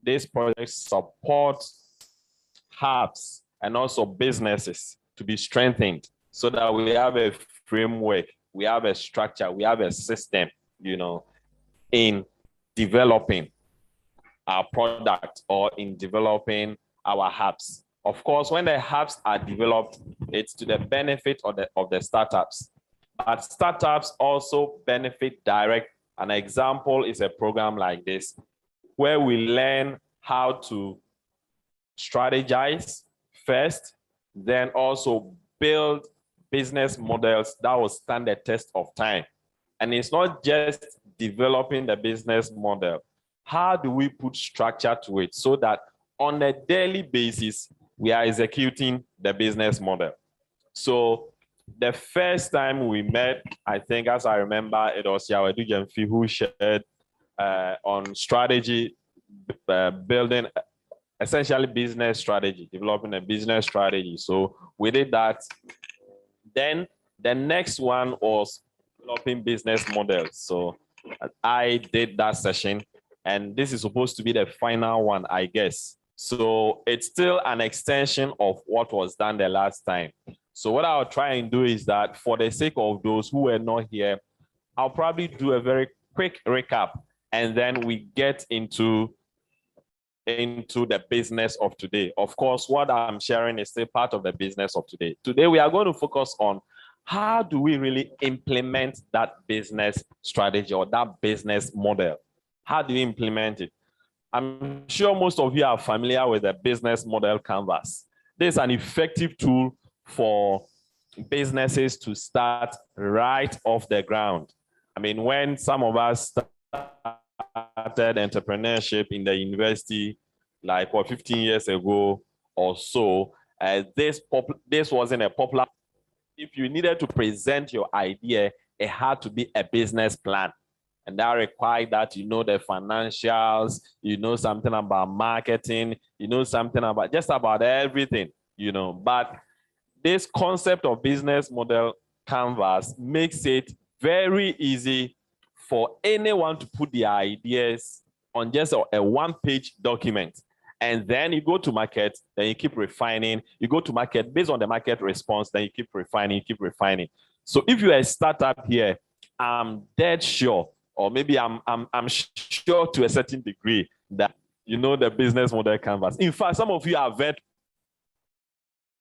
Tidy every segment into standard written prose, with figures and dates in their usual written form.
this project supports hubs and also businesses to be strengthened so that we have a framework, we have a structure, we have a system, in developing our product or in developing our hubs. Of course, when the hubs are developed, it's to the benefit of the startups. But startups also benefit direct. An example is a program like this, where we learn how to strategize first, then also build business models that will stand the test of time. And it's not just developing the business model. How do we put structure to it so that on a daily basis, we are executing the business model? So the first time we met, I think, as I remember, it was Yawedu Jemfi who shared on strategy, building essentially business strategy, developing a business strategy. So we did that. Then the next one was developing business models. So I did that session, and this is supposed to be the final one, I guess. So it's still an extension of what was done the last time. So what I'll try and do is that for the sake of those who were not here, I'll probably do a very quick recap, and then we get into the business of today. Of course, what I'm sharing is still part of the business of today. Today, we are going to focus on how do we really implement that business strategy or that business model? How do you implement it? I'm sure most of you are familiar with the business model canvas. This is an effective tool for businesses to start right off the ground. I mean, when some of us started entrepreneurship in the university, like 15 years ago or so, this wasn't a popular. If you needed to present your idea, it had to be a business plan. And that required that you know the financials, you know something about marketing, you know something about just about everything, But this concept of business model canvas makes it very easy for anyone to put their ideas on just a one-page document. And then you go to market, then you keep refining. You go to market based on the market response, then you keep refining. So if you're a startup here, I'm dead sure, or maybe I'm sure to a certain degree that you know the business model canvas. In fact, some of you are vet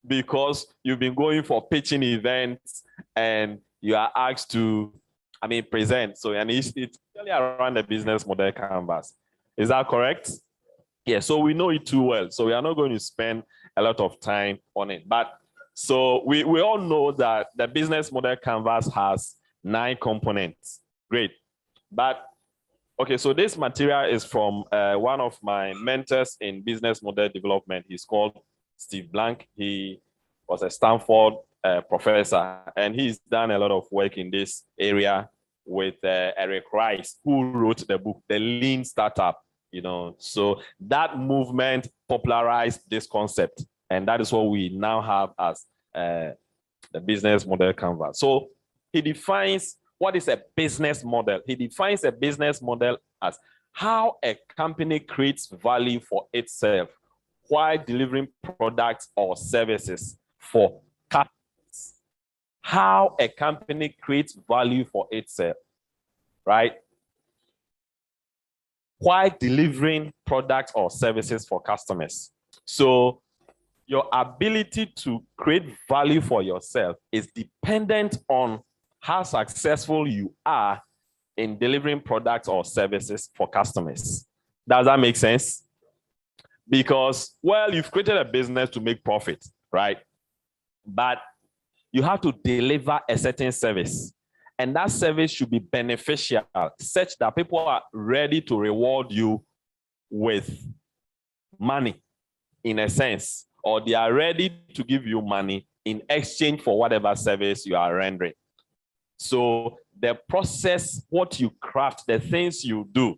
because you've been going for pitching events and you are asked to, present. So, and it's really around the business model canvas. Is that correct? Yeah, so we know it too well. So we are not going to spend a lot of time on it. But so we all know that the business model canvas has 9 components. Great. But okay, so this material is from one of my mentors in business model development. He's called Steve Blank. He was a Stanford professor, and he's done a lot of work in this area with Eric Rice, who wrote the book, The Lean Startup. So that movement popularized this concept, and that is what we now have as the business model canvas. So he defines what is a business model. He defines a business model as how a company creates value for itself while delivering products or services for customers. How a company creates value for itself, right? While delivering products or services for customers. So your ability to create value for yourself is dependent on how successful you are in delivering products or services for customers. Does that make sense? Because, well, you've created a business to make profit, right? But you have to deliver a certain service. And that service should be beneficial, such that people are ready to reward you with money, in a sense, or they are ready to give you money in exchange for whatever service you are rendering. So the process, what you craft, the things you do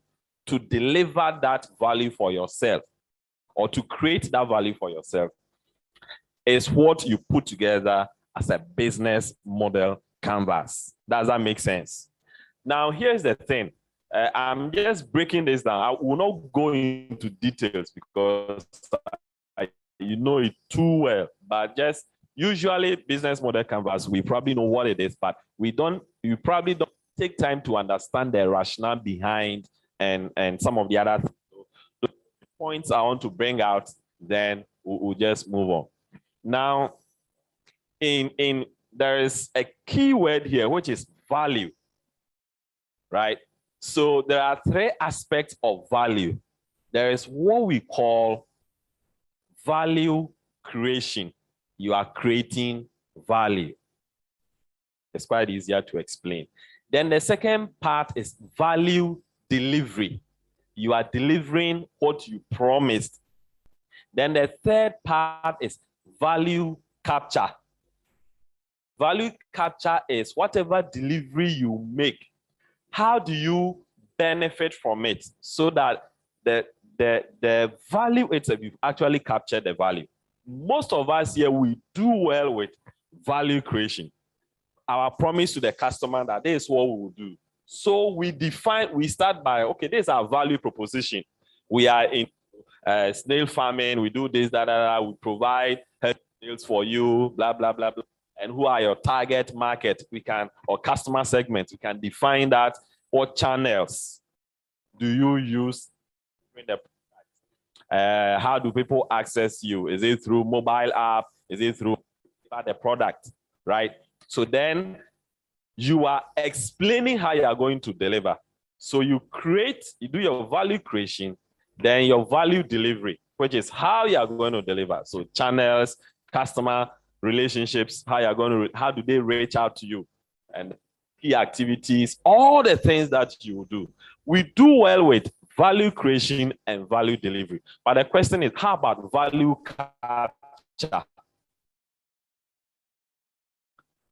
to deliver that value for yourself or to create that value for yourself is what you put together as a business model canvas. Does that make sense? Now, here's the thing. I'm just breaking this down. I will not go into details because you know it too well, but just usually business model canvas, we probably know what it is, but you probably don't take time to understand the rationale behind and some of the other the points I want to bring out, then we'll just move on. Now, there is a key word here, which is value, right? So there are three aspects of value. There is what we call value creation. You are creating value. It's quite easier to explain. Then the second part is value delivery. You are delivering what you promised. Then the third part is value capture. Value capture is whatever delivery you make, how do you benefit from it so that the value itself, you've actually captured the value. Most of us here, we do well with value creation. Our promise to the customer that this is what we will do. So we start by, okay, this is our value proposition. We are in snail farming, we do this, we provide health snails for you, blah, blah, blah, blah. And who are your target market? Or customer segments, we can define that. What channels do you use? How do people access you? Is it through mobile app? Is it through the product, right? So then you are explaining how you are going to deliver. So you do your value creation, then your value delivery, which is how you are going to deliver. So channels, customer relationships, how do they reach out to you? And key activities, all the things that you do. We do well with value creation and value delivery. But the question is, how about value capture?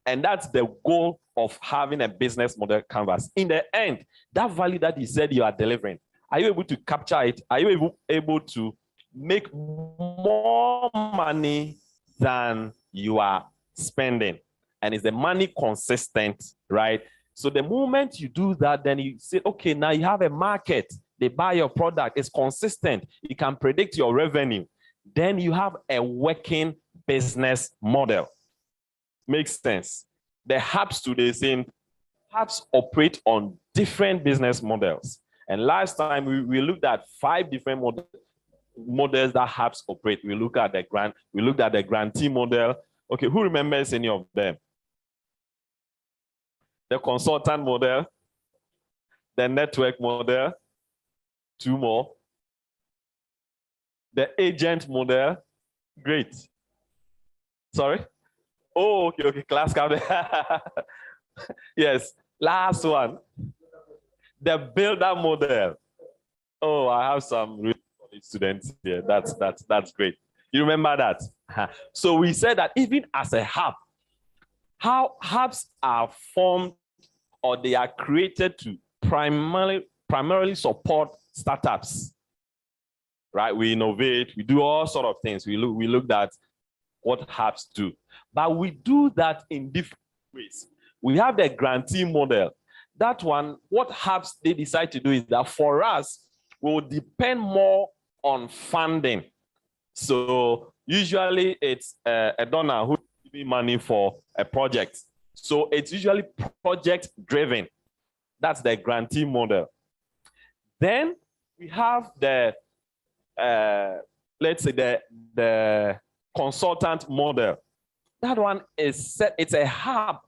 And that's the goal of having a business model canvas. In the end, that value that you said you are delivering, are you able to capture it? Are you able to make more money than you are spending? And is the money consistent, right? So the moment you do that, then you say, okay, now you have a market. They buy your product. It's consistent. You can predict your revenue. Then you have a working business model. Makes sense. The hubs today, saying hubs operate on different business models. And last time we looked at 5 different models that hubs operate. We looked at the grantee model. Okay, who remembers any of them? The consultant model, the network model, 2 more. The agent model, great. Sorry? Oh, okay, class captain. Yes, last one. The builder model. Oh, I have some really students here. That's great. You remember that? So we said that even as a hub, how hubs are formed or they are created to primarily support startups, right? We innovate, we do all sort of things. We looked at what hubs do, but we do that in different ways. We have the grantee model. That one, what hubs they decide to do is that for us, we will depend more on funding. So usually it's a donor who gives me money for a project. So it's usually project driven. That's the grantee model. Then we have the, let's say the consultant model. That one is it's a hub,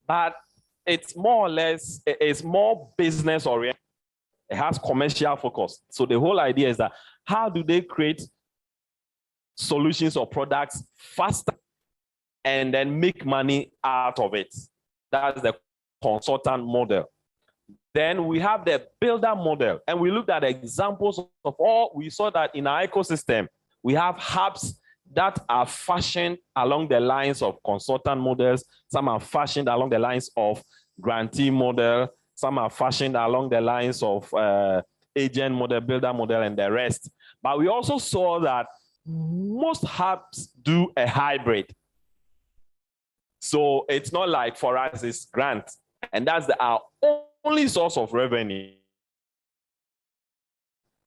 but it's more or less, it's more business oriented. It has commercial focus. So the whole idea is that how do they create solutions or products faster and then make money out of it? That's the consultant model. Then we have the builder model, and we looked at examples of all. We saw that in our ecosystem, we have hubs that are fashioned along the lines of consultant models. Some are fashioned along the lines of grantee model. Some are fashioned along the lines of agent model, builder model, and the rest. But we also saw that most hubs do a hybrid. So it's not like for us, it's grant. And that's our only source of revenue.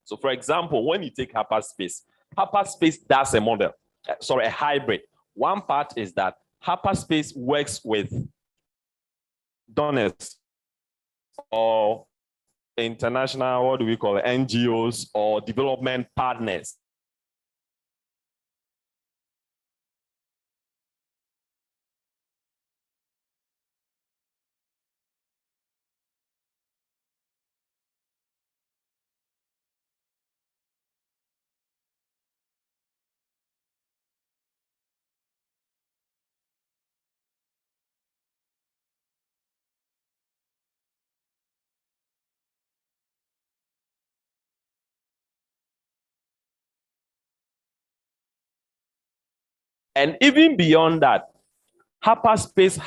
So for example, when you take hapaSpace does a model, a hybrid. One part is that hapaSpace works with donors or international, what do we call it, NGOs or development partners. And even beyond that, hapaSpace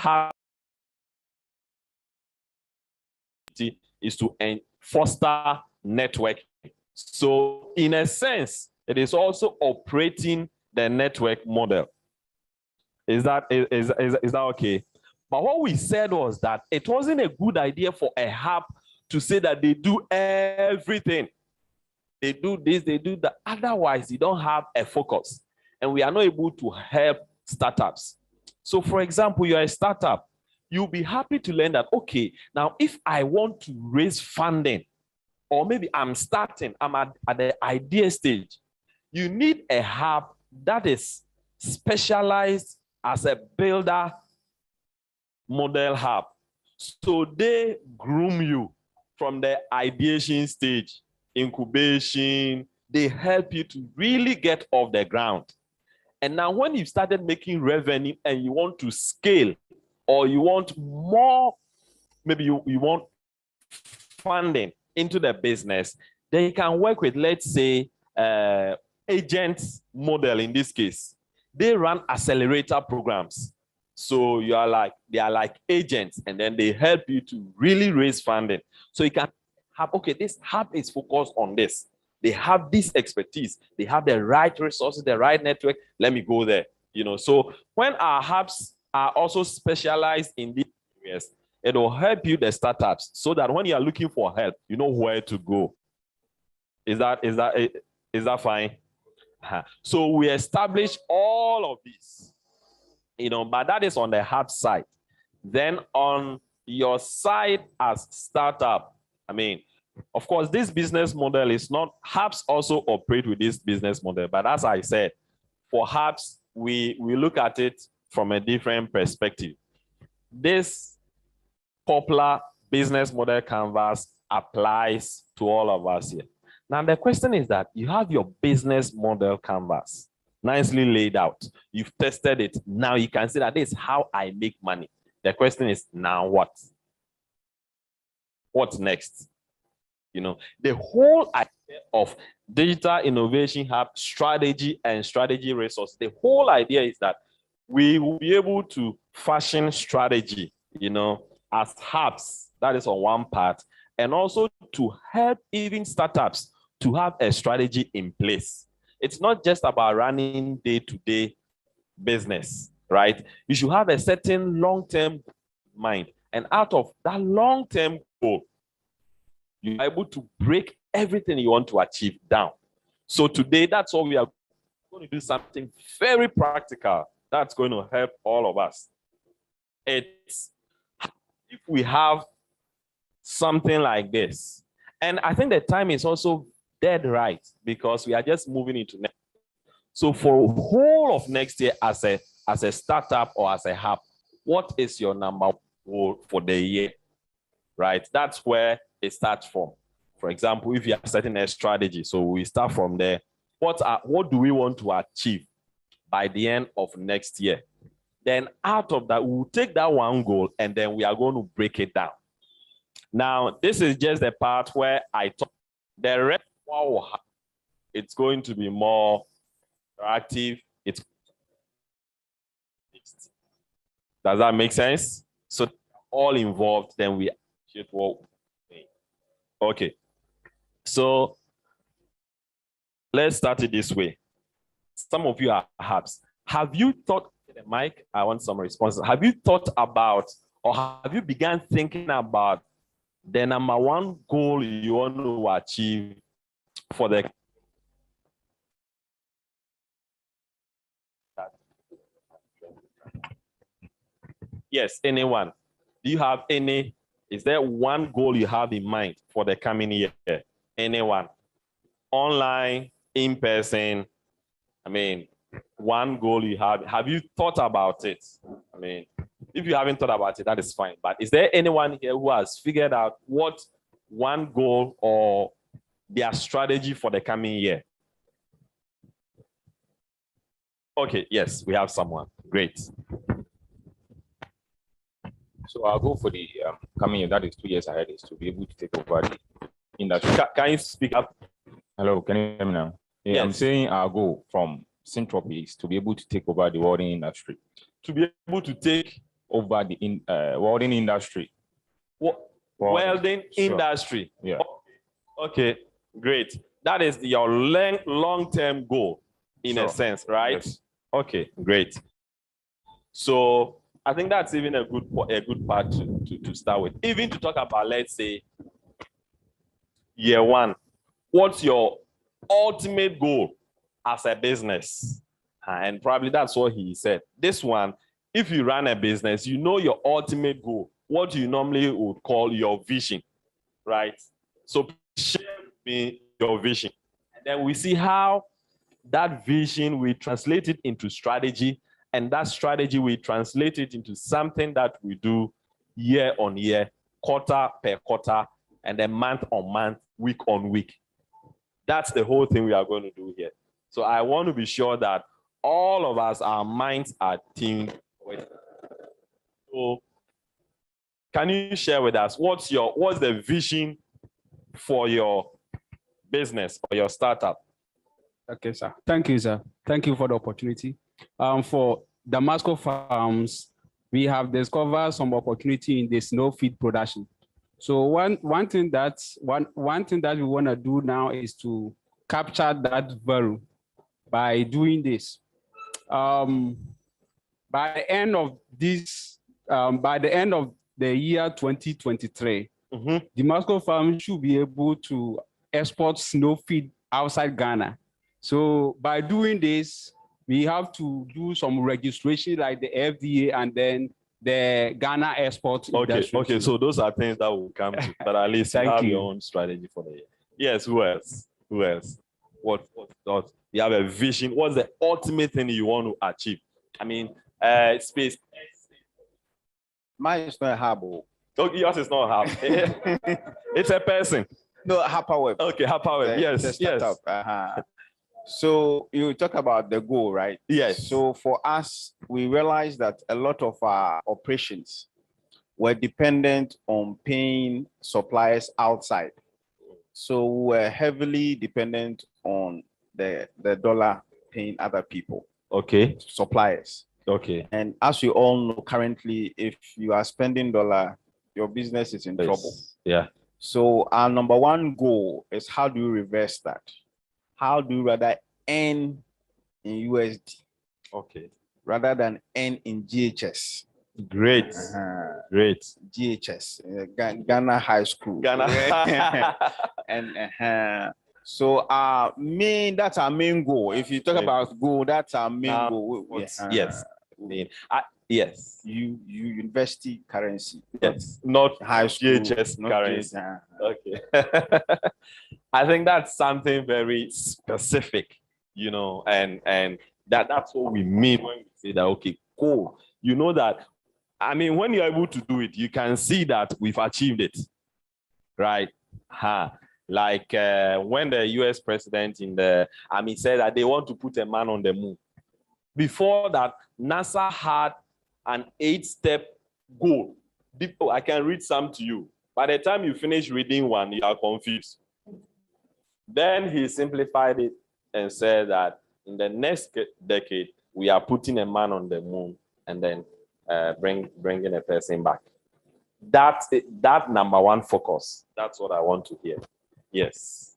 is to foster networking. So in a sense, it is also operating the network model. Is that okay? But what we said was that it wasn't a good idea for a hub to say that they do everything. They do this, they do that. Otherwise, you don't have a focus. And we are not able to help startups. So for example, you're a startup. You'll be happy to learn that, okay, now if I want to raise funding, or maybe I'm at the idea stage, you need a hub that is specialized as a builder model hub. So they groom you from the ideation stage, incubation, they help you to really get off the ground. And now when you've started making revenue and you want to scale, or you want more, maybe you want funding into the business, then you can work with, let's say, agents model in this case. They run accelerator programs. So they are like agents, and then they help you to really raise funding. So you can have, okay, this hub is focused on this. They have this expertise. They have the right resources, the right network. Let me go there. So when our hubs are also specialized in these areas, it will help you, the startups, so that when you are looking for help, you know where to go. Is that fine? So we establish all of this, but that is on the hub side. Then on your side as startup, of course, this business model is not, hubs also operate with this business model. But as I said, for hubs, we look at it from a different perspective. This popular business model canvas applies to all of us here. Now, the question is that you have your business model canvas nicely laid out. You've tested it. Now you can see that this is how I make money. The question is, now what? What's next? The whole idea of digital innovation hub strategy and strategy resource, the whole idea is that we will be able to fashion strategy, as hubs. That is on one part. And also to help even startups to have a strategy in place. It's not just about running day-to-day business, right? You should have a certain long-term mind. And out of that long-term goal, you're able to break everything you want to achieve down. So today, that's what we are going to do, something very practical that's going to help all of us. It's if we have something like this. And I think the time is also dead right, because we are just moving into next. So for whole of next year as a startup or as a hub, what is your number goal for the year, right? That's where it starts from. For example, if you are setting a strategy, so we start from there. What do we want to achieve by the end of next year? Then out of that, we'll take that one goal and then we are going to break it down. Now, this is just the part where I talk. The rest, it's going to be more interactive. Does that make sense? So all involved, then we appreciate what we're doing. Okay. So let's start it this way. Some of you are hubs. Have you thought, Mike, I want some responses. Have you thought about, or have you begun thinking about the number one goal you want to achieve for the yes, anyone. Do you have any? Is there one goal you have in mind for the coming year? Anyone? Online, in person? I mean, one goal you have. Have you thought about it? I mean, if you haven't thought about it, that is fine. But is there anyone here who has figured out what one goal or their strategy for the coming year? Okay, yes, we have someone. Great. So I'll go for the coming year, that is 2 years ahead, is to be able to take over the industry. Can you speak up? Hello, can you hear me now? Yeah, yes. I'm saying our goal from Syntropy is to be able to take over the welding industry. To be able to take over the welding industry. Welding industry. Yeah. Okay, great. That is your long-term goal in a sense, right? Yes. Okay, great. So I think that's even a good part to start with. Even to talk about, let's say, year one. What's your ultimate goal as a business? And probably that's what he said. This one, if you run a business, you know your ultimate goal, what you normally would call your vision, right? So share with me your vision. And then we see how that vision, we translate it into strategy, and that strategy, we translate it into something that we do year on year, quarter per quarter, and then month on month, week on week. That's the whole thing we are going to do here. So I want to be sure that all of us, our minds are tuned with it. So can you share with us what's the vision for your business or your startup? Okay, sir. Thank you, sir. Thank you for the opportunity. For Damasco Farms, we have discovered some opportunity in the snow feed production. So one thing that we want to do now is to capture that value by doing this. By the end of the year 2023, Damasco Farms should be able to export snow feed outside Ghana. So by doing this, we have to do some registration like the FDA and then the Ghana export industry. Okay, so those are things that will come to, but at least you have your own strategy for the year. Yes, who else? What? You have a vision. What's the ultimate thing you want to achieve? I mean, space. Mine is not a hub. Oh, yours is not a hub. It's a person. No, HapaWeb. Okay, HapaWeb. Yes. So you talk about the goal, right? Yes. So for us, we realized that a lot of our operations were dependent on paying suppliers outside. So we're heavily dependent on the dollar paying other people. Okay. Suppliers. Okay. And as you all know, currently, if you are spending dollar, your business is in trouble. Yeah. So our number one goal is how do you reverse that? How do you rather earn in USD? Okay. Rather than earn in GHS. Great. Great. GHS, Ghana High School. Ghana. And so that's our main goal. If you talk about goal, that's our main goal. Yes. Yes. You university currency. Yes. Not high school. GHS currency. Okay. I think that's something very specific, and that's what we mean when we say that, okay, cool. You know that, I mean, when you're able to do it, you can see that we've achieved it, right? Like when the US president said that they want to put a man on the moon. Before that, NASA had an 8-step goal. I can read some to you. By the time you finish reading one, you are confused. Then he simplified it and said that in the next decade, we are putting a man on the moon and then bringing a person back. That's it, that number one focus. That's what I want to hear. Yes.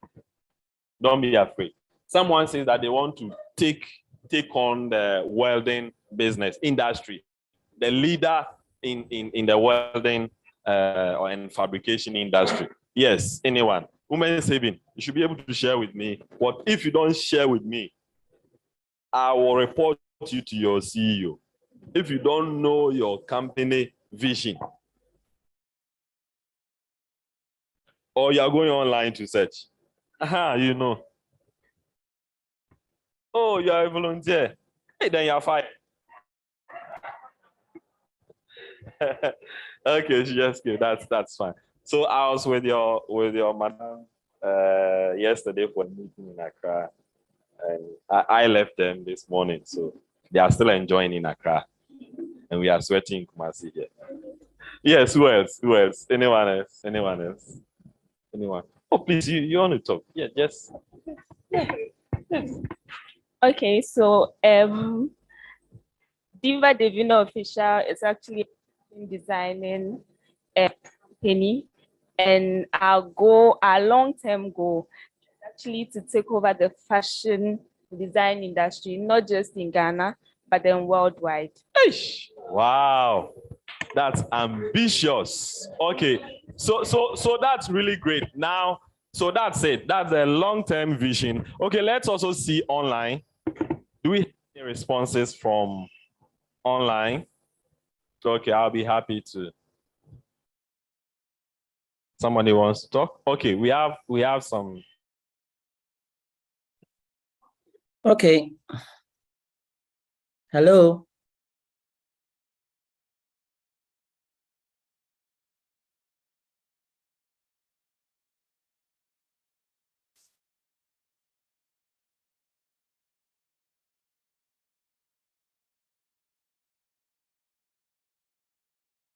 Don't be afraid. Someone says that they want to take on the welding business industry, the leader in the welding or in fabrication industry? Yes, anyone. Women saving, you should be able to share with me. What if you don't share with me? I will report you to your CEO. If you don't know your company vision, or you're going online to search, you know. Oh, you're a volunteer. Hey, then you're fired. Okay, just kidding. That's fine. So I was with your madam yesterday for a meeting in Accra, and I left them this morning, so they are still enjoying in Accra, and we are sweating in Kumasi here. Yes, who else? Who else? Anyone else? Anyone else? Anyone? Oh, please, you want to talk? Yeah, yes. Yes. Okay, so Diva Devino Official is actually designing a company, and our long-term goal is actually to take over the fashion design industry, not just in Ghana, but then worldwide. Wow, that's ambitious. Okay, so that's really great. Now, so that's it. That's a long-term vision. Okay, let's also see online. Do we have any responses from online? Okay, I'll be happy to. Somebody wants to talk? Okay, we have some. Okay. Hello.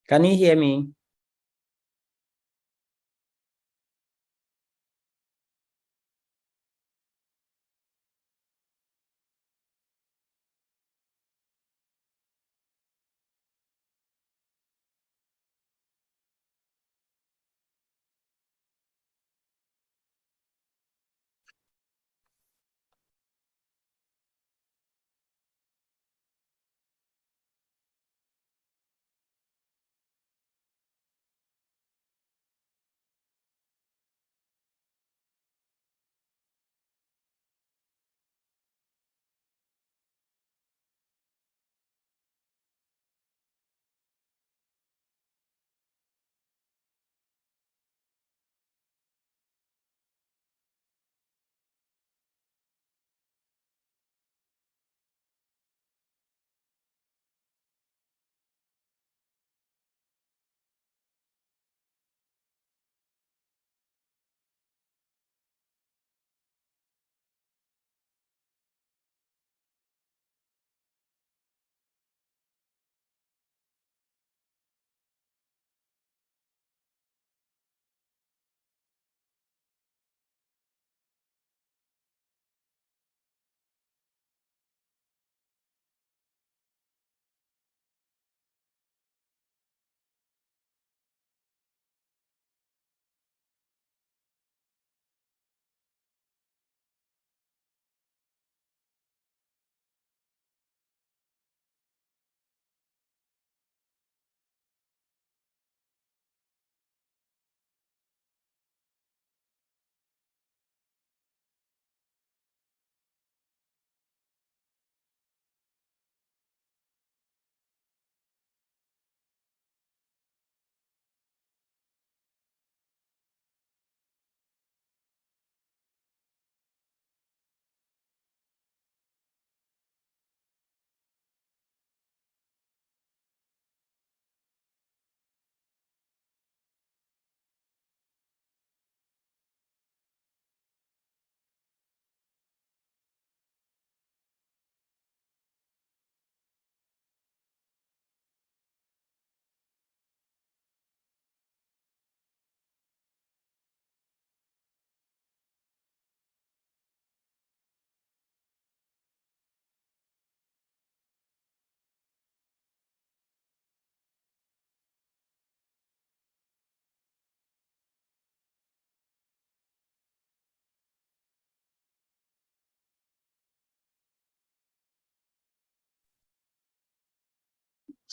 Can you hear me?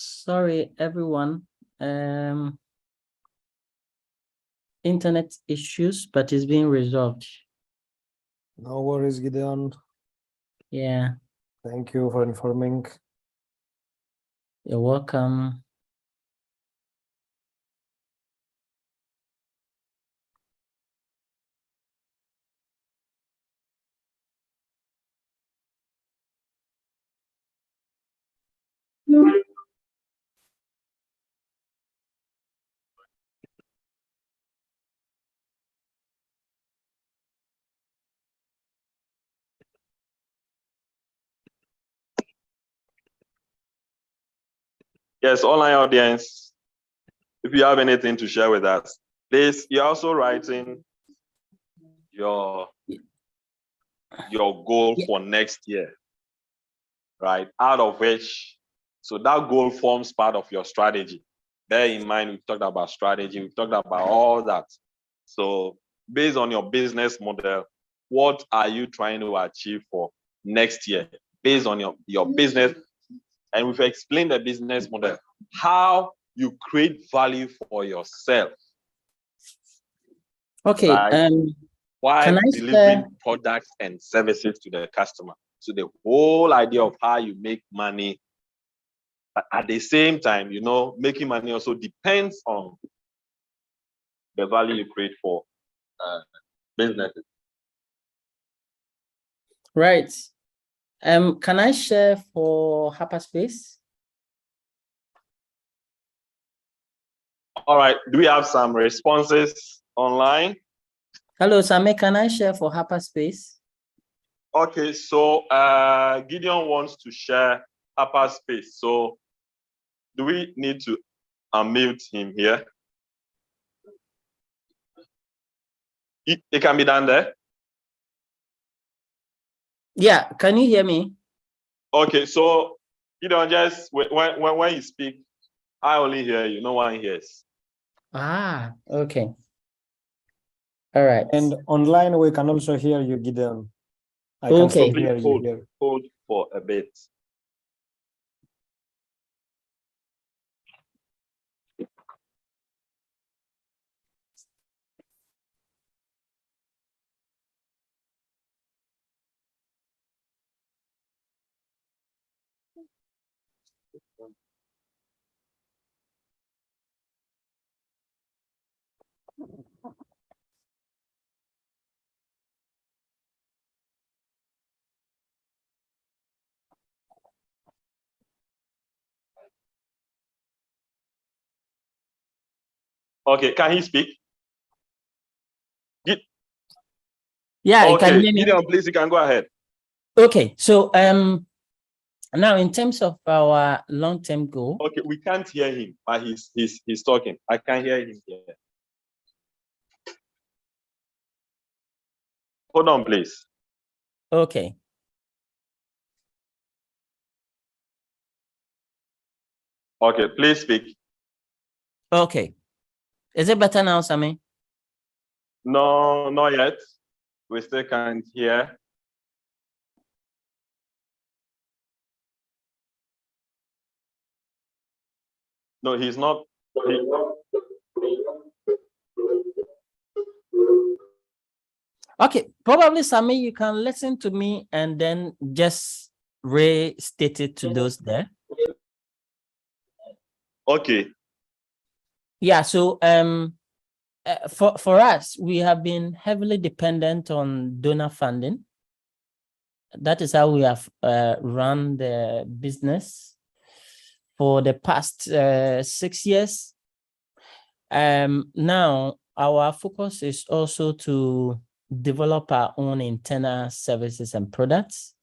Sorry, everyone. internet issues, but it's being resolved. No worries, Gideon. Yeah, Thank you for informing. you're welcome. Yes, online audience, if you have anything to share with us, please, you're also writing your goal for next year, right? Out of which, so that goal forms part of your strategy. Bear in mind, we've talked about strategy, we've talked about all that. So based on your business model, what are you trying to achieve for next year? Based on your business, and we've explained the business model, how you create value for yourself. Okay, right? While can I delivering share? products and services to the customer. So the whole idea of how you make money, but at the same time, making money also depends on the value you create for businesses. Right. Can I share for hapaSpace? All right. Do we have some responses online? Hello, Same, can I share for hapaSpace? Okay, so Gideon wants to share hapaSpace. So do we need to unmute him here? It can be done there. Yeah, can you hear me? Okay, so just when you speak, I only hear you, no one hears. Ah, okay. All right. And online, we can also hear you, Gideon. I Okay. can still hear you here. Hold for a bit. Okay, can he speak? Yeah, okay, you can hear me. Gideon, please, you can go ahead. Okay, so now in terms of our long-term goal. Okay, we can't hear him, but he's talking. I can hear him here. Hold on, please. Okay. Okay, please speak. Okay. Is it better now, Sammy? No, not yet. We still can't hear. No, he's not. Okay, probably Sammy, you can listen to me and then just restate it to those there. Okay. Yeah, so for us, we have been heavily dependent on donor funding. That is how we have run the business for the past 6 years. Now, our focus is also to develop our own internal services and products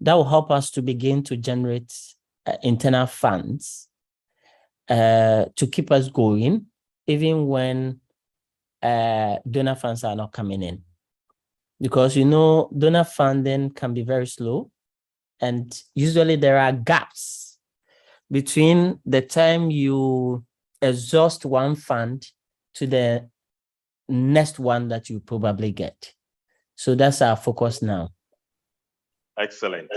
that will help us to begin to generate internal funds to keep us going, even when donor funds are not coming in. Because, donor funding can be very slow, and usually there are gaps between the time you exhaust one fund to the next one that you probably get. So that's our focus now. Excellent.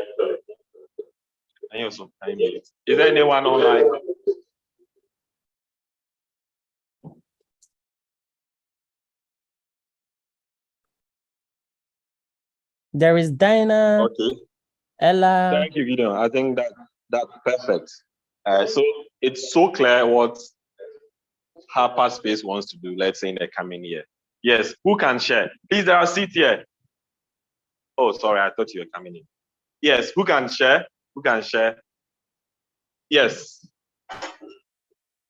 Is there anyone online? There is Dinah, Okay. Ella. Thank you, Gideon. I think that's perfect. So it's so clear what hapaSpace wants to do, let's say in the coming year. Yes, who can share? Please, there are seats here. Oh, sorry, I thought you were coming in. Yes, who can share? Who can share? Yes.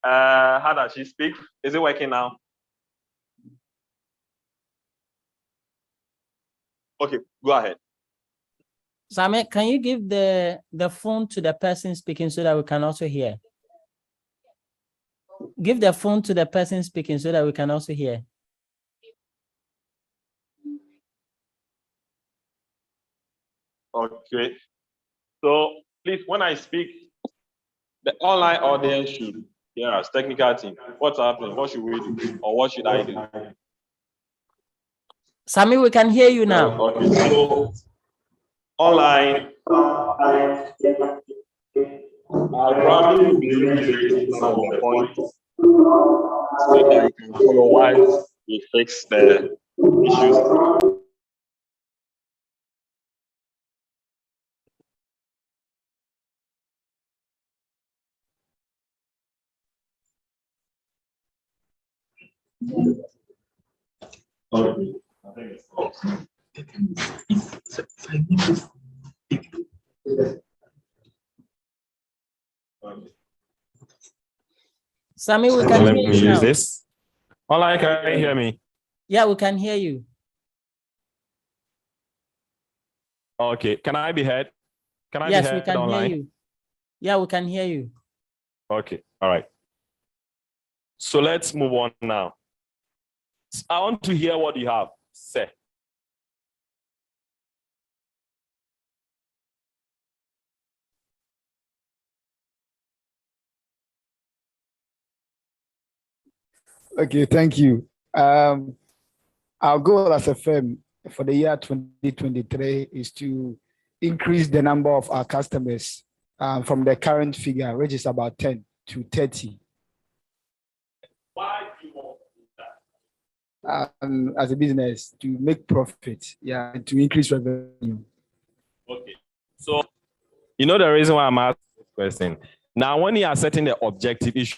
How does she speak? Is it working now? Okay, go ahead. Sameh, can you give the phone to the person speaking so that we can also hear? Give the phone to the person speaking so that we can also hear. Okay. So please, when I speak, the online audience should hear us. Technical team, what's happening? What should we do? Or what should I do? Sameh, we can hear you now. Okay, so online, I probably will be reiterating some of the points so that you can follow why we fix the issues. Okay. Sameh, we can Let hear me you use now. this. Online, can you hear me? Yeah, we can hear you. Okay, can I be heard? Can I Yes, be we heard can online? hear you. Yeah, we can hear you. Okay, all right. So let's move on now. I want to hear what you have, say. Okay, thank you. Our goal as a firm for the year 2023 is to increase the number of our customers from the current figure, which is about 10 to 30. Why do you want to do that? As a business, to make profit, and to increase revenue. Okay, so you know the reason why I'm asking this question. Now, when you are setting the objective issue,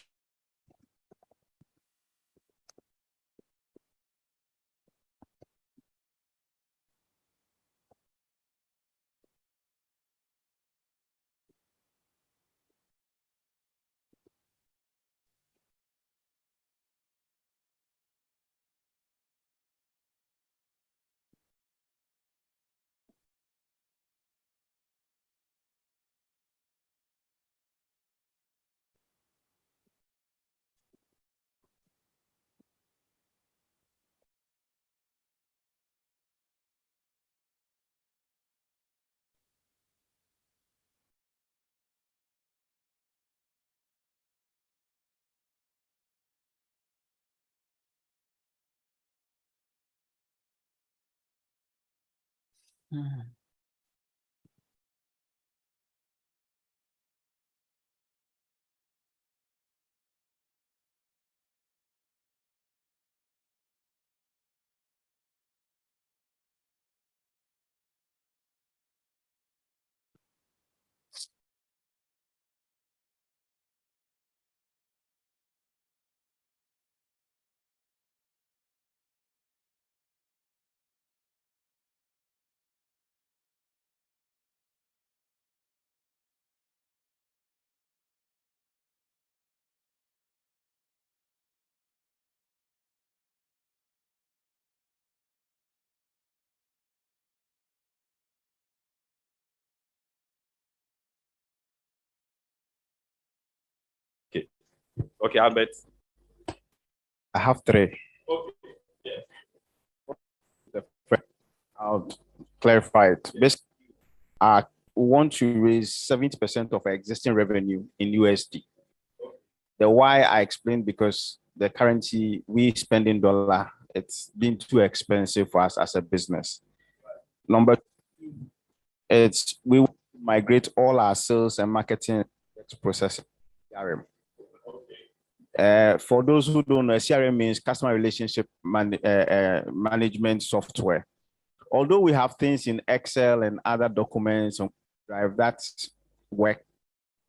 okay, Albert. I have three. Okay, yeah. I'll clarify it. Basically, I want to raise 70% of our existing revenue in USD. The why I explained because the currency we spend in dollar, it's been too expensive for us as a business. Number two, it's we will migrate all our sales and marketing to processing CRM. For those who don't know, CRM means customer relationship management software. although we have things in Excel and other documents on Drive that work,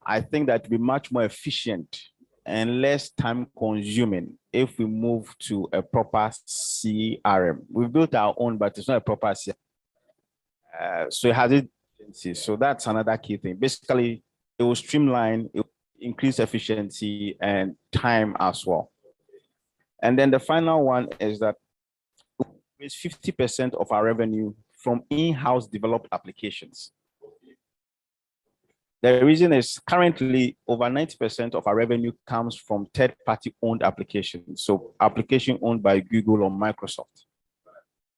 I think that would be much more efficient and less time consuming if we move to a proper CRM. We've built our own, but it's not a proper CRM. So it has its efficiency. So that's another key thing. Basically, it will streamline, it will increase efficiency and time as well. And then the final one is that it's 50% of our revenue from in-house developed applications. The reason is currently over 90% of our revenue comes from third-party owned applications. So application owned by Google or Microsoft.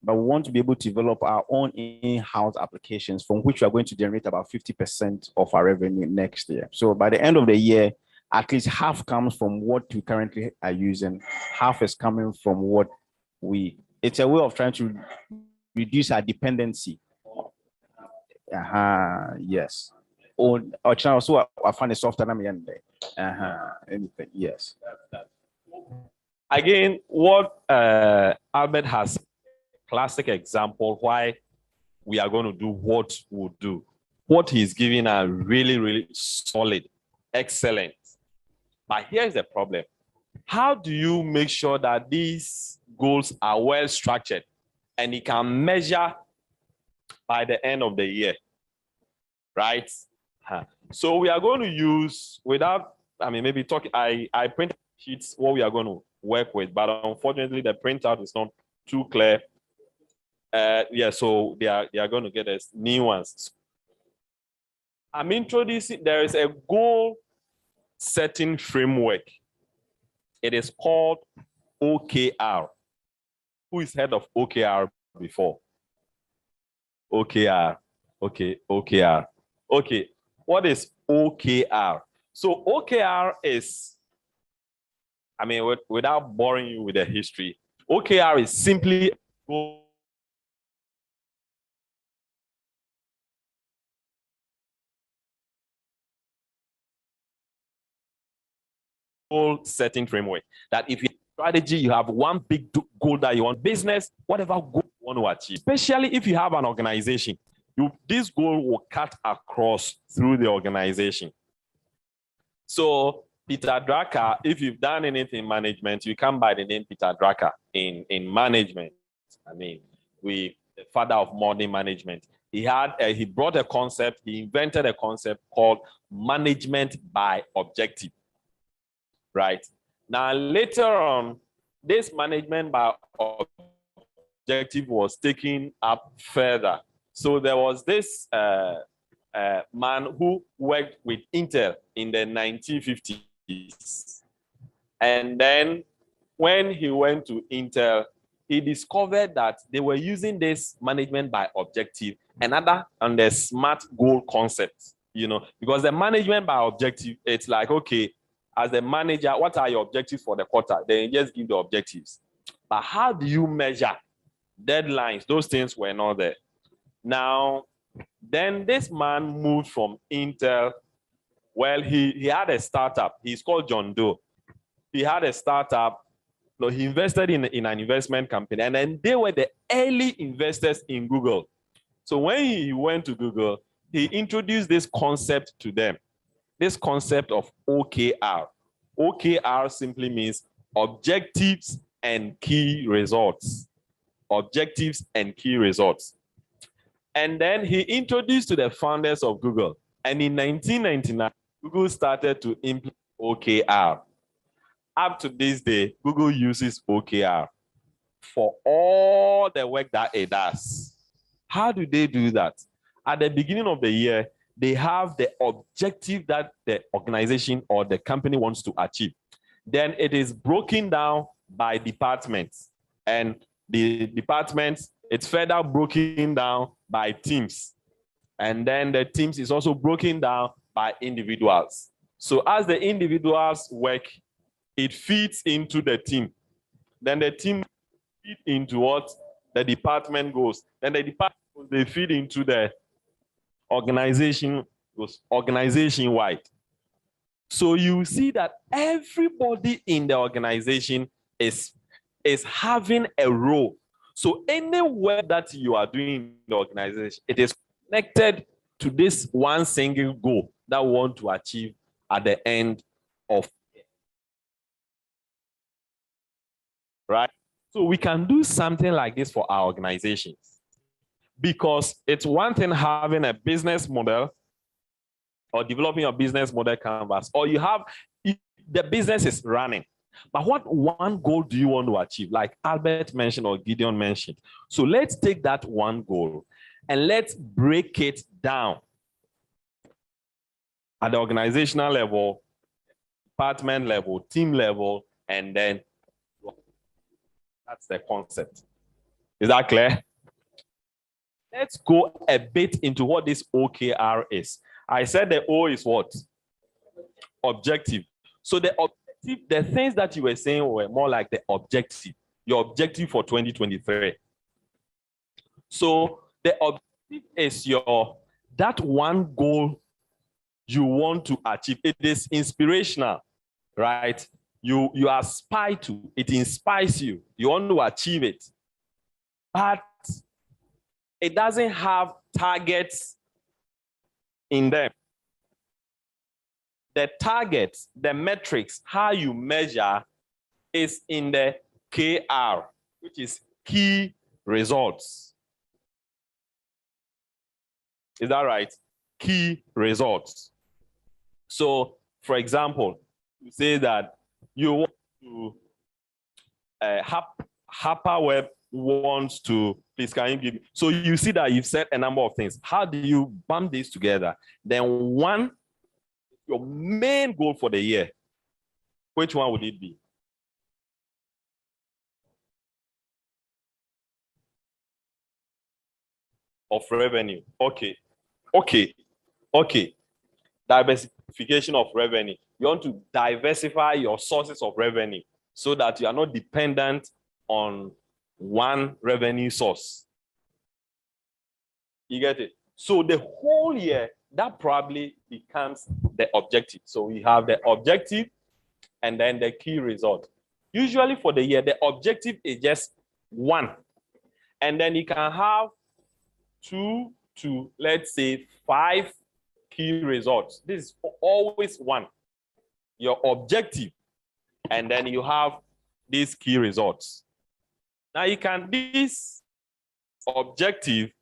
But we want to be able to develop our own in-house applications from which we are going to generate about 50% of our revenue next year. So by the end of the year, at least half comes from what we currently are using, half is coming from what it's a way of trying to reduce our dependency. Yes. Or also I find a software anything. Yes. Again, what Albert has classic example why we are going to do what we'll do. What he's giving are really, really solid, excellent. But here's the problem. How do you make sure that these goals are well structured and you can measure by the end of the year, right? So we are going to use, maybe talking, I print sheets what we are going to work with, but unfortunately the printout is not too clear. So they are going to get us new ones. I'm introducing, there is a goal setting framework. It is called OKR. Who is heard of OKR before? OKR. Okay, OKR. Okay, what is OKR? So OKR is, without boring you with the history, OKR is simply goal setting framework. That if you have strategy, you have one big goal that you want, business, whatever goal you want to achieve, especially if you have an organization, this goal will cut across through the organization. So Peter Drucker, if you've done anything in management, you come by the name Peter Drucker in management. The father of modern management. He brought a concept, he invented a concept called management by objective. Right. Now, later on, this management by objective was taken up further. So there was this man who worked with Intel in the 1950s. And then when he went to Intel, he discovered that they were using this management by objective and the SMART goal concept, because the management by objective, it's like, okay, as the manager, what are your objectives for the quarter? Then you just give the objectives. But how do you measure deadlines? Those things were not there. Now, then this man moved from Intel. Well, he had a startup. He's called John Doe. He had a startup. He invested in an investment company, and then they were the early investors in Google. So when he went to Google, he introduced this concept to them. This concept of OKR. OKR simply means objectives and key results. Objectives and key results. And then he introduced to the founders of Google. And in 1999, Google started to implement OKR. Up to this day, Google uses OKR for all the work that it does. How do they do that? At the beginning of the year, they have the objective that the organization or the company wants to achieve. Then it is broken down by departments. And the departments, it's further broken down by teams. And then the teams is also broken down by individuals. So as the individuals work, it feeds into the team. Then the team feeds into what the department goes. Then the department goes, they feed into the organization, goes organization-wide. So you see that everybody in the organization is having a role. So any work that you are doing in the organization, it is connected to this one single goal that we want to achieve at the end of, right? So we can do something like this for our organizations, because it's one thing having a business model or developing your business model canvas, or you have, the business is running. But what one goal do you want to achieve? Like Albert mentioned or Gideon mentioned. So let's take that one goal and let's break it down at the organizational level, department level, team level, and then that's the concept. Is that clear? Let's go a bit into what this OKR is. I said the O is what? Objective. So the objective, the things that you were saying were more like the objective, your objective for 2023. So the objective is that one goal you want to achieve. It is inspirational, right? You aspire to, it inspires you. You want to achieve it. But it doesn't have targets in them. The targets, the metrics, how you measure is in the KR, which is key results. Is that right? Key results. So, for example, you say that you want to, HapaWeb wants to, please can you give me, so you see that you've said a number of things. How do you bump these together? Then one, your main goal for the year, which one would it be? Of revenue. Okay. Diversification of revenue. You want to diversify your sources of revenue so that you are not dependent on one revenue source. You get it? So the whole year, that probably becomes the objective. So we have the objective and then the key result. Usually for the year, the objective is just one. And then you can have 2 to, let's say, 5 key results. This is always one. Your objective. And then you have these key results. Now you can, this objective,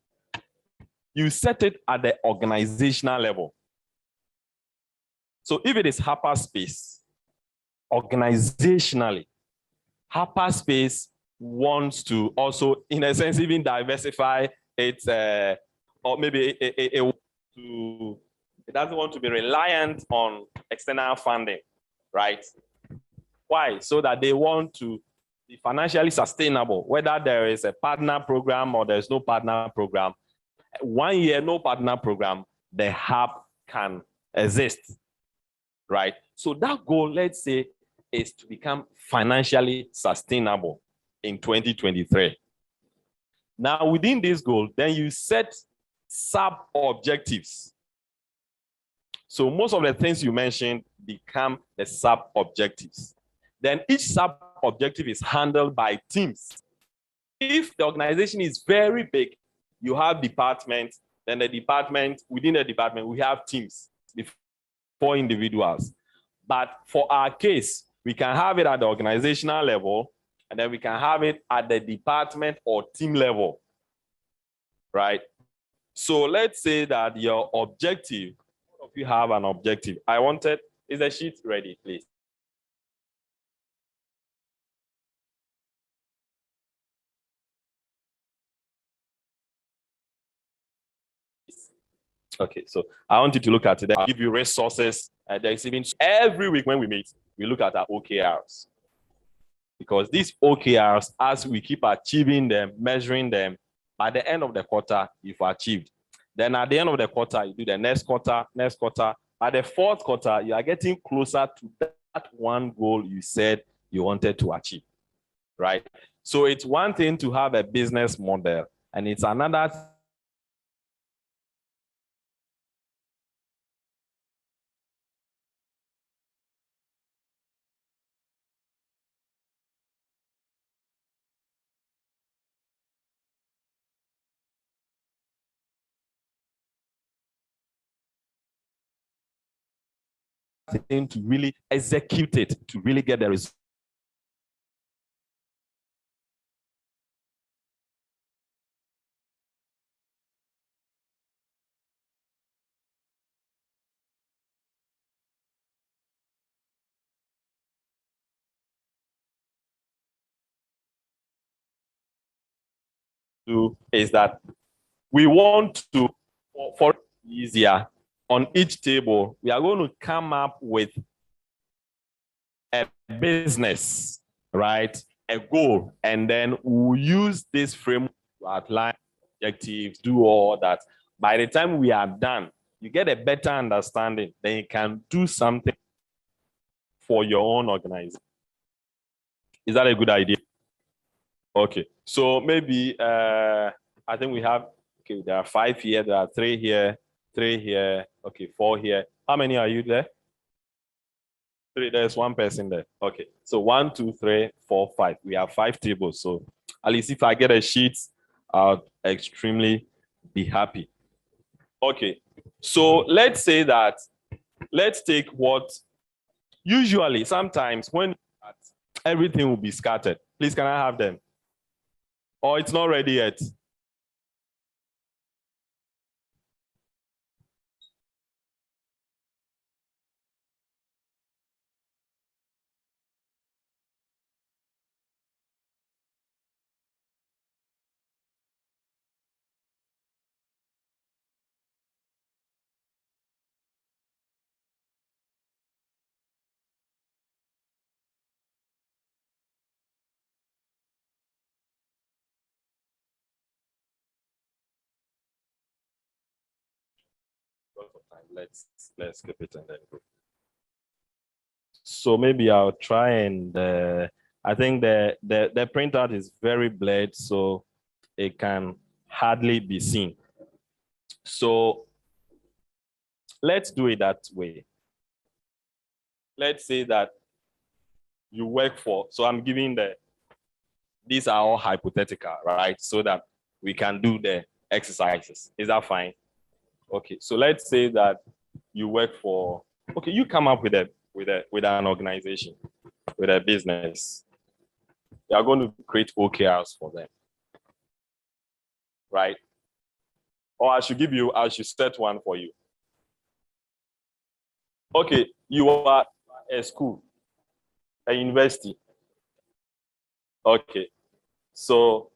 you set it at the organizational level. So if it is hapaSpace, organizationally, hapaSpace wants to also, in a sense, even diversify its, or maybe it doesn't want to be reliant on external funding, right? Why? So that they want to be financially sustainable, whether there is a partner program or there's no partner program. 1 year, no partner program, the hub can exist, right? So that goal, let's say, is to become financially sustainable in 2023. Now, within this goal, then you set sub-objectives. So most of the things you mentioned become the sub-objectives. Then each sub-objective is handled by teams. If the organization is very big, you have departments, then the department, within the department, we have teams, 4 individuals. But for our case, we can have it at the organizational level, and then we can have it at the department or team level, right? So let's say that your objective, if you have an objective, is the sheet ready, please? Okay, so I want you to look at it. I'll give you resources. There's even every week when we meet, we look at our OKRs. Because these OKRs, as we keep achieving them, measuring them, by the end of the quarter, you've achieved. Then at the end of the quarter, you do the next quarter. By the 4th quarter, you are getting closer to that one goal you said you wanted to achieve, right? So it's one thing to have a business model, and it's another thing to really execute it, to really get the result. Is that we want to, for easier, on each table, we are going to come up with a business, right? A goal, and then we'll use this framework to outline objectives, do all that. By the time we are done, you get a better understanding, then you can do something for your own organization. Is that a good idea? Okay, so maybe I think we have, okay, there are 5 here, there are 3 here, 3 here, okay, 4 here. How many are you there? 3, there's 1 person there. Okay, so 1, 2, 3, 4, 5. We have 5 tables. So at least if I get a sheet, I'll extremely be happy. Okay, so let's say that, let's take what, usually, sometimes when everything will be scattered. Please, can I have them? Or it's not ready yet? Let's keep it and then go. So maybe I'll try and I think the printout is very blurred, so it can hardly be seen. So let's do it that way. Let's say that you work for, so I'm giving these are all hypothetical, right? So that we can do the exercises. Is that fine? Okay, so let's say that you work for, okay, you come up with an organization, with a business. You are going to create OKRs for them, right? Or I should set one for you. Okay, you are a school, a university. Okay, so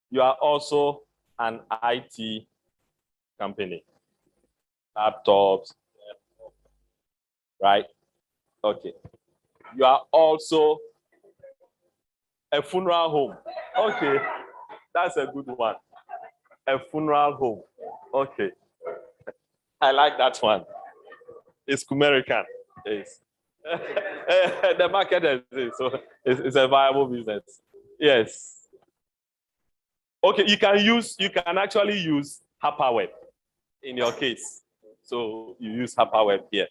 you are also an IT company, laptops, right? Okay. You are also a funeral home. Okay, that's a good one. A funeral home. Okay, I like that one. It's American. Yes. The market is so it's a viable business. Yes. Okay, you can actually use HapaWeb in your case. So you use HapaWeb here.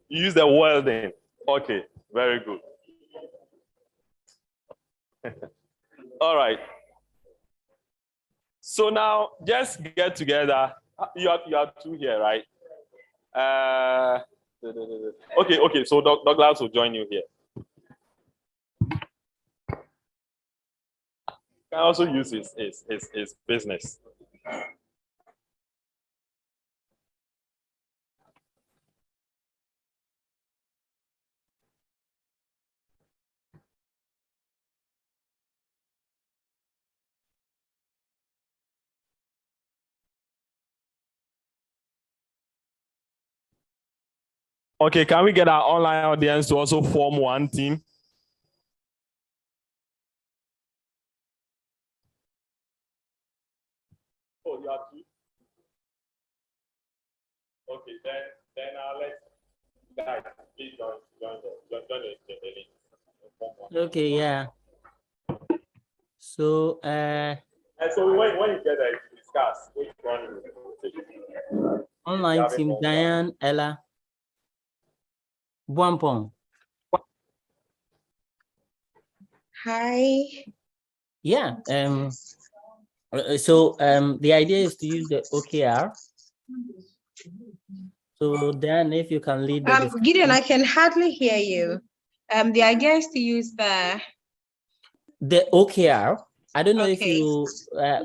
You use the welding. Okay, very good. All right. So now just get together. You have 2 here, right? Okay. So Douglas will join you here. Can also use his business. Okay, can we get our online audience to also form one team? Oh, you have 2? Okay, then I'll let guys please join the link. Okay, yeah. So and so when you get there, you discuss which one you take. Online team, Diane, Ella, Buampong. Hi. Yeah. So the idea is to use the OKR. So then if you can lead the Gideon, I can hardly hear you. The idea is to use the OKR. I don't know if you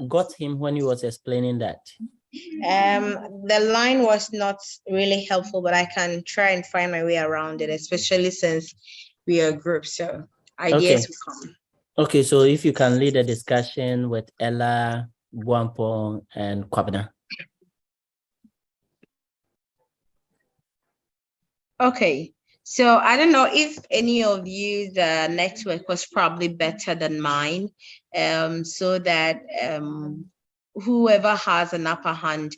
got him when he was explaining that. The line was not really helpful, but I can try and find my way around it, especially since we are a group. So ideas will come. Okay, so if you can lead a discussion with Ella, Guampong, and Kwabena. Okay, so I don't know if any of you, the network was probably better than mine, so that whoever has an upper hand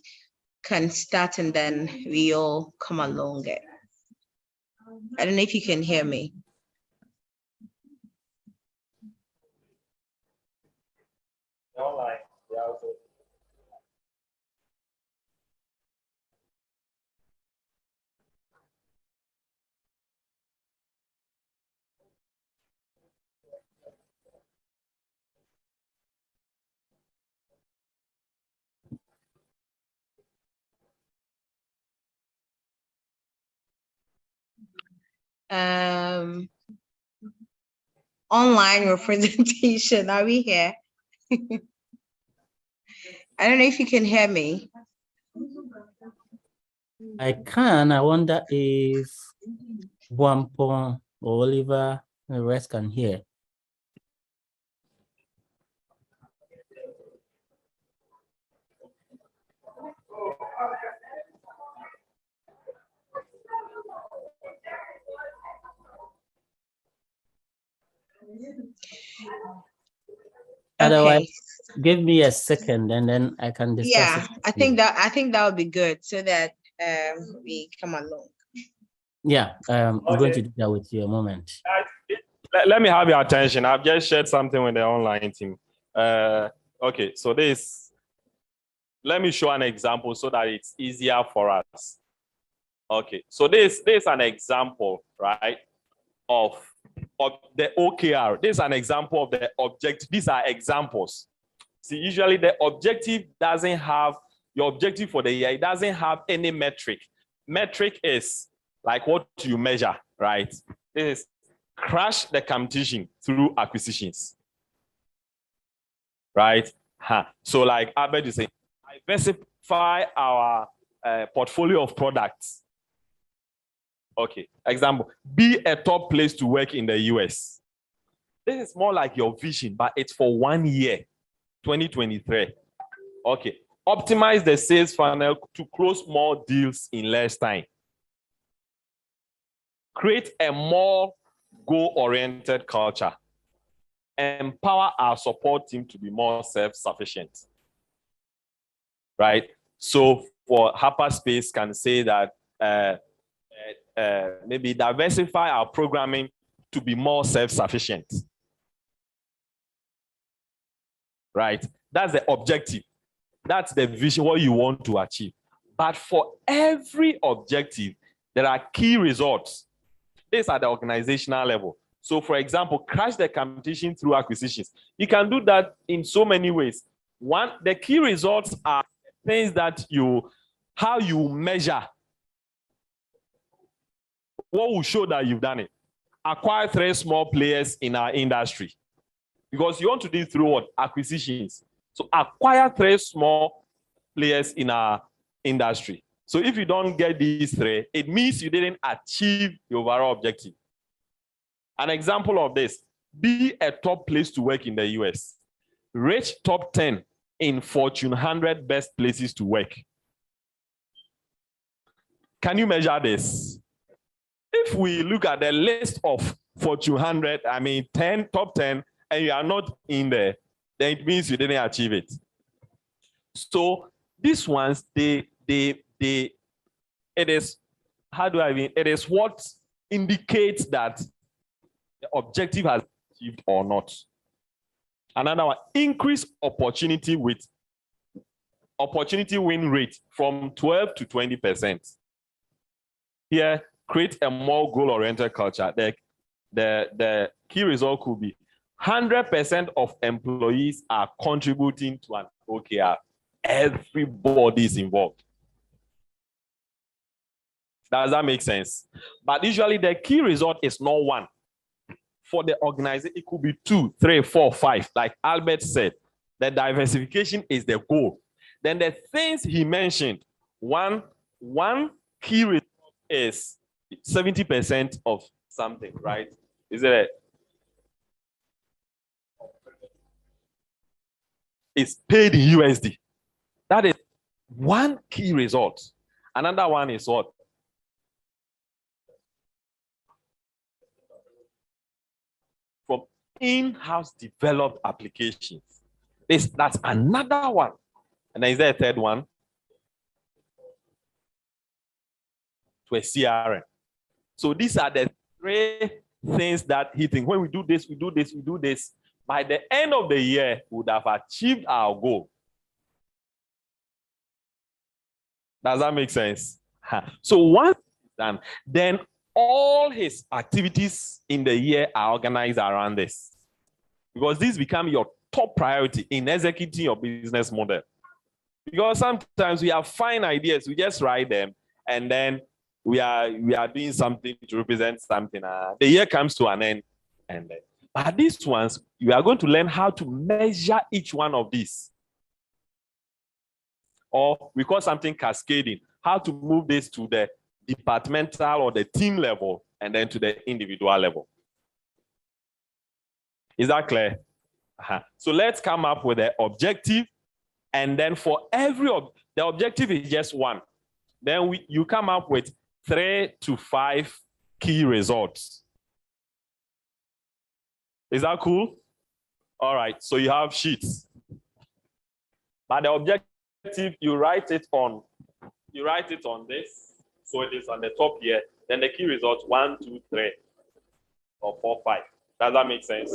can start and then we all come along it. I don't know if you can hear me. Online representation, are we here? I don't know if you can hear me. I can. I wonder if Guampong, Oliver, and the rest can hear. Otherwise, give me a second and then I can discuss it. I think that would be good so that we come along. Yeah, I'm going to do that with you a moment. Let me have your attention. I've just shared something with the online team. Okay, so let me show an example so that it's easier for us. Okay, so this is an example, right, of the OKR. This is an example of the objective. These are examples. See, usually the objective doesn't have, your objective for the year, it doesn't have any metric. Metric is like what you measure, right? This is crush the competition through acquisitions, right? So like Albert is saying, diversify our portfolio of products. Okay, example, be a top place to work in the US. This is more like your vision, but it's for 1 year, 2023. Okay, optimize the sales funnel to close more deals in less time. Create a more goal-oriented culture. Empower our support team to be more self-sufficient. Right? So for hapaSpace can say that maybe diversify our programming to be more self-sufficient. Right? That's the objective. That's the vision, what you want to achieve. But for every objective, there are key results. These are the organizational level. So for example, crush the competition through acquisitions. You can do that in so many ways. One, the key results are things that how you measure. What will show that you've done it? Acquire 3 small players in our industry. Because you want to do through what? Acquisitions. So acquire 3 small players in our industry. So if you don't get these 3, it means you didn't achieve the overall objective. An example of this, be a top place to work in the US. Reach top 10 in Fortune 100 best places to work. Can you measure this? If we look at the list of Fortune 100, I mean 10, top 10, and you are not in there, then it means you didn't achieve it. So these ones, it is what indicates that the objective has been achieved or not. Another one, increase opportunity win rate from 12 to 20%. Here, create a more goal-oriented culture. The key result could be 100% of employees are contributing to an OKR. Everybody is involved. Does that make sense? But usually the key result is not one. For the organization, it could be 2, 3, 4, 5. Like Albert said, the diversification is the goal. Then the things he mentioned, one key result is 70% of something, right? Is it? It's paid in USD. That is one key result. Another one is what? From in-house developed applications. That's another one. And then is there a third one? To a CRM. So these are the 3 things that he thinks. When we do this, we do this, we do this. By the end of the year, we would have achieved our goal. Does that make sense? So once done, then all his activities in the year are organized around this. Because this becomes your top priority in executing your business model. Because sometimes we have fine ideas, we just write them, and then we are doing something to represent something. The year comes to an end, and then, but these ones, you are going to learn how to measure each one of these. Or we call something cascading, how to move this to the departmental or the team level, and then to the individual level. Is that clear? So let's come up with the objective, and then for every the objective is just one. Then you come up with 3 to 5 key results. Is that cool? All right, so you have sheets. But the objective, you write it on this. So it is on the top here. Then the key results 1, 2, 3, or 4, 5. Does that make sense?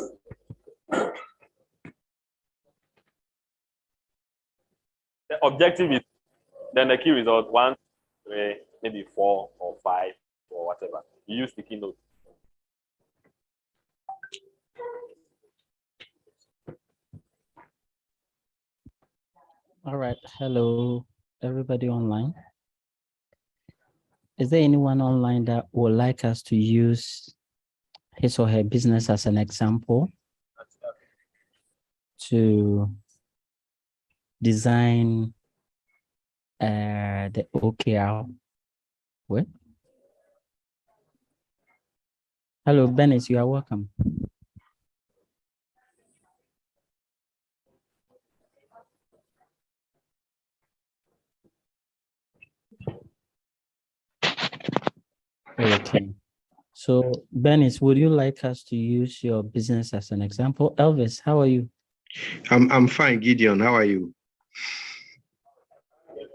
The objective is then the key result 1, 3, maybe 4 or 5 or whatever. You use sticky notes. All right. Hello, everybody online. Is there anyone online that would like us to use his or her business as an example to design the OKR? What? Hello, Bennett, you are welcome. Okay. So, Bennett, would you like us to use your business as an example? Elvis, how are you? I'm fine, Gideon. How are you?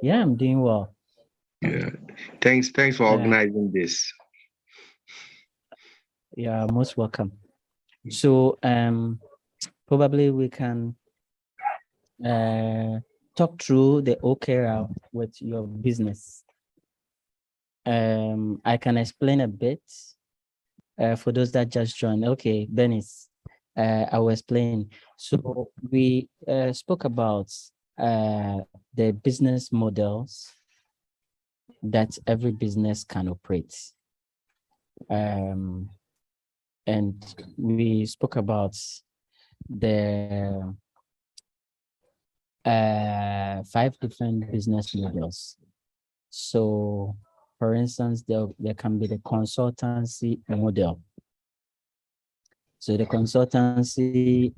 Yeah, I'm doing well. Yeah. Thanks for organizing this. Yeah, most welcome. So probably we can talk through the OKR with your business. I can explain a bit for those that just joined. Okay, Dennis, I will explain. So we spoke about the business models that every business can operate. And we spoke about the 5 different business models. So, for instance, there can be the consultancy model. So the consultancy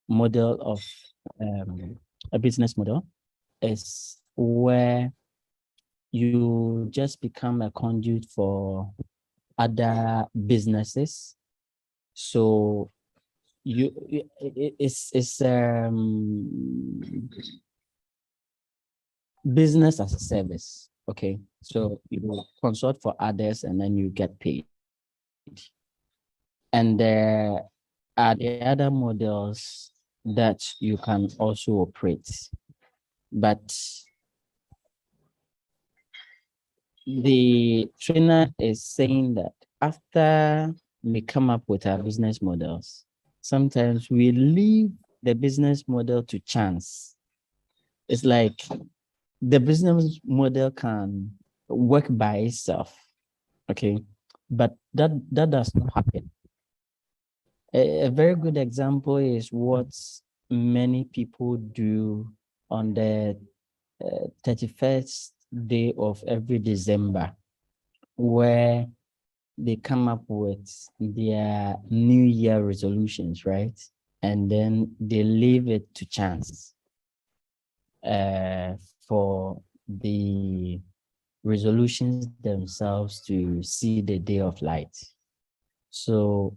model of a business model is where you just become a conduit for other businesses. So it's business as a service. Okay, so you consult for others and then you get paid. And there are the other models that you can also operate, but the trainer is saying that after we come up with our business models, sometimes we leave the business model to chance. It's like the business model can work by itself, okay, but that does not happen. A very good example is what many people do on the 31st day of every December, where they come up with their New Year resolutions, right? And then they leave it to chance for the resolutions themselves to see the day of light. So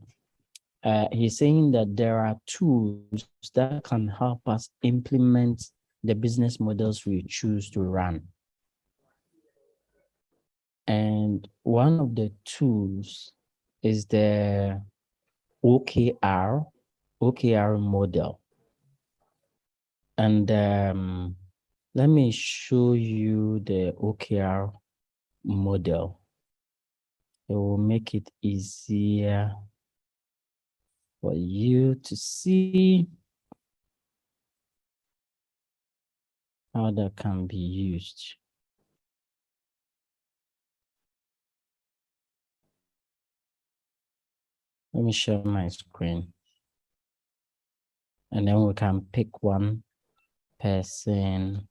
he's saying that there are tools that can help us implement the business models we choose to run. And one of the tools is the OKR model. And let me show you the OKR model. It will make it easier for you to see how that can be used. Let me share my screen. And then we can pick one person.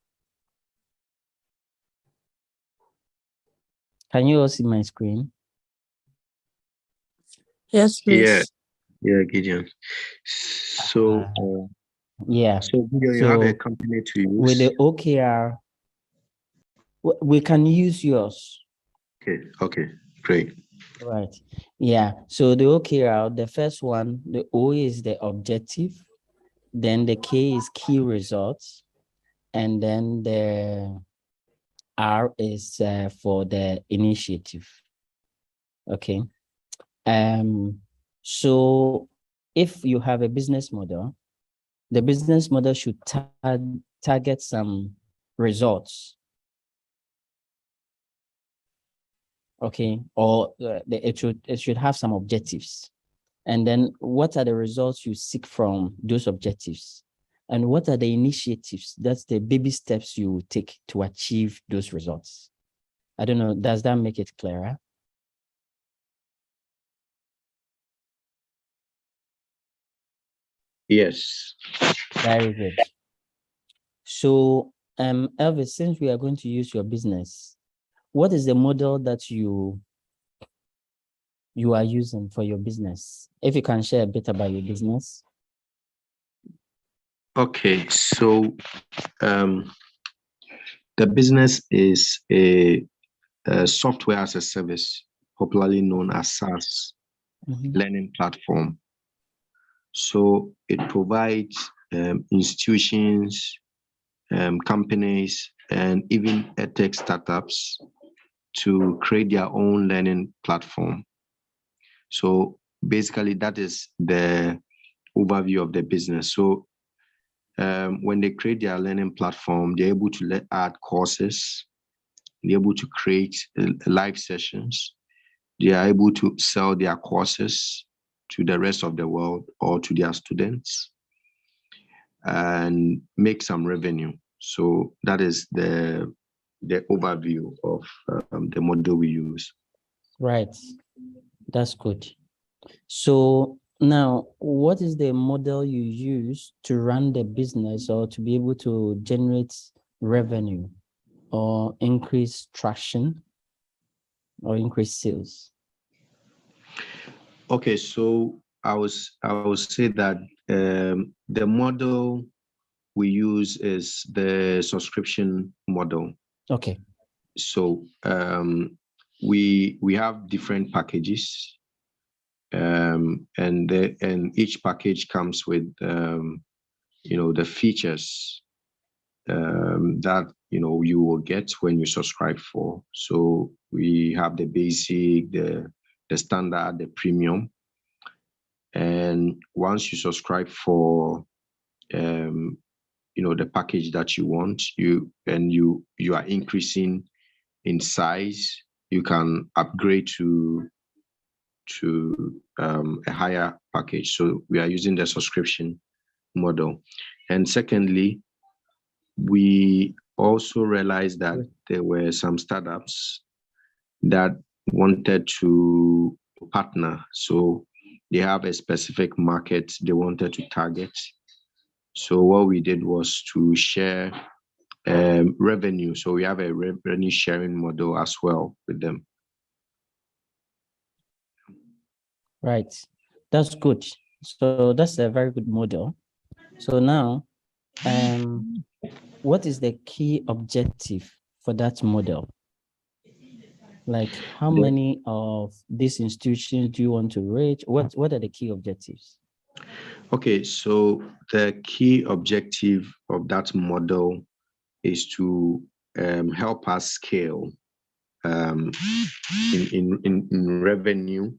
Can you all see my screen? Yes, please. Yeah, Gideon. So, yeah. So, Gideon, you have a company to use? With the OKR, we can use yours. Okay, great. Right. Yeah. So the OKR, the first one, the O is the objective, then the K is key results, and then the R is for the initiative. Okay. So if you have a business model, the business model should target some results. Okay, or it should have some objectives. And then what are the results you seek from those objectives? And what are the initiatives? That's the baby steps you take to achieve those results. I don't know, does that make it clearer? Yes. Very good. So, Elvis, since we are going to use your business, what is the model that you are using for your business? If you can share a bit about your business. Okay, so the business is a software as a service, popularly known as SaaS, learning platform. So it provides institutions, companies, and even edtech startups to create their own learning platform. So basically, that is the overview of the business. So when they create their learning platform, they're able to add courses, they're able to create live sessions, they are able to sell their courses to the rest of the world or to their students and make some revenue. So that is the overview of the model we use. Right, that's good. So now, what is the model you use to run the business or to be able to generate revenue or increase traction or increase sales? Okay, so I would say that the model we use is the subscription model. Okay. So we have different packages, and each package comes with the features that you will get when you subscribe for. So we have the basic, the standard, the premium, and once you subscribe for the package that you want, you are increasing in size, you can upgrade to a higher package. So we are using the subscription model. And secondly, we also realized that there were some startups that wanted to partner. So they have a specific market they wanted to target. So what we did was to share revenue. So we have a revenue sharing model as well with them. Right. That's good. So that's a very good model. So now, what is the key objective for that model? Like, how many of these institutions do you want to reach? What are the key objectives? Okay, so the key objective of that model is to help us scale in revenue.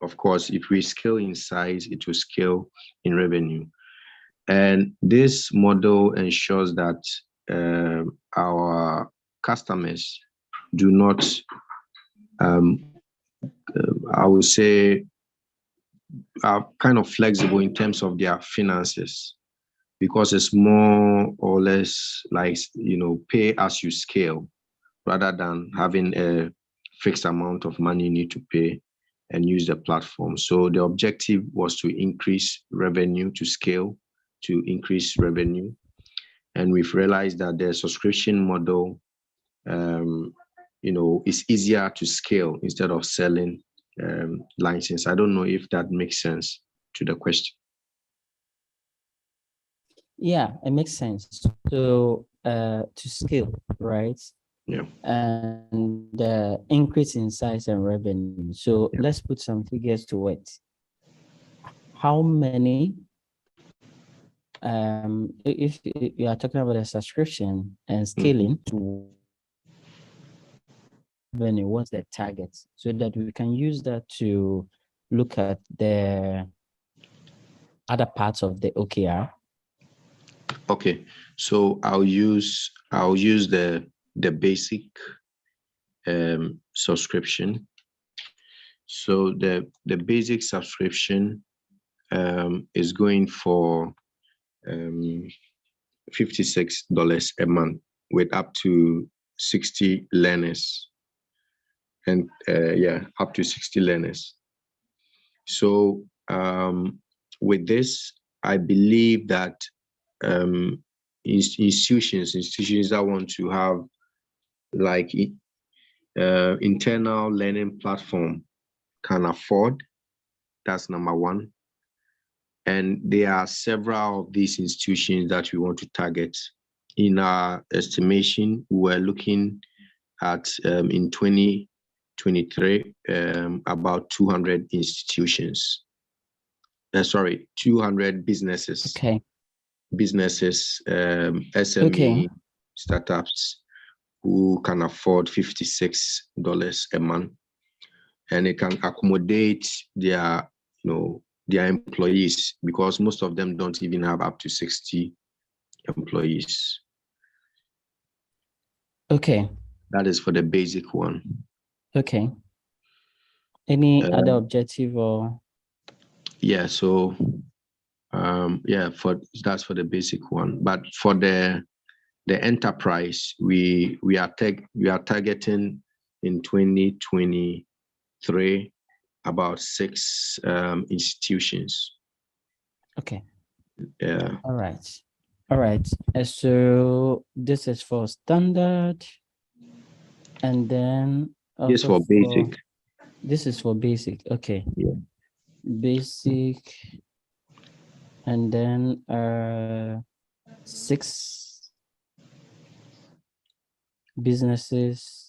Of course, if we scale in size, it will scale in revenue. And this model ensures that our customers do not, I would say, are kind of flexible in terms of their finances, because it's more or less like, pay as you scale, rather than having a fixed amount of money you need to pay and use the platform. So the objective was to increase revenue, to scale, to increase revenue. And we've realized that the subscription model, is easier to scale instead of selling license. I don't know if that makes sense to the question. Yeah, it makes sense. So to scale, right? Yeah. And the increase in size and revenue. So let's put some figures to it. How many, if you are talking about a subscription and scaling to revenue, what's the target? So that we can use that to look at the other parts of the OKR. Okay, so I'll use the basic subscription. So the basic subscription is going for $56 a month with up to 60 learners, and up to 60 learners. So with this, I believe that institutions that want to have like internal learning platform can afford. That's number one. And there are several of these institutions that we want to target. In our estimation, we're looking at in 2023 about 200 institutions. 200 businesses. Okay. Businesses, SME, startups who can afford $56 a month, and it can accommodate their employees, because most of them don't even have up to 60 employees. Okay. That is for the basic one. Okay. Any other objective or? Yeah, so that's for the basic one. But for the enterprise, we are targeting in 2023 about 6 institutions. Okay. Yeah. All right. So this is for standard, and then this for basic. This is for basic. Okay. Yeah. Basic, and then 6 businesses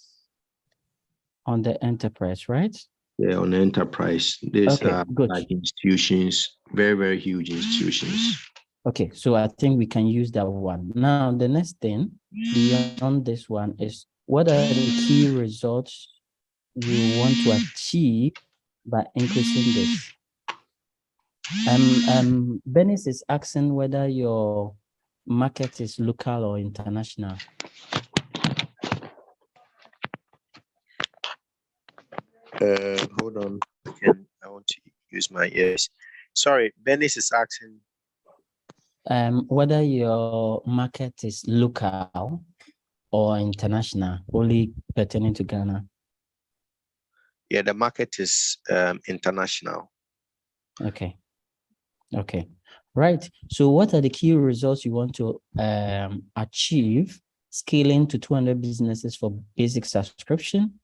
on the enterprise, right? Yeah, on the enterprise. These are like institutions, very, very huge institutions. Okay, so I think we can use that one. Now, the next thing beyond this one is, what are the key results you want to achieve by increasing this? Benis is asking whether your market is local or international. Hold on. Again, I want to use my ears. Sorry, Benis is asking whether your market is local or international, only pertaining to Ghana? Yeah, the market is international. Okay. Okay. Right. So what are the key results you want to achieve scaling to 200 businesses for basic subscription?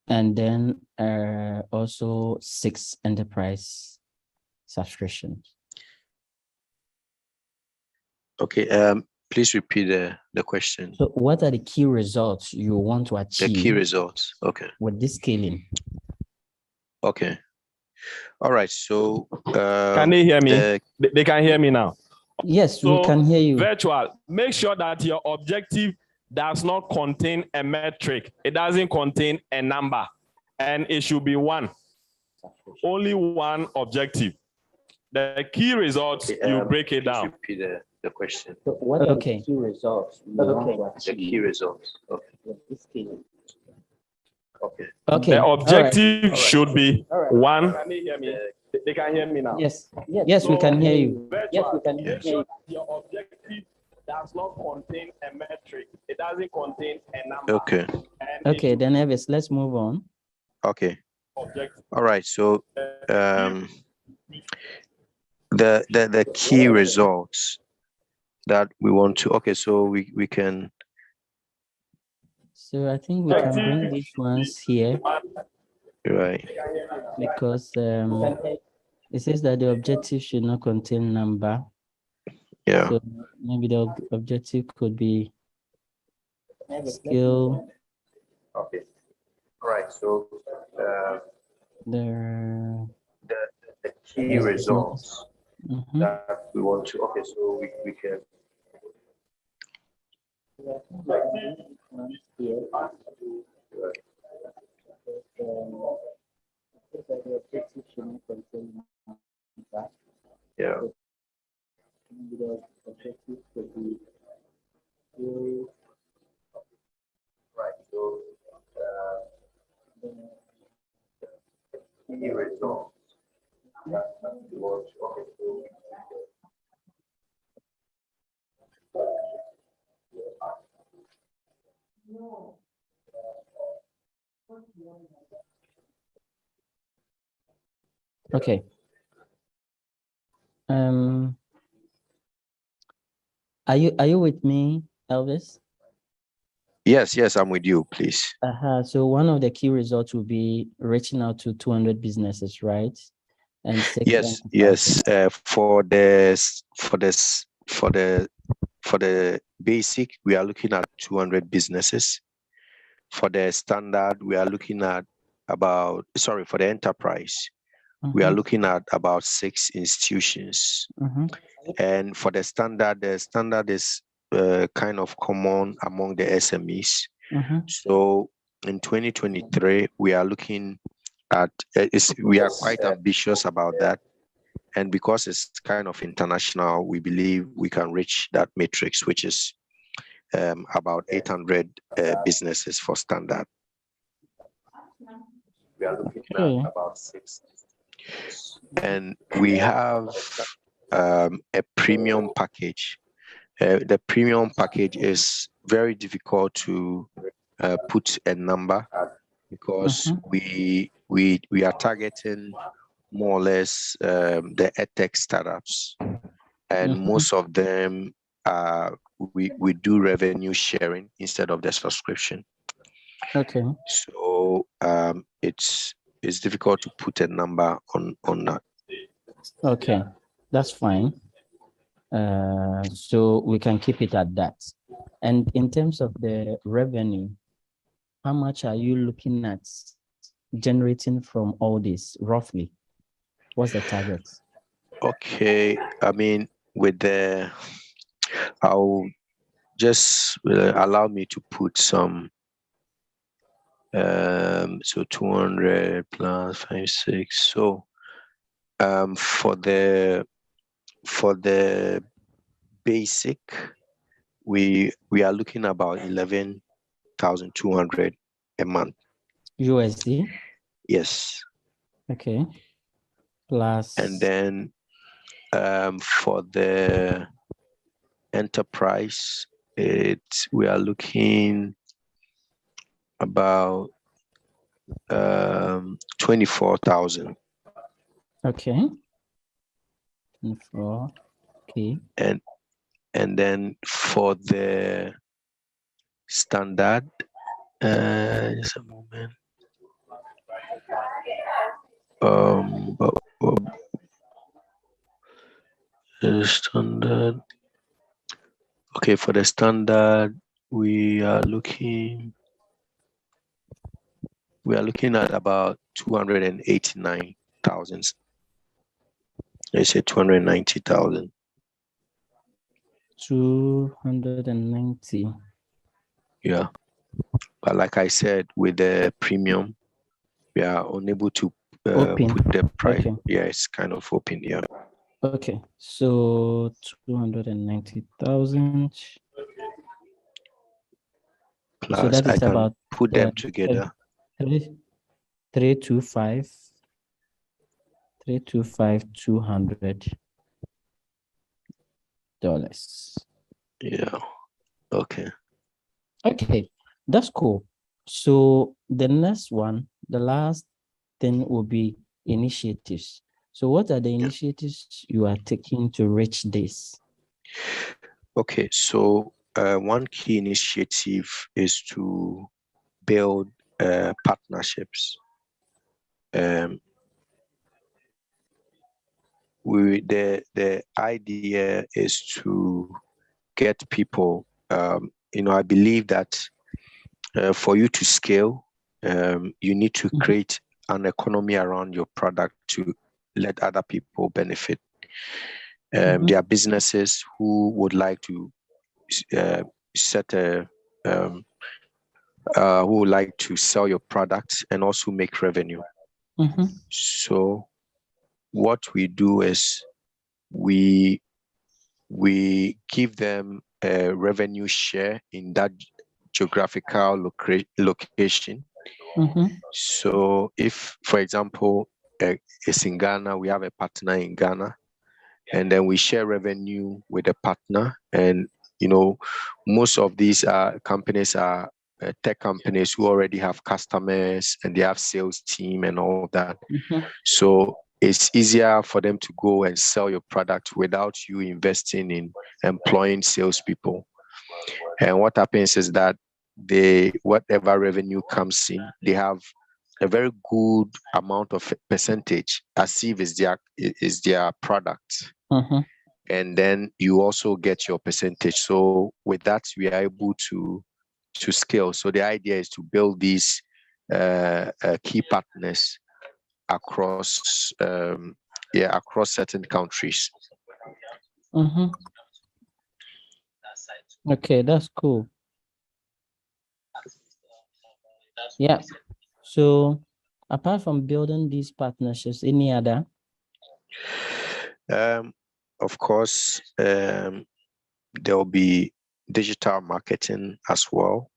And then also 6 enterprise subscriptions. Okay. Please repeat the question. So what are the key results you want to achieve? The key results. Okay. With this scaling. Okay. All right. So can they hear me? They can hear me now. Yes, so we can hear you. Virtual. Make sure that your objective does not contain a metric. It doesn't contain a number, and it should be one. Only one objective. The key results, you break it down. Repeat the question. So what are the key results? The key results. Okay. Okay. Okay. The objective should be one. Can they hear me? They can hear me now. Yes. Yes, we can hear you. Yes, we can hear you. Your objective does not contain a metric. It doesn't contain a number. Okay. Okay, then Elvis, let's move on. Okay. Objective. All right. So the key results that we want to, okay, so we can. So I think we can bring these ones here. Right. Because it says that the objective should not contain number. Yeah. So maybe the objective could be skill. Okay. All right. So the key results that we want to, okay, so we can. Yeah. Right. So the key results that we want to, okay, so okay. Are you with me, Elvis? Yes, I'm with you, please. So one of the key results will be reaching out to 200 businesses, right? And yes. For the basic, we are looking at 200 businesses. For the standard, we are looking at for the enterprise, we are looking at about 6 institutions. And for the standard is kind of common among the SMEs. So in 2023, we are looking at, we are quite ambitious about that. And because it's kind of international, we believe we can reach that matrix, which is about 800 businesses for standard. We are looking at about 6. And we have a premium package. The premium package is very difficult to put a number because we are targeting more or less the edtech startups, and most of them we do revenue sharing instead of the subscription. Okay. So it's difficult to put a number on that. Okay, that's fine. So we can keep it at that. And in terms of the revenue, how much are you looking at generating from all this roughly? What's the target? Okay, I mean, I'll just allow me to put some. So 200 plus 5, 6. So for the basic, we are looking about 11,200 a month. USD? Yes. Okay. Plus. And then for the enterprise, we are looking about 24,000. Okay. 24. Okay. And then for the standard, just a moment. Standard. Okay, for the standard, we are looking at about 289,000. Let's say 290,000. 290. Yeah. But like I said, with the premium, we are unable to put the price. Okay. Yeah, it's kind of open. Yeah. Okay. So 290,000. Plus, so that is I can about put them together. 325, 200 dollars. Yeah. Okay. Okay, that's cool. So the next one, the last thing will be initiatives. So what are the initiatives you are taking to reach this? Okay, so one key initiative is to build partnerships. The idea is to get people. I believe that for you to scale, you need to create an economy around your product to let other people benefit. There are businesses who would like to who would like to sell your products and also make revenue. So what we do is we give them a revenue share in that geographical location. So if, for example, it's in Ghana, we have a partner in Ghana, and then we share revenue with a partner. And most of these companies are tech companies who already have customers and they have sales team and all that. So it's easier for them to go and sell your product without you investing in employing salespeople. And what happens is that whatever revenue comes in, they have a very good amount of percentage as if it's their product. And then you also get your percentage. So with that, we are able to scale. So the idea is to build these key partners across certain countries. Okay, that's cool. Yeah. So apart from building these partnerships, any other? Of course, there will be digital marketing as well.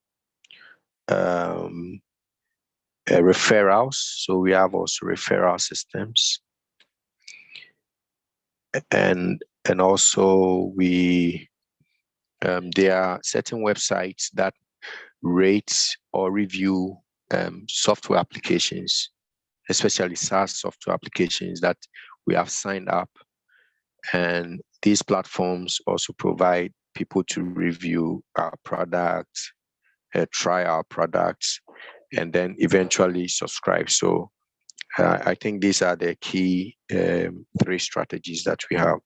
Referrals. So we have also referral systems. And also there are certain websites that rate or review software applications, especially SaaS software applications that we have signed up. And these platforms also provide people to review our products, try our products, and then eventually subscribe. So I think these are the key 3 strategies that we have.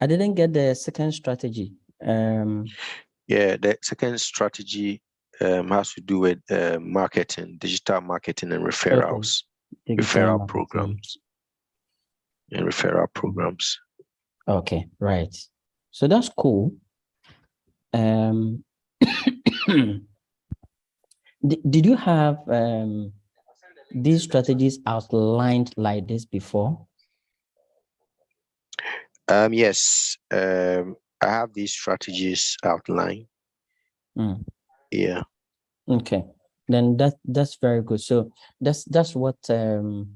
I didn't get the second strategy. Yeah, the second strategy has to do with marketing, digital marketing and referrals, referral programs. And referral programs. Okay, right. So that's cool. Did you have these strategies outlined like this before? Yes, I have these strategies outlined. Yeah. Okay, then that's very good. So that's what the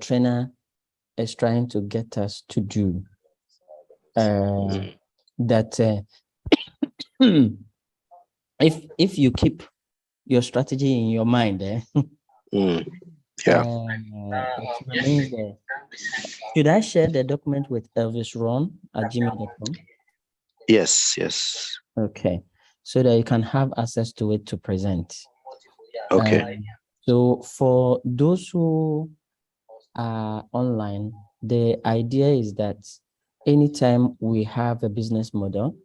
trainer is trying to get us to do. That if you keep your strategy in your mind, it remains there. Should I share the document with elvisron@gmail.com? Yes, yes. Okay, so that you can have access to it to present. Okay. So for those who are online, the idea is that anytime we have a business model,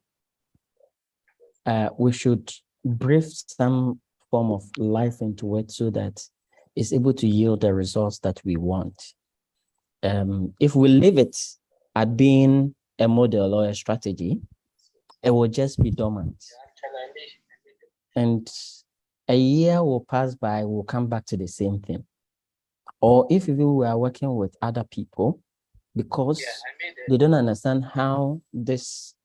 we should breathe some form of life into it so that it's able to yield the results that we want. If we leave it at being a model or a strategy, it will just be dormant. And a year will pass by, we'll come back to the same thing. Or if even we are working with other people, because they don't understand how this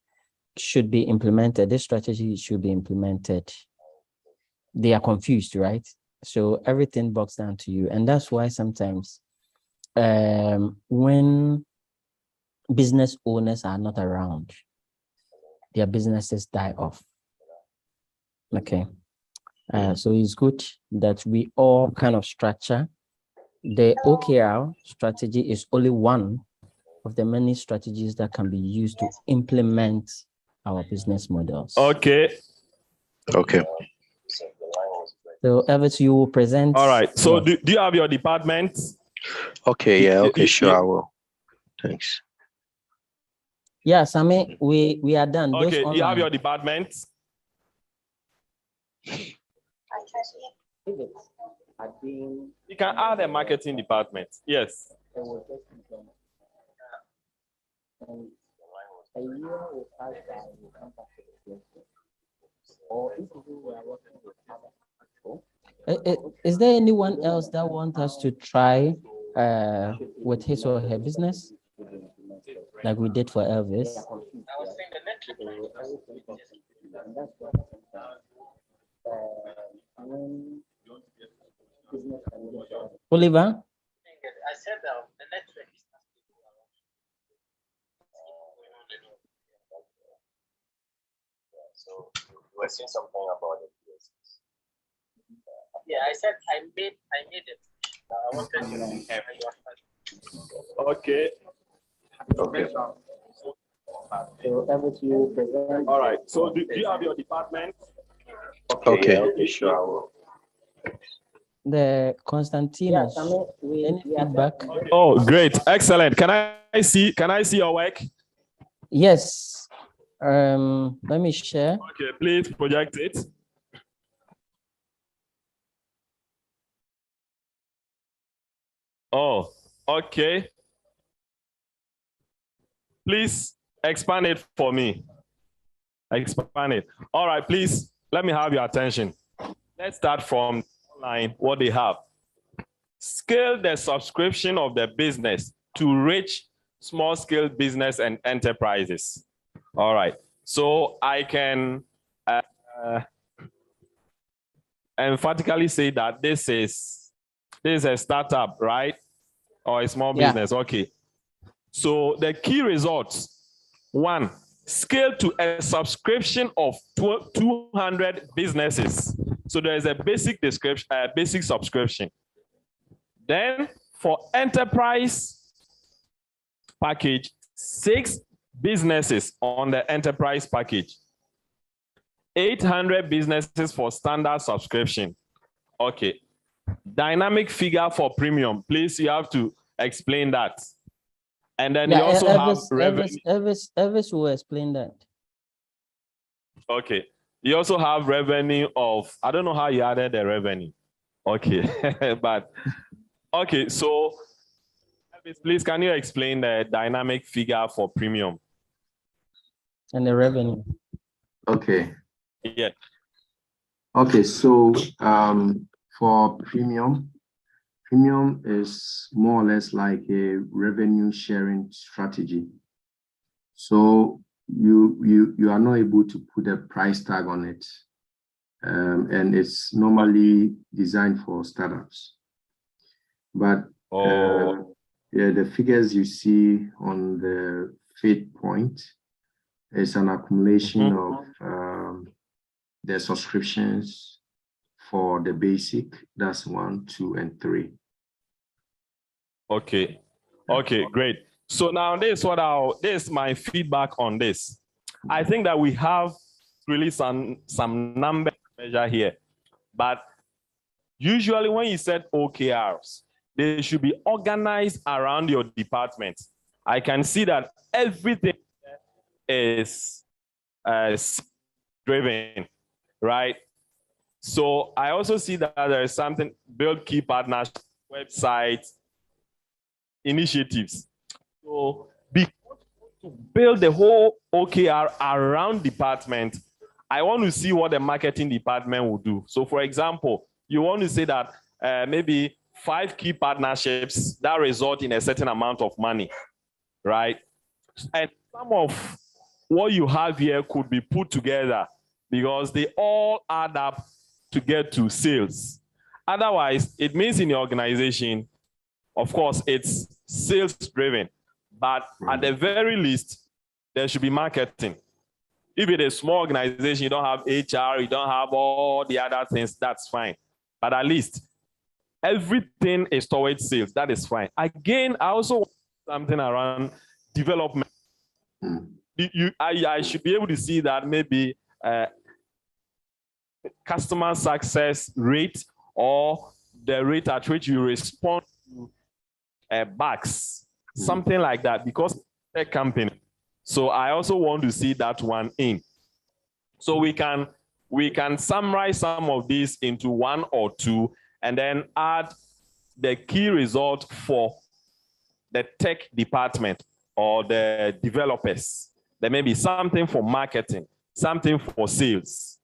should be implemented, this strategy should be implemented, they are confused, right? So everything boils down to you. And that's why sometimes when business owners are not around, their businesses die off. Okay. So it's good that we all kind of structure. The OKR strategy is only one of the many strategies that can be used to implement our business models. Okay. Okay. So Elvis, you will present. All right. So do you have your department? Okay, yeah, okay, sure, I will. Thanks. Yeah, Sammy, we are done. Okay, you have your department? You can add a marketing department. Yes. Is there anyone else that wants us to try with his or her business, like we did for Elvis? Oliver? I said the network is not stable. So you were saying something about it. Yeah, I said I made it. I wanted to Okay. Okay. All right. So do you have your department? Okay, okay, sure, I will. The Constantinos, any feedback? Oh, great. Excellent. Can I see your work? Yes. Let me share. Okay, please project it. Oh, okay. Please expand it for me. Expand it. All right, please, let me have your attention. Let's start from online, what they have. Scale the subscription of the business to reach small-scale business and enterprises. All right, so I can emphatically say that this is a startup, right? Or a small business, okay. So the key results, 1, scale to a subscription of 200 businesses. So there is a basic description, basic subscription. Then for enterprise package, 6 businesses on the enterprise package. 800 businesses for standard subscription. Okay. Dynamic figure for premium. Please, you have to explain that. And then you also have revenue. Elvis will explain that. Okay. You also have revenue of, I don't know how you added the revenue. Okay. But, okay. So, please, can you explain the dynamic figure for premium? And the revenue. Okay. Yeah. Okay, so for premium is more or less like a revenue sharing strategy. So you are not able to put a price tag on it. and it's normally designed for startups. But yeah, the figures you see on the feed point is an accumulation of the subscriptions for the basic. That's 1, 2, and 3. Okay, great. So now this is my feedback on this. I think that we have really some number measure here, but usually when you set OKRs, they should be organized around your department. I can see that everything is driven, right? So I also see that there is something, build key partnership, websites, initiatives. So to build the whole OKR around department, I want to see what the marketing department will do. So for example, you want to say that maybe 5 key partnerships that result in a certain amount of money, right? And some of what you have here could be put together because they all add up to get to sales. Otherwise, it means in the organization, of course, it's sales driven, but at the very least, there should be marketing. If it is a small organization, you don't have HR, you don't have all the other things, that's fine. But at least everything is towards sales, that is fine. Again, I also want something around development. I should be able to see that maybe customer success rate or the rate at which you respond to bugs, something like that, because it's a company. So I also want to see that one in. So we can summarize some of these into 1 or 2 and then add the key result for the tech department or the developers. There may be something for marketing, something for sales,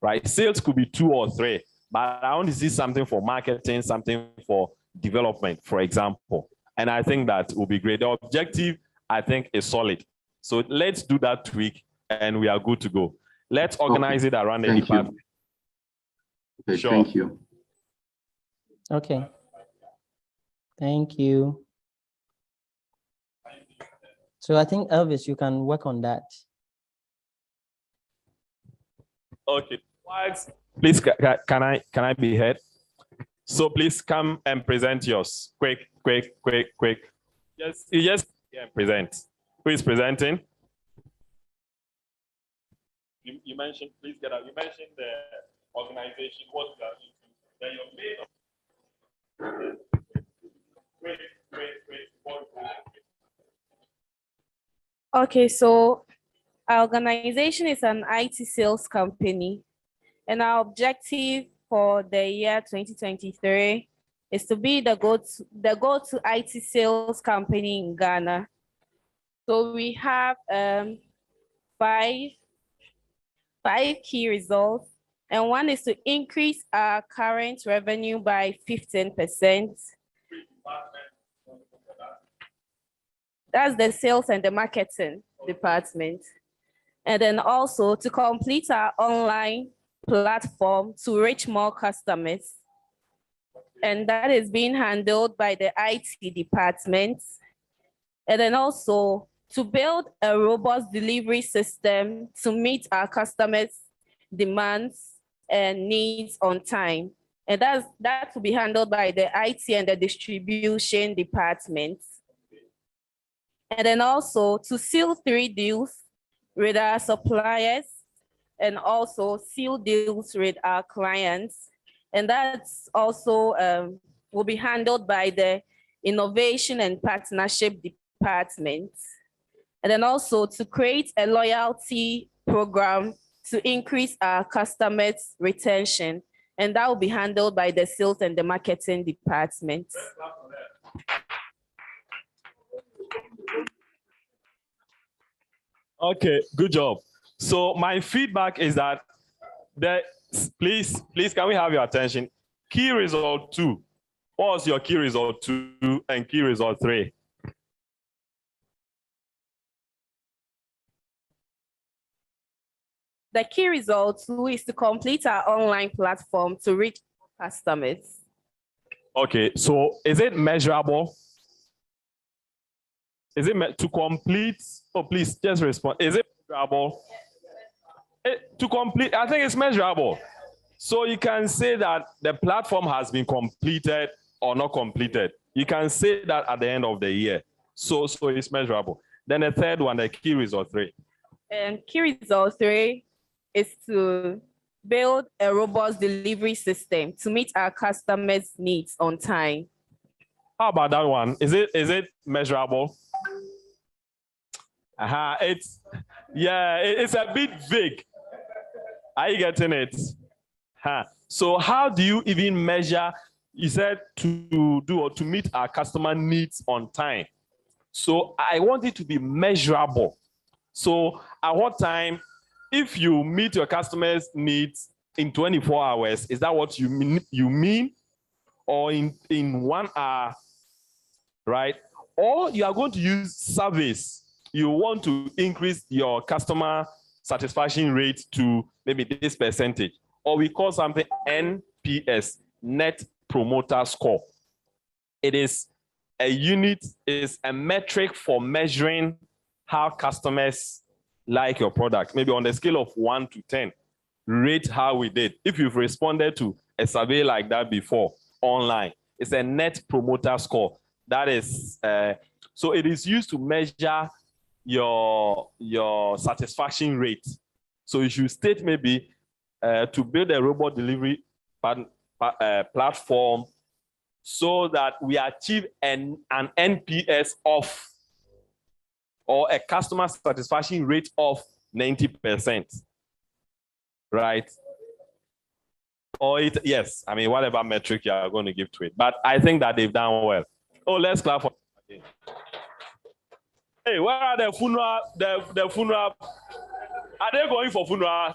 right? Sales could be 2 or 3, but I want to see something for marketing, something for development, for example. And I think that will be great. The objective, I think, is solid. So let's do that tweak and we are good to go. Let's organize it around the department. Okay, sure. Thank you. Okay. Thank you. So I think, Elvis, you can work on that. Okay. Please, can I be heard? So please come and present yours. Quick. You just present. Who is presenting? You mentioned, please get up. You mentioned the organization, what you are into. Then your main. Quick. Okay, so our organization is an IT sales company, and our objective for the year 2023 is to be the go-to IT sales company in Ghana. So we have 5 key results, and one is to increase our current revenue by 15%. That's the sales and the marketing department. And then also to complete our online platform to reach more customers. And that is being handled by the IT department. And then also to build a robust delivery system to meet our customers' demands and needs on time. And that will be handled by the IT and the distribution department. And then also to seal 3 deals with our suppliers and also seal deals with our clients. And that's also will be handled by the innovation and partnership department. And then also to create a loyalty program to increase our customers' retention. And that will be handled by the sales and the marketing department. Okay, good job. So my feedback is that please, can we have your attention? Key result 2. What was your key result 2 and key result 3? The key result is to complete our online platform to reach customers. Okay, so is it measurable? Is it to complete? Oh, please just respond. Is it measurable? To complete, I think it's measurable. So you can say that the platform has been completed or not completed. You can say that at the end of the year. So it's measurable. Then the third one, the key result 3. And key result 3 is to build a robust delivery system to meet our customers' needs on time. How about that one? Is it measurable? It's a bit vague. Are you getting it? So how do you even measure? You said to do or to meet our customer needs on time. So I want it to be measurable. So at what time, if you meet your customers' needs in 24 hours, is that what you mean? Or in 1 hour, right? Or you are going to use surveys. You want to increase your customer satisfaction rate to maybe this percentage, or we call something NPS, Net Promoter Score. It is a unit, is a metric for measuring how customers like your product. Maybe on the scale of 1 to 10, rate how we did. If you've responded to a survey like that before online, it's a Net Promoter Score. That is, so it is used to measure your satisfaction rate. So you should state maybe to build a robot delivery platform so that we achieve an NPS of, or a customer satisfaction rate of 90%, right? Or yes, I mean, whatever metric you are going to give to it. But I think that they've done well. Oh, let's clap for it. Hey, where are the funeral? The funeral? Are they going for funeral?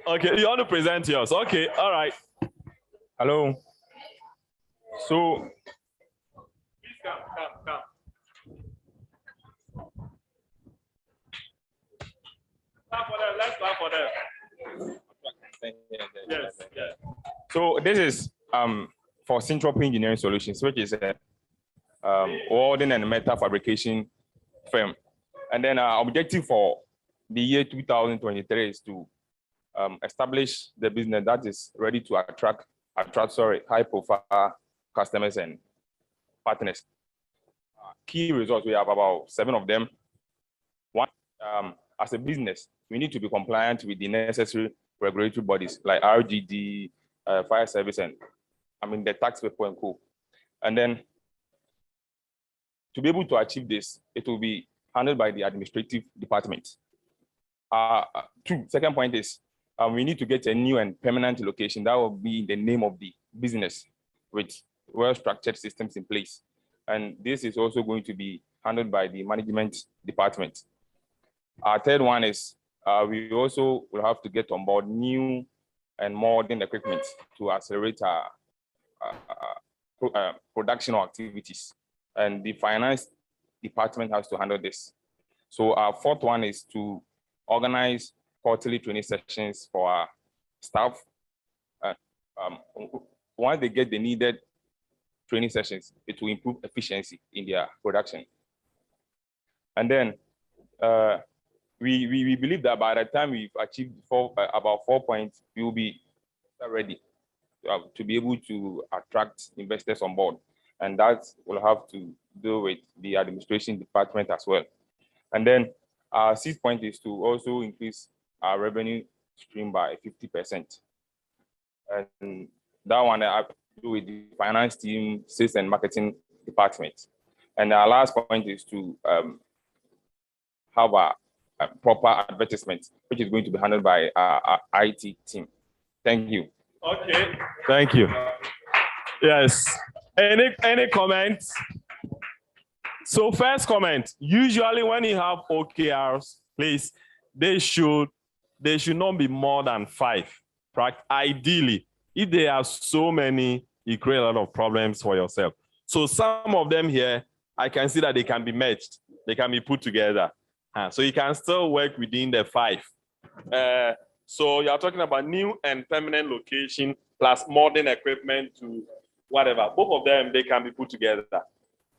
Okay, you want to present yours? Okay, all right. Hello. So, please come. Clap for them. Let's clap for them. Yes. So this is for Syntropy Engineering Solutions, which is a welding and metal fabrication firm. And then our objective for the year 2023 is to establish the business that is ready to attract high-profile customers and partners. Key results, we have about 7 of them. One, as a business, we need to be compliant with the necessary regulatory bodies like RGD, fire service, and the tax people and co. And then to be able to achieve this, it will be handled by the administrative department. Second point is we need to get a new and permanent location that will be the name of the business with well-structured systems in place. And this is also going to be handled by the management department. Our third one is we also will have to get on board new and modern equipment to accelerate our production activities. And the finance department has to handle this. So our fourth one is to organize quarterly training sessions for our staff. Once they get the needed training sessions, it will improve efficiency in their production. And then we believe that by the time we've achieved about 4 points, we will be ready to be able to attract investors on board. And that will have to do with the administration department as well. And then our 6th point is to also increase our revenue stream by 50%. And that one I have to do with the finance team, sales and marketing department. And our last point is to have a proper advertisement, which is going to be handled by our IT team. Thank you. Okay, thank you. Yes. Any comments? So first comment, usually when you have OKRs, please, they should not be more than 5. Ideally, if there are so many, you create a lot of problems for yourself. So some of them here, I can see that they can be merged. They can be put together. So you can still work within the 5. So you're talking about new and permanent location plus modern equipment to whatever. Both of them, they can be put together,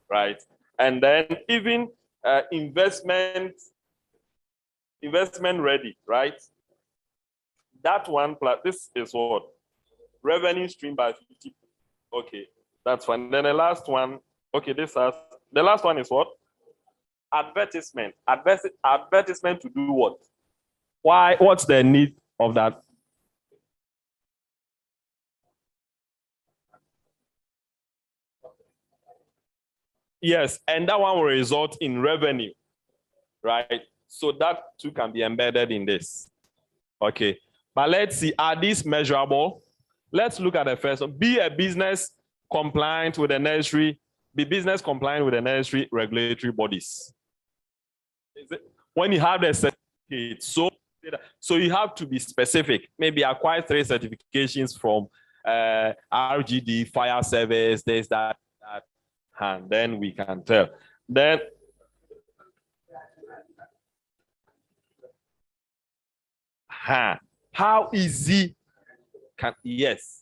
right? And then even investment ready, right? That one plus this is what? Revenue stream by 50. Okay, that's fine. Then the last one, okay, the last one is what? Advertisement. Advertisement to do what? Why? What's the need of that? Yes, and that one will result in revenue, right? So that too can be embedded in this. Okay, but let's see, are these measurable? Let's look at the first one. Be a business compliant with the necessary, regulatory bodies. When you have the certificate, so you have to be specific. Maybe acquire 3 certifications from RGD, fire service, this, that, and then we can tell. Then how easy can, yes.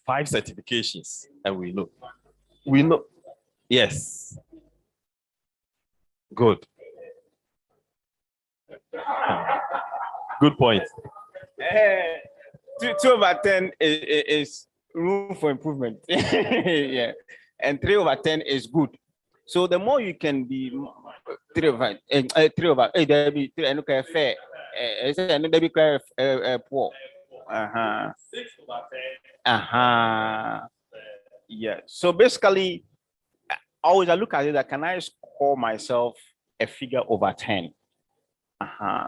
Five certifications, and we know, yes, good point. 2/10 is room for improvement. Yeah, and 3/10 is good. So the more you can be 3/8, there be fair. There be poor. 6/10. Yeah. So basically, always I look at it that can I score myself a figure over 10?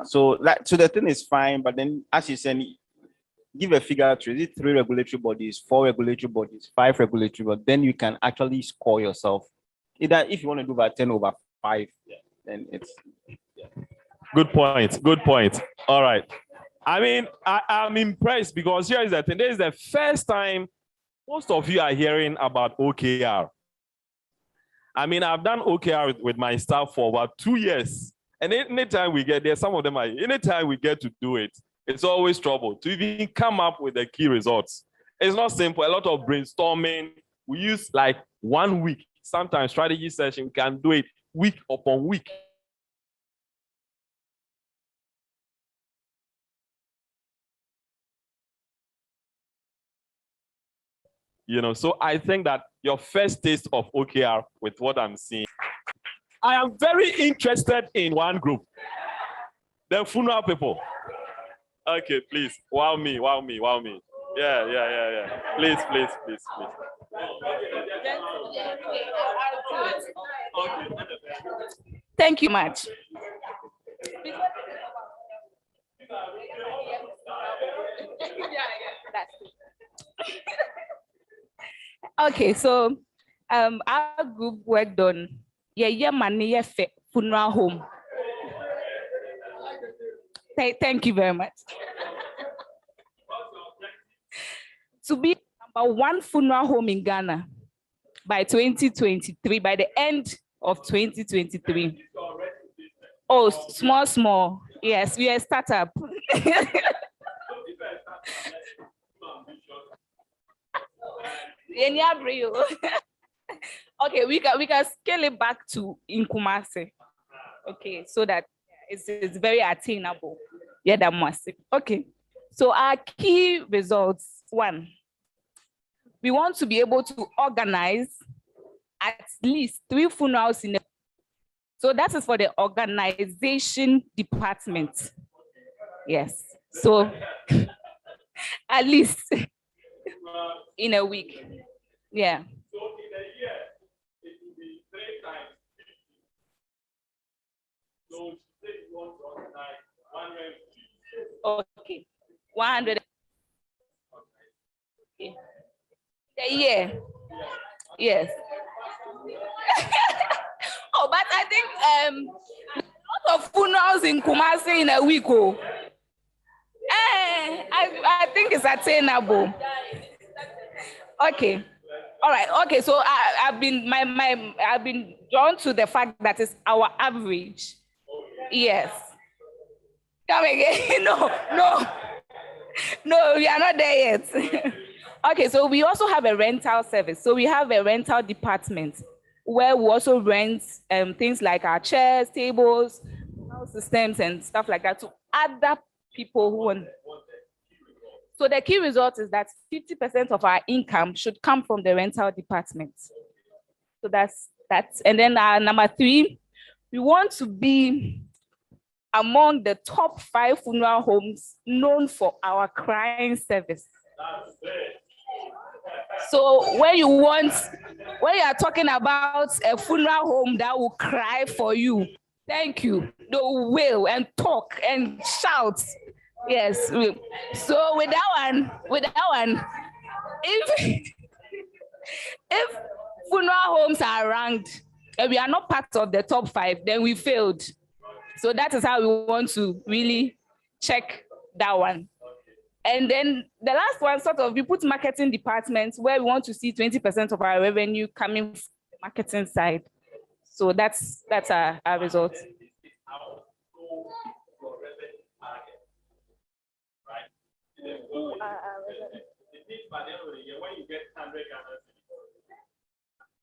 So the thing is fine, but then as you said, give a figure to it, 3 regulatory bodies, 4 regulatory bodies, 5 regulatory bodies, then you can actually score yourself. Either if you want to do about 10/5, then it's good point. All right. I mean, I'm impressed because here is the thing. This is the first time most of you are hearing about OKR. I mean, I've done OKR with my staff for about 2 years. And anytime we get there, some of them are, anytime we get to do it, it's always trouble to even come up with the key results. It's not simple. A lot of brainstorming. We use like 1 week. Sometimes strategy session, we can do it week upon week. So I think that your first taste of OKR with what I'm seeing. I am very interested in one group, the funeral people. Okay, please, wow me. Yeah. Please. Thank you much. Okay, so our group worked on money funeral home. Thank you very much. To be number 1 funeral home in Ghana by 2023, by the end of 2023. Oh, small. Yes, we are a startup. Okay, we can scale it back to in Kumasi. Okay, so that it's very attainable. Yeah, that must. Okay, so our key results: 1, we want to be able to organize at least 3 funerals in a. So that is for the organization department. Yes, so at least in a week. Yeah. So in a year, it will be 3 times 50. So say you want to organize 100. Okay, 100. Okay. A year. Yes. Oh, but I think a lot of funerals in Kumasi in a week. Oh. I I think it's attainable. Okay. All right. Okay. So I've been drawn to the fact that it's our average. Yes. Come again. No, we are not there yet. Okay, so we also have a rental service. So we have a rental department where we also rent things like our chairs, tables, sound systems, and stuff like that to other people who want. So the key result is that 50% of our income should come from the rental department. So that's. And then number 3, we want to be among the top 5 funeral homes known for our crying service. So when you are talking about a funeral home that will cry for you, thank you, they will wail and talk and shout. Yes. So with that one, if funeral homes are ranked and we are not part of the top 5, then we failed. So that is how we want to really check that one. And then the last one, sort of, we put marketing departments where we want to see 20% of our revenue coming from the marketing side. So that's our result.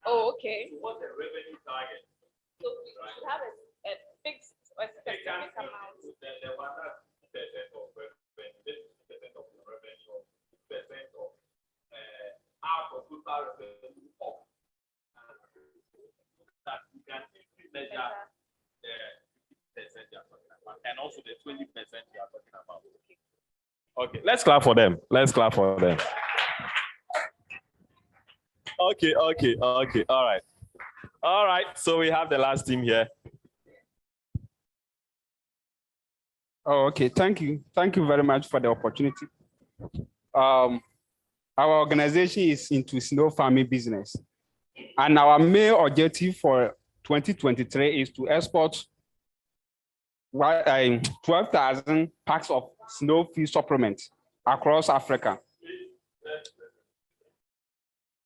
Oh, okay. So what's the revenue target? So we should have a fixed or specific amount. The one that's 2% of revenue, 2% of the revenue, 2% of out of total revenue of that we can easily measure the 50% you are talking about, and also the 20% you are talking about. Okay, let's clap for them. Let's clap for them. Okay. All right. So we have the last team here. Oh, okay. Thank you. Thank you very much for the opportunity. Our organization is into snow farming business, and our main objective for 2023 is to export 12,000 packs of snow feed supplements across Africa.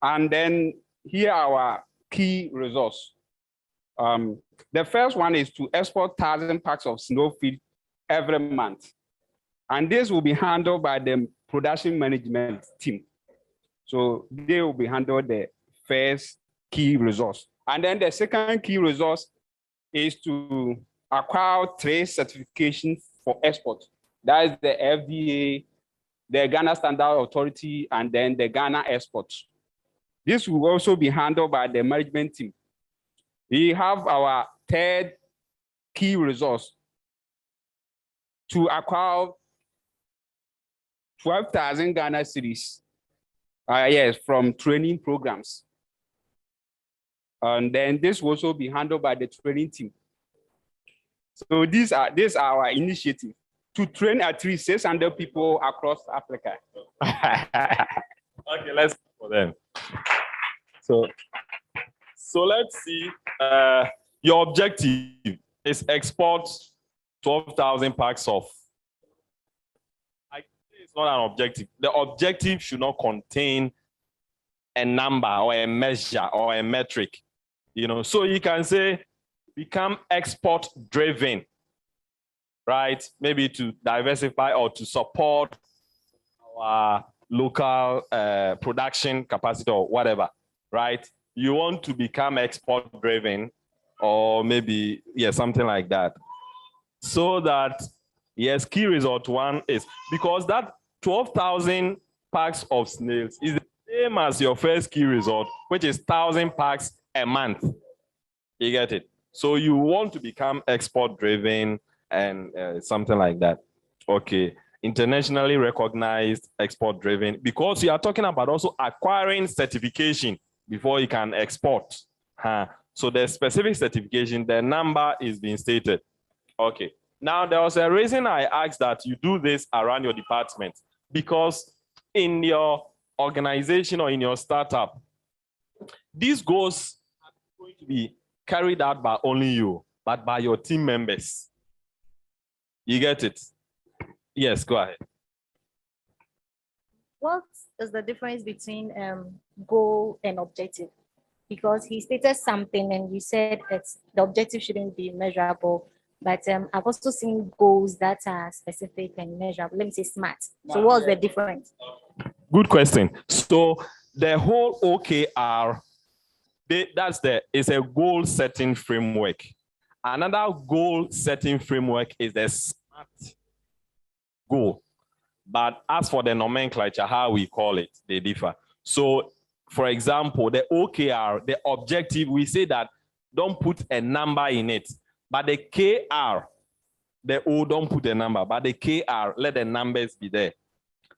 And then here are our key results. The first one is to export 1,000 packs of snow feed every month. And this will be handled by the production management team. So they will be handled the first key resource. And then the second key resource is to acquire 3 certifications for export. That is the FDA, the Ghana Standard Authority, and then the Ghana Export. This will also be handled by the management team. We have our third key resource to acquire 12,000 Ghana cedis, from training programs. And then this will also be handled by the training team. So these are our initiative to train at least 600 people across Africa. Okay, let's go for them. So let's see. Your objective is export 12,000 packs of. It's not an objective. The objective should not contain a number or a measure or a metric. So you can say become export driven, right? Maybe to diversify or to support our local production capacity or whatever, right? You want to become export driven, or maybe, something like that. So that, yes, key result 1 is because that 12,000 packs of snails is the same as your first key result, which is 1,000 packs a month. You get it? So you want to become export driven and something like that. Okay. Internationally recognized, export driven, because you are talking about also acquiring certification before you can export. So the specific certification, the number is being stated. Okay. Now, there was a reason I asked that you do this around your department, because in your organization or in your startup, these goals are going to be carried out by only you, but by your team members. You get it? Yes, go ahead. what is the difference between goal and objective? Because he stated something and you said it's the objective shouldn't be measurable, but I've also seen goals that are specific and measurable. Let me say SMART. So what's the difference? Good question. So the whole OKR, it's a goal setting framework. Another goal setting framework is the SMART goal. But as for the nomenclature, how we call it, they differ. So, for example, the OKR, the objective, we say that don't put a number in it. But the KR, the O, don't put a number. But the KR, let the numbers be there.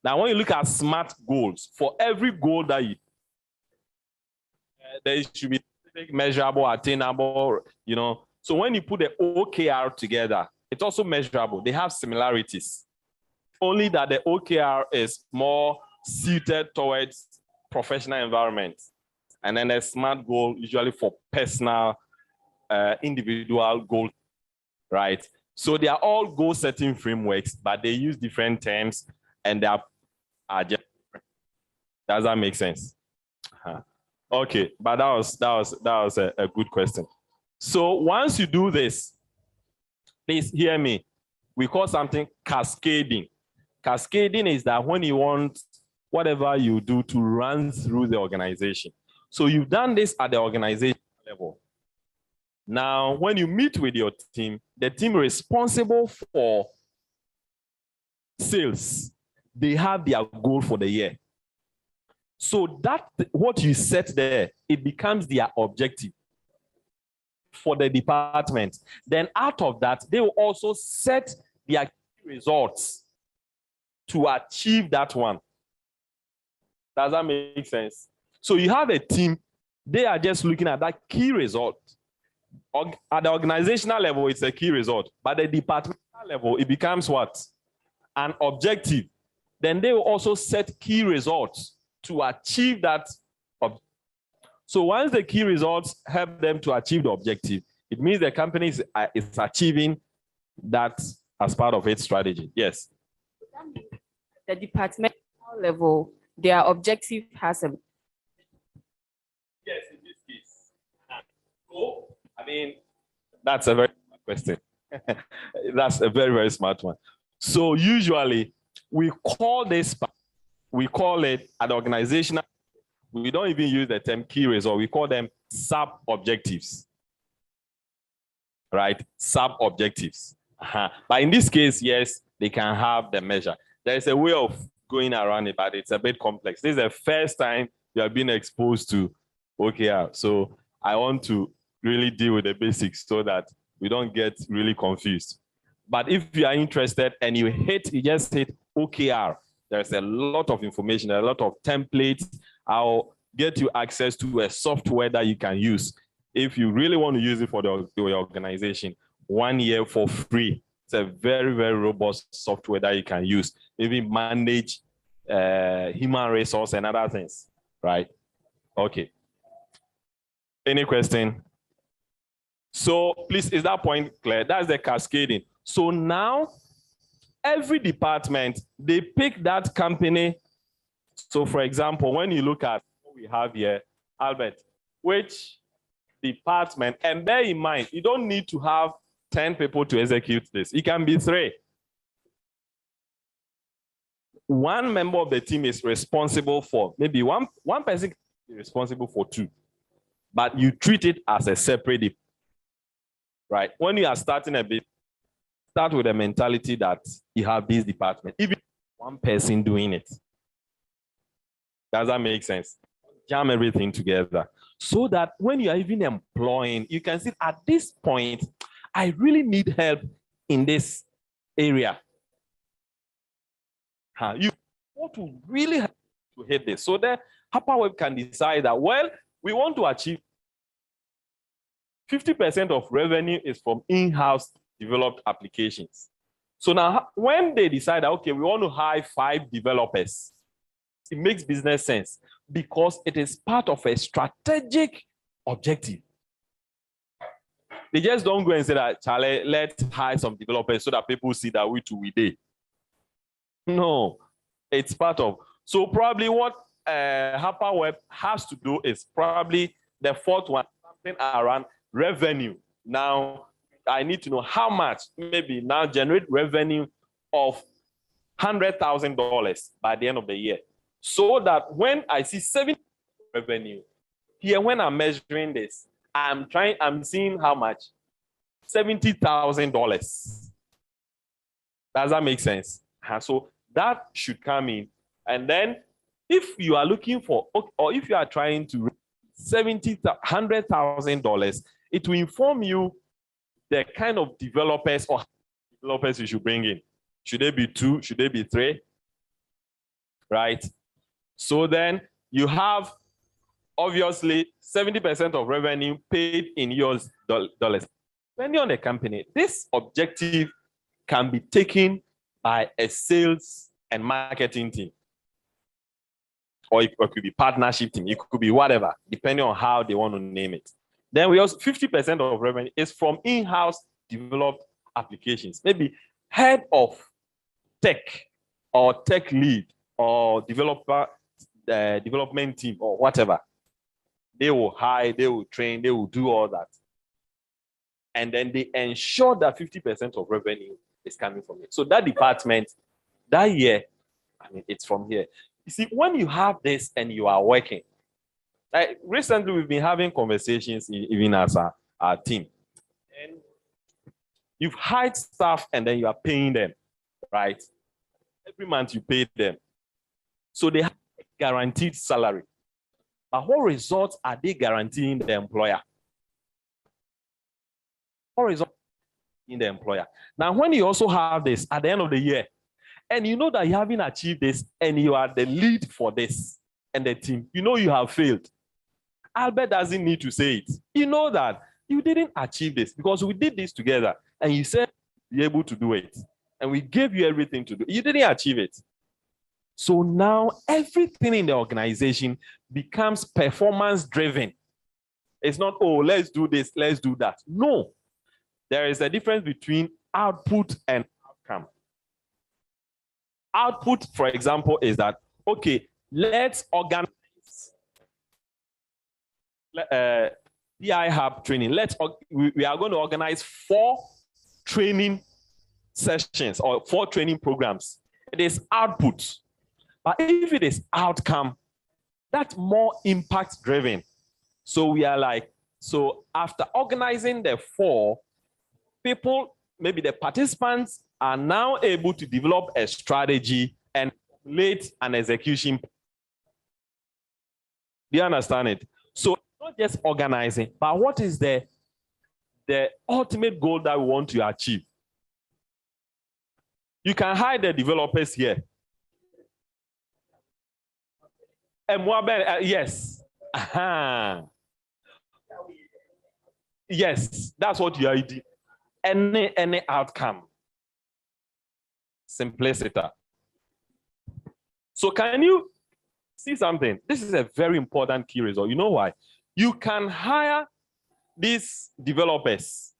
Now, when you look at SMART goals, for every goal that you, there should be measurable, attainable, you know. So when you put the OKR together, it's also measurable. They have similarities. Only that the OKR is more suited towards professional environments. And then the SMART goal usually for personal, individual goals, right? So they are all goal setting frameworks, but they use different terms and they are just different. Does that make sense? Okay, but that was a good question. So once you do this, please hear me. We call something cascading. Cascading is that when you want whatever you do to run through the organization. So you've done this at the organization level. Now, when you meet with your team, the team responsible for sales, they have their goal for the year. So that what you set there, it becomes their objective for the department. Then out of that, they will also set their results to achieve that one. Does that make sense? So you have a team, they are just looking at that key result. At the organizational level, it's a key result. But at the departmental level, it becomes what? An objective. Then they will also set key results to achieve that. So once the key results help them to achieve the objective, it means the company is achieving that as part of its strategy. Yes. The departmental level, their objective has a. Yes, in this case. So, I mean, that's a very smart question. That's a very, very smart one. So usually we call this, we call it an organizational, we don't even use the term key result, we call them sub-objectives. Right? Sub-objectives. But in this case, yes, they can have the measure. There's a way of going around it, but it's a bit complex. This is the first time you have been exposed to OKR. So I want to really deal with the basics so that we don't get really confused. But if you are interested and you just hit OKR, there's a lot of information, a lot of templates. I'll get you access to a software that you can use. If you really want to use it for your organization, 1 year for free. It's a very, very robust software that you can use. Even manage human resource and other things, right? Okay. Any question? So please, is that point clear? That's the cascading. So now, every department, they pick that company. So for example, when you look at what we have here, Albert, which department, and bear in mind, you don't need to have 10 people to execute this. It can be 3. One member of the team is responsible for, maybe one person is responsible for 2, but you treat it as a separate, right? When you are starting a bit, start with a mentality that you have this department, even one person doing it. Does that make sense? Jam everything together so that when you are even employing, you can see at this point, I really need help in this area. You want to really have to hit this. So the HapaWeb can decide that, well, we want to achieve 50% of revenue is from in-house developed applications. So now when they decide, okay, we want to hire 5 developers, it makes business sense because it is part of a strategic objective. They just don't go and say that, Charlie, let's hire some developers so that people see that we do. No, it's part of, So probably what HapaWeb has to do is probably the fourth one, something around revenue. Now, I need to know how much, maybe now generate revenue of $100,000 by the end of the year. So that when I see 70 revenue, here when I'm measuring this, I'm seeing how much? $70,000. Does that make sense? So that should come in. And then if you are looking for, or if you are trying to $100,000, it will inform you the kind of developers or developers you should bring in. Should they be 2? Should they be 3? Right? So then you have obviously 70% of revenue paid in US dollars. Depending on the company, this objective can be taken by a sales and marketing team. Or it could be partnership team, it could be whatever, depending on how they want to name it. Then we also 50% of revenue is from in-house developed applications. Maybe head of tech or tech lead or developer development team or whatever. They will hire, they will train, they will do all that. And then they ensure that 50% of revenue is coming from it. So that department, that year, I mean, it's from here. You see, when you have this and you are working, like recently we've been having conversations even as our team. And you've hired staff and then you are paying them, right? Every month you pay them. So they have a guaranteed salary. But what results are they guaranteeing the employer? What results in the employer? Now, when you also have this at the end of the year, and you know that you haven't achieved this, and you are the lead for this, and the team, you know you have failed. Albert doesn't need to say it. You know that you didn't achieve this because we did this together, and you said you're able to do it, and we gave you everything to do. You didn't achieve it. So now everything in the organization becomes performance-driven. It's not, oh, let's do this, let's do that. No. There is a difference between output and outcome. Output, for example, is that, okay, let's organize PI Hub training. We are going to organize 4 training sessions or 4 training programs. It is output. But if it is outcome, that's more impact driven. So we are like, so after organizing the 4, people, maybe the participants are now able to develop a strategy and formulate an execution. Do you understand it? So not just organizing, but what is the ultimate goal that we want to achieve? You can hire the developers here. Yes. Yes, that's what you are doing. Any outcome. Simplicity. So can you see something? This is a very important key result. You know why? You can hire these developers,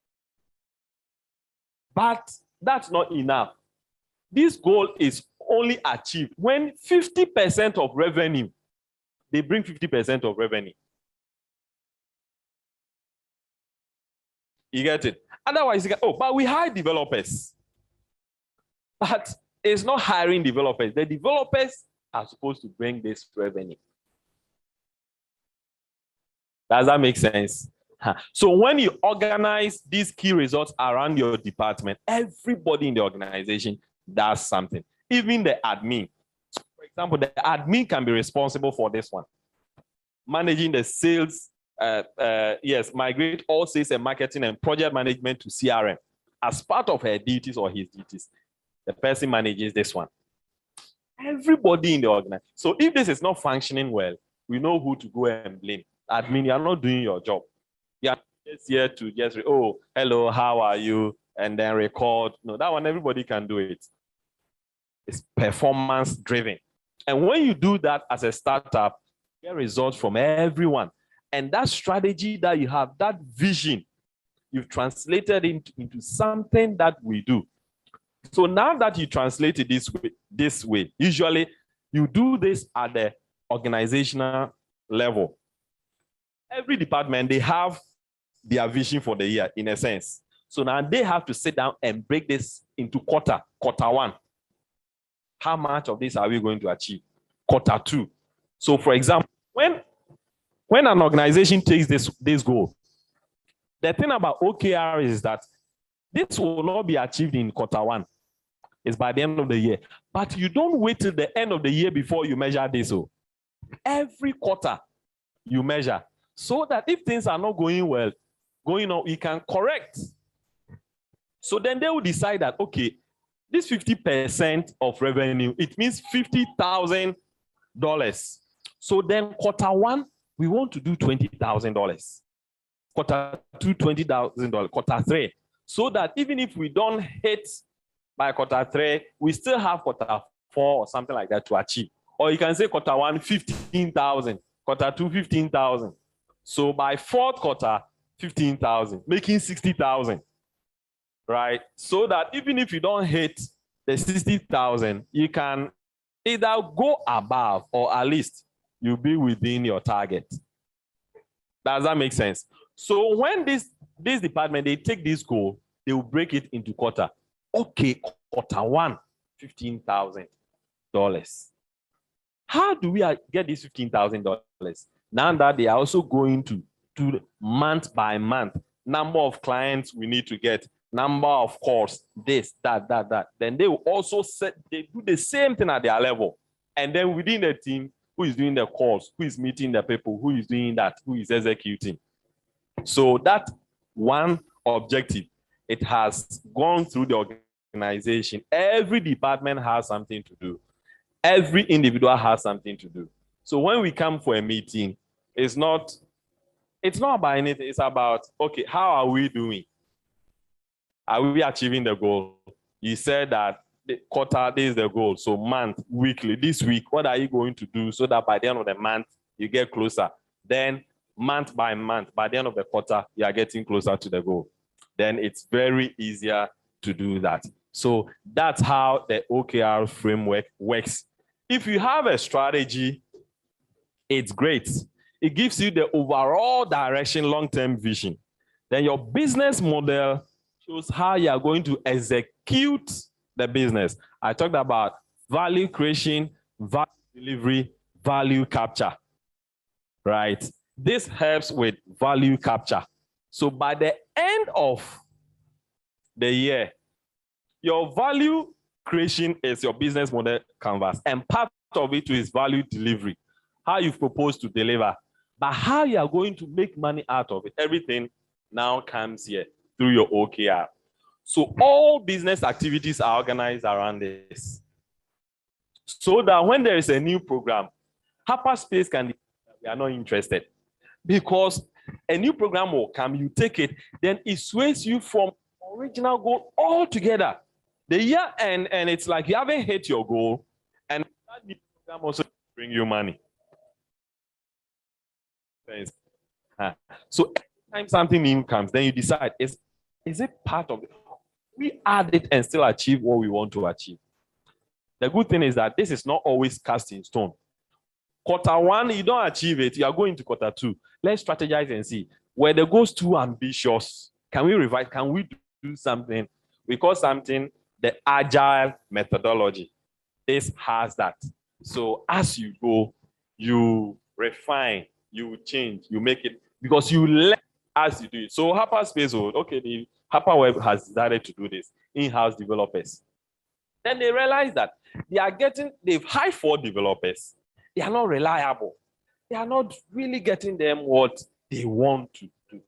but that's not enough. This goal is only achieved when 50% of revenue, they bring 50% of revenue. You get it? Otherwise, you get, oh, but we hire developers. But it's not hiring developers. The developers are supposed to bring this revenue. Does that make sense? So when you organize these key results around your department, everybody in the organization does something. Even the admin. So for example, the admin can be responsible for this one. Managing the sales, yes, migrate all sales and marketing and project management to CRM. As part of her duties or his duties, the person manages this one. Everybody in the organization. So if this is not functioning well, we know who to go and blame. Admin, you are not doing your job. You are just here to just, oh, hello, how are you? And then record. No, that one, everybody can do it. It's performance driven. And when you do that as a startup, you get results from everyone. And that strategy that you have, that vision, you've translated into something that we do. So now that you translate it this way, usually You do this at the organizational level. Every department, they have their vision for the year, in a sense. So now they have to sit down and break this into quarter one. How much of this are we going to achieve? Quarter two. So for example, when an organization takes this goal, the thing about OKR is that this will not be achieved in quarter one. It's by the end of the year. But you don't wait till the end of the year before you measure this. So every quarter you measure, so that if things are not going well, on, you can correct. So then they will decide that, okay, this 50% of revenue, it means $50,000. So then quarter one, we want to do $20,000. Quarter two, $20,000. Quarter three. So that even if we don't hit by quarter three, we still have quarter four or something like that to achieve. Or you can say quarter one, 15,000. Quarter two, 15,000. So by fourth quarter, 15,000, making 60,000. Right? So that even if you don't hit the 60,000, you can either go above or at least you'll be within your target. Does that make sense? So when this department, they take this goal, they will break it into quarter. Okay, quarter one, $15,000. How do we get this $15,000? Now that they are also going to do month by month, number of clients we need to get, number of calls, this, that. Then they will also they do the same thing at their level. And then within the team, who is doing the calls, who is meeting the people, who is doing that, who is executing. So that one objective, it has gone through the organization. Every department has something to do. Every individual has something to do. So when we come for a meeting, it's not about anything. It's about, okay, how are we doing? Are we achieving the goal? You said that the quarter, this is the goal. So month, weekly, this week, what are you going to do so that by the end of the month, you get closer? Then month by month, by the end of the quarter, you are getting closer to the goal. Then it's very easier to do that. So that's how the OKR framework works. If you have a strategy, it's great. It gives you the overall direction, long-term vision. Then your business model shows how you are going to execute the business. I talked about value creation, value delivery, value capture, right? This helps with value capture. So by the end of the year, your value creation is your business model canvas, and part of it is value delivery, how you propose to deliver, but how you are going to make money out of it. Everything now comes here through your OKR. So all business activities are organized around this. So that when there is a new program, hapaSpace can, we are not interested. Because a new program will come, you take it, then it sways you from original goal altogether. The year end, and it's like you haven't hit your goal, and that new program also bring you money. So every time something new comes, then you decide, is it part of it? We add it and still achieve what we want to achieve. The good thing is that this is not always cast in stone. Quarter one, you don't achieve it, you are going to quarter two. Let's strategize and see. Were the goals too ambitious? Can we revise? Can we do something? We call something the agile methodology. This has that. So as you go, you refine, you change, you make it, because you learn as you do it. So hapaSpace, okay, the HapaWeb has decided to do this, in-house developers. Then they realize that they've hired 4 developers. They are not reliable. They are not really getting them what they want to do.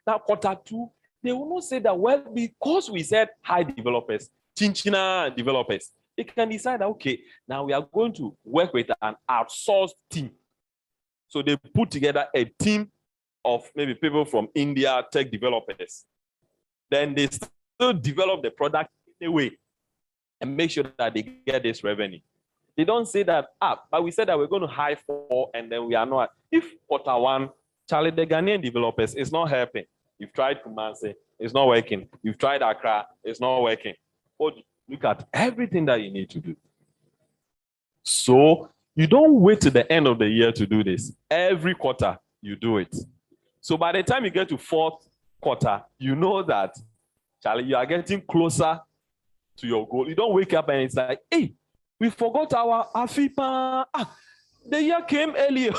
Now, quarter two, they will not say that, well, because we said high developers, chinchina developers, they can decide that, okay, now we are going to work with an outsourced team. So they put together a team of maybe people from India, tech developers. Then they still develop the product in a way and make sure that they get this revenue. They don't say that, but we said that we're going to hire 4 and then we are not. If quarter one, Charlie, the Ghanaian developers, is not helping. You've tried Kumasi, it's not working. You've tried Accra, it's not working. But look at everything that you need to do. So You don't wait till the end of the year to do this. Every quarter, you do it. So by the time you get to fourth quarter, you know that, Charlie, you are getting closer to your goal. You don't wake up and it's like, hey, we forgot our AFIPA. The year came earlier.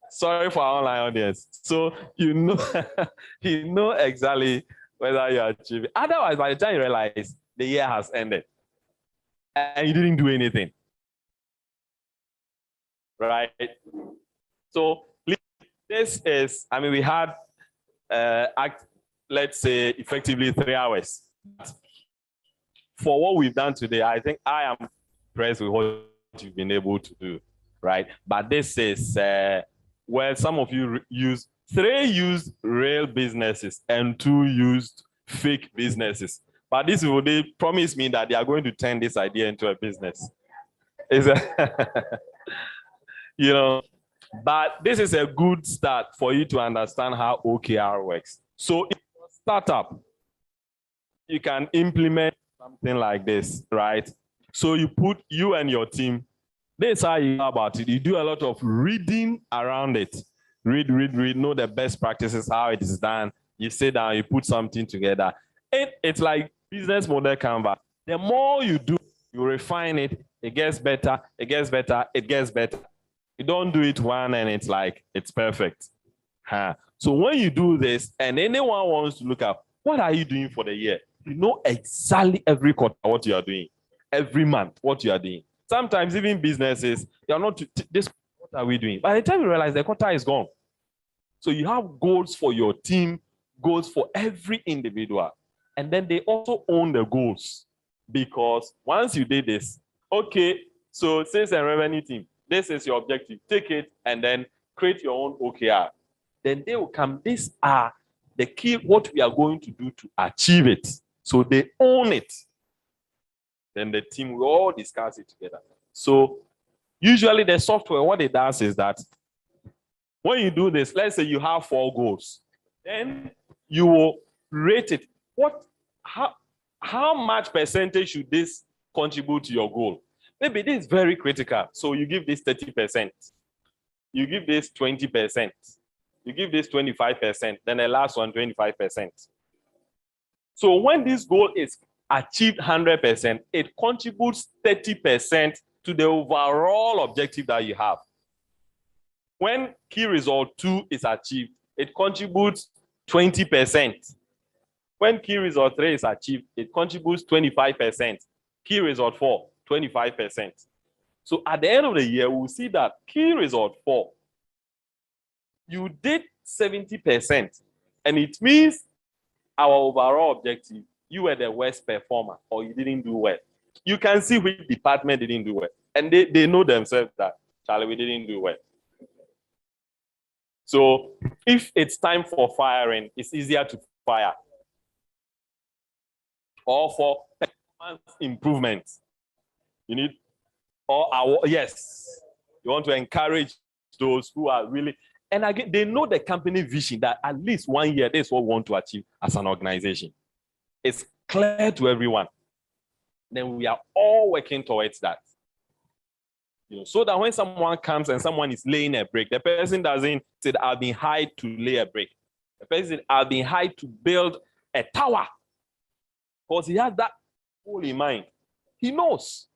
Sorry for our online audience. So you know exactly whether you're achieving. Otherwise, by the time you realize the year has ended and you didn't do anything. Right? So this is, I mean, we had, let's say, effectively 3 hours. For what we've done today, I think I am impressed with what you've been able to do, right? But this is where some of you use 3 used real businesses and 2 used fake businesses. But this will, they promise me that they are going to turn this idea into a business. Is you know, but this is a good start for you to understand how OKR works. So in your startup, you can implement something like this, right? So you and your team, this is how you know about it. You do a lot of reading around it. Read, know the best practices, how it is done. You sit down, you put something together. It's like business model canvas. The more you do, you refine it, it gets better, it gets better, it gets better. You don't do it one and it's like, it's perfect. So when you do this and anyone wants to look up, what are you doing for the year? You know exactly every quarter what you are doing, every month what you are doing. Sometimes even businesses, they are not, this, what are we doing? By the time you realize the quarter is gone. So you have goals for your team, goals for every individual. And then they also own the goals. Because once you did this, okay, so sales and revenue team, this is your objective. Take it and then create your own OKR. Then they will come. These are the key, what we are going to do to achieve it. So they own it. Then the team will all discuss it together. So usually the software, what it does is that when you do this, let's say you have 4 goals, then you will rate it. How much percentage should this contribute to your goal? Maybe this is very critical. So you give this 30%. You give this 20%. You give this 25%. Then the last one, 25%. So when this goal is achieved 100%, it contributes 30% to the overall objective that you have. When key result 2 is achieved, it contributes 20%. When key result 3 is achieved, it contributes 25%. Key result 4, 25%. So at the end of the year, we'll see that key result 4, you did 70%. And it means our overall objective, you were the worst performer or you didn't do well. You can see which department didn't do well. And they know themselves that, Charlie, we didn't do well. So if it's time for firing, it's easier to fire. Or for performance improvement, you need, yes, you want to encourage those who are really, and again, they know the company vision that at least 1 year, this is what we want to achieve as an organization. It's clear to everyone. Then we are all working towards that. You know, so that when someone comes and someone is laying a brick, the person doesn't say, I've been hired to lay a brick. The person said, I've been hired to build a tower. Because he has that goal in mind. He knows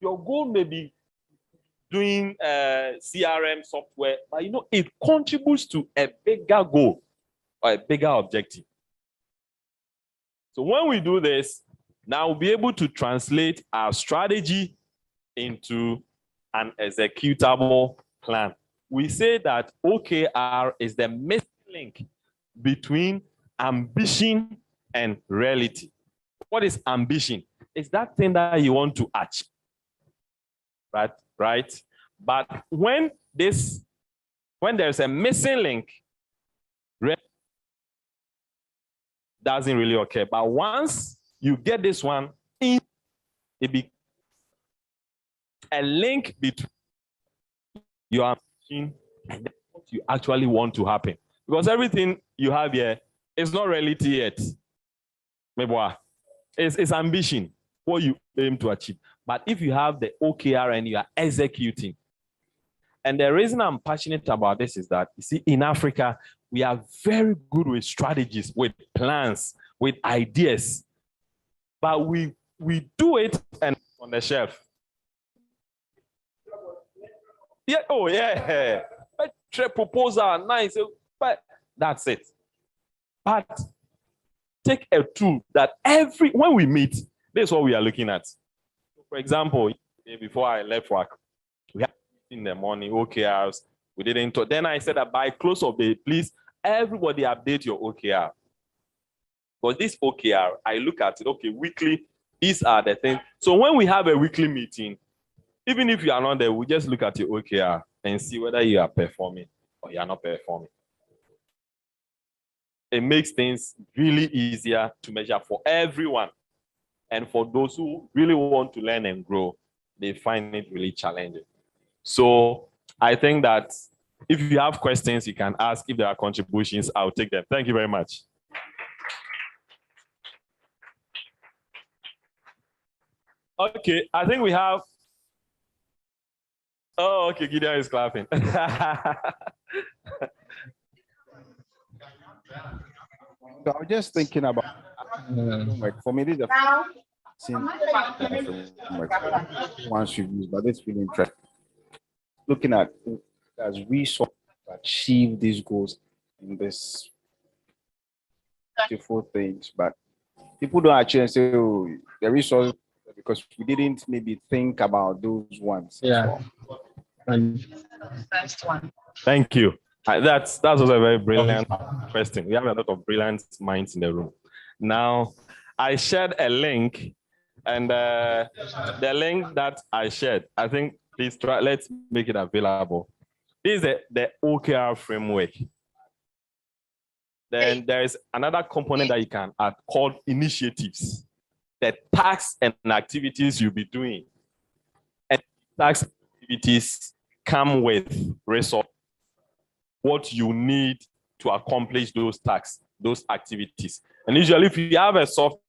your goal may be doing CRM software, but you know, it contributes to a bigger goal or a bigger objective. So when we do this, now we'll be able to translate our strategy into an executable plan. We say that OKR is the missing link between ambition and reality. What is ambition? It's that thing that you want to achieve, right? But when there's a missing link, doesn't really occur. But once you get this one in, it be a link between your ambition and what you actually want to happen. Because everything you have here is not reality yet. It's ambition, what you aim to achieve. But if you have the OKR and you are executing, and the reason I'm passionate about this is that, you see, in Africa, we are very good with strategies, with plans, with ideas, but we do it and on the shelf. Yeah, oh yeah, proposal, nice, but that's it. But take a tool that when we meet, this is what we are looking at. For example, before I left work, we had in the morning OKRs. We didn't talk. Then I said that by close of the day, please, everybody update your OKR. Because this OKR, I look at it, okay, weekly, these are the things. So when we have a weekly meeting, even if you are not there, we just look at your OKR and see whether you are performing or you are not performing. It makes things really easier to measure for everyone. And for those who really want to learn and grow, they find it really challenging. So I think that if you have questions, you can ask. If there are contributions, I'll take them. Thank you very much. Okay, I think we have. Oh, okay, Gideon is clapping. So I was just thinking about for me, this is a once you've used, but it's really interesting. Looking at as resources to achieve these goals in this beautiful things, but people don't actually say, oh, the resources, because we didn't maybe think about those ones. Yeah. Thank you. That's also a very brilliant question. We have a lot of brilliant minds in the room. Now, I shared a link, and the link that I shared, I think, please try, let's make it available. This is the OKR framework. Then there is another component that you can add called initiatives. The tasks and activities you'll be doing. And tasks activities come with resources. What you need to accomplish those tasks, those activities. And usually if you have a software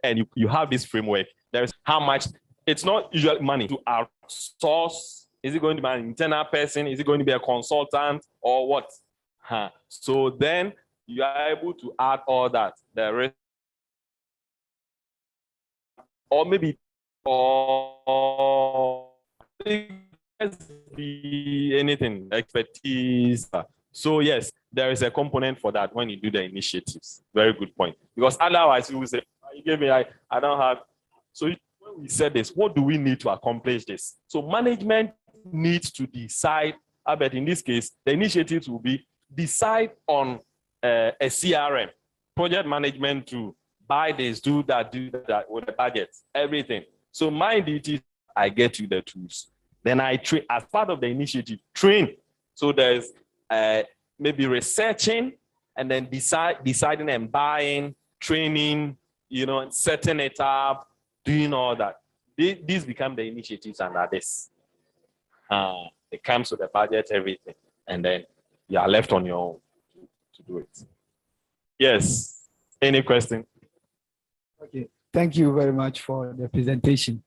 and you have this framework, there's how much, it's not usually money to outsource. Is it going to be an internal person? Is it going to be a consultant or what? So then you are able to add all that. The rest, or maybe be anything, expertise. So yes, there is a component for that when you do the initiatives. Very good point. Because otherwise you will say, you gave me, I don't have. So when we said this, what do we need to accomplish this? So management needs to decide, but in this case, the initiatives will be decide on a CRM, project management to buy this, do that with the budget, everything. So my duty, I get you the tools. Then I train, as part of the initiative, train. So there's maybe researching and then deciding and buying, training, setting it up, doing all that. These become the initiatives under this. It comes with the budget, everything. And then you are left on your own to do it. Yes. Any question? Okay. Thank you very much for the presentation.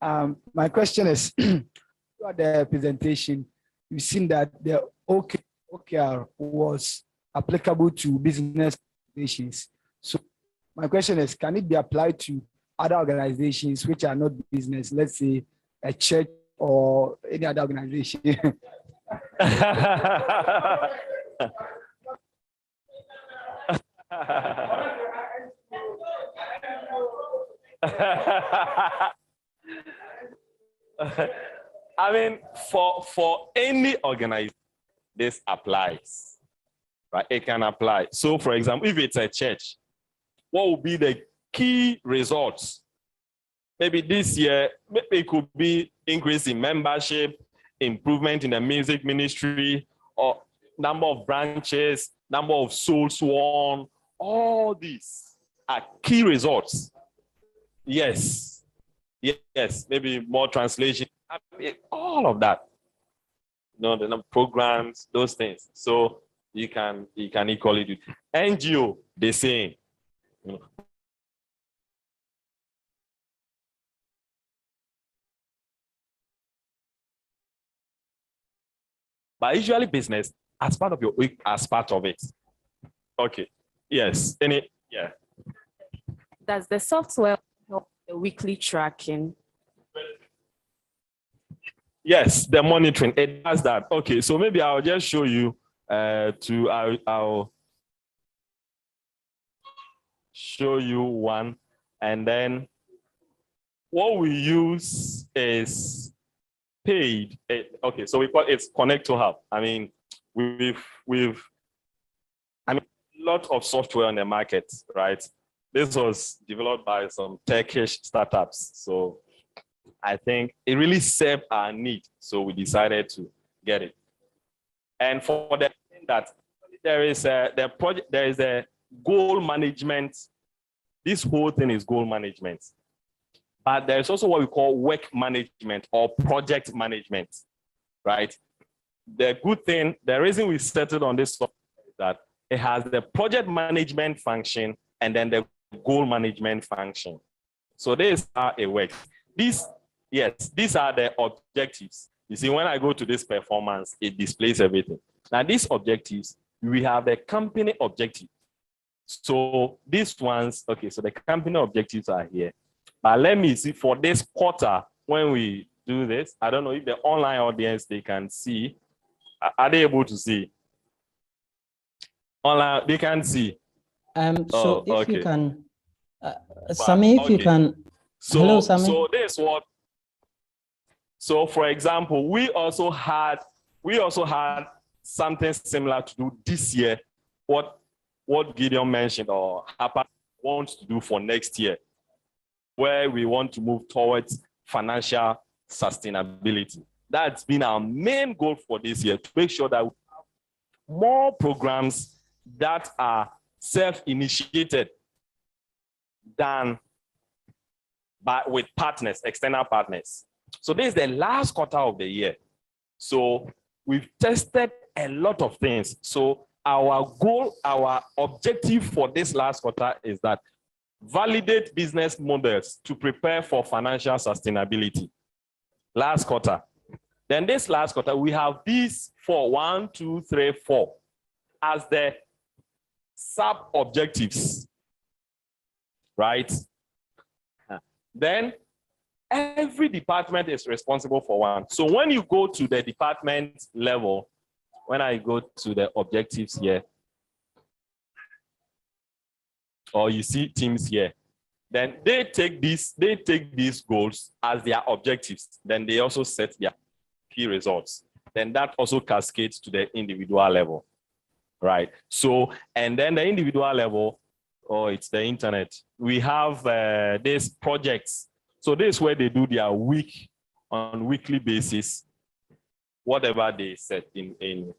My question is, throughout the presentation, you've seen that the OKR was applicable to business organizations. So my question is, can it be applied to other organizations which are not business, let's say a church or any other organization? I mean, for any organization, this applies, right? It can apply. So, for example, if it's a church, what will be the key results? Maybe this year, maybe it could be increase in membership, improvement in the music ministry, or number of branches, number of souls won. All these are key results. Yes. Yes, maybe more translation. I mean, all of that. the programs, those things. So you can equally do. NGO, the same. You know. But usually business as part of your week, as part of it. Okay. Yes. Yeah. Does the software help the weekly tracking? Yes, the monitoring, it does that. Okay, so maybe I'll just show you I'll show you one, and then what we use is paid. Okay, so we call it's Connect to Hub. I mean, we've a lot of software on the market, right? This was developed by some Turkish startups. So I think it really served our need. So we decided to get it. And for the thing that there is a goal management. This whole thing is goal management. But there's also what we call work management or project management, right? The good thing, the reason we settled on this software is that it has the project management function and then the goal management function. So this is how it works. These are the objectives. You see, when I go to this performance, it displays everything. Now, these objectives, we have the company objective. So these ones, okay, so the company objectives are here. But let me see for this quarter, when we do this, I don't know if the online audience, they can see. Are they able to see? Online, they can see. So if you can, Sammy, if you can. So, hello, Sammy. So this what. So for example, we also had something similar to do this year. What Gideon mentioned or Hapa wants to do for next year, where we want to move towards financial sustainability. That's been our main goal for this year, to make sure that we have more programs that are self-initiated than with partners, external partners. So this is the last quarter of the year. So we've tested a lot of things. So our goal, our objective for this last quarter is that validate business models to prepare for financial sustainability. Last quarter. Then this last quarter, we have these 4, 1, 2, 3, 4 as the sub-objectives, right? Then every department is responsible for one. So when you go to the department level, when I go to the objectives here, or you see teams here, then they take these goals as their objectives. Then they also set their key results. Then that also cascades to the individual level, right? So, and then the individual level, it's the internet. We have these projects. So this is where they do their on weekly basis, whatever they set in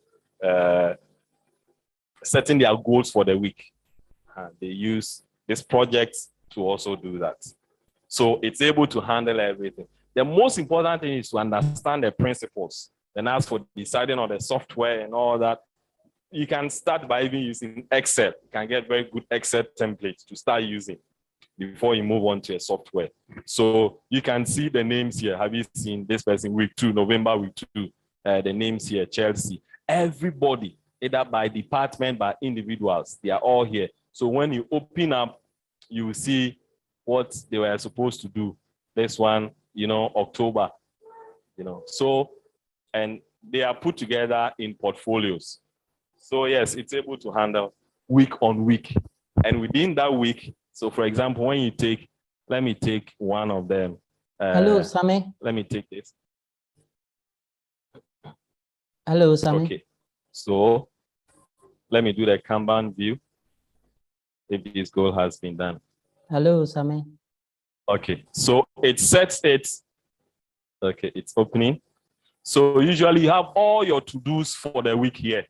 setting their goals for the week. They use this project to also do that. So it's able to handle everything. The most important thing is to understand the principles. Then as for deciding on the software and all that, you can start by even using Excel. You can get very good Excel templates to start using before you move on to a software. So you can see the names here. Have you seen this person week 2, November week 2? The names here, Chelsea. Everybody, either by department, by individuals, they are all here. So when you open up, you will see what they were supposed to do. This one, October, So, and they are put together in portfolios. So yes, it's able to handle week on week. And within that week, so for example, when you let me take one of them. Hello, Sammy. Let me take this. Hello, Sammy. Okay, so let me do the Kanban view. If this goal has been done. Hello, Sammy. Okay, so it sets it. Okay, it's opening. So usually you have all your to-dos for the week here.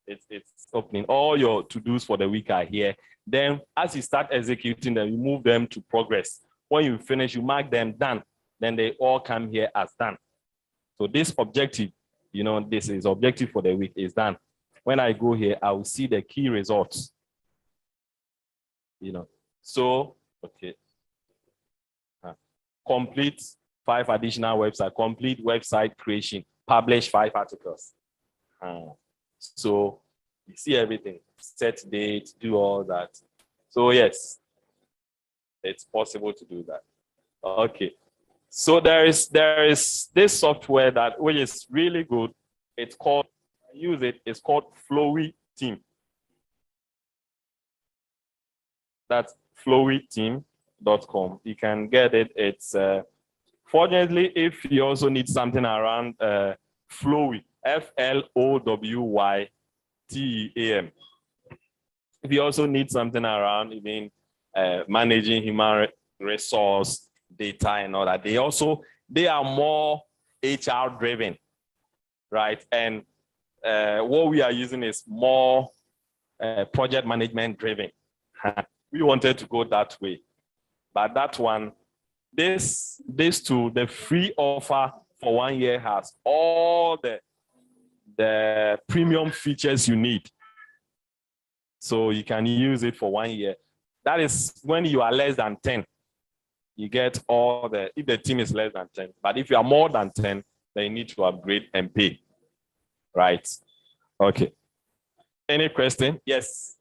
It's opening. All your to-dos for the week are here. Then as you start executing them, you move them to progress. When you finish, you mark them done. Then they all come here as done. So this objective, you know, this is objective for the week is done. When I go here, I will see the key results. You know, so, okay. Complete 5 additional websites, complete website creation, publish 5 articles. So you see everything, set date, do all that. So yes, it's possible to do that. Okay. So there is this software that which is really good. It's called, use it, it's called Flowy Team. That's flowyteam.com. You can get it. It's fortunately, if you also need something around Flowy, FLOWYTEAM. If you also need something around even managing human resource data and all that, they are more HR driven, right? And what we are using is more project management driven. We wanted to go that way, but that one, this tool, the free offer for 1 year has all the premium features you need. So you can use it for 1 year. That is when you are less than 10. You get all if the team is less than 10. But if you are more than 10, then you need to upgrade and pay. Right? Okay. Any question? Yes.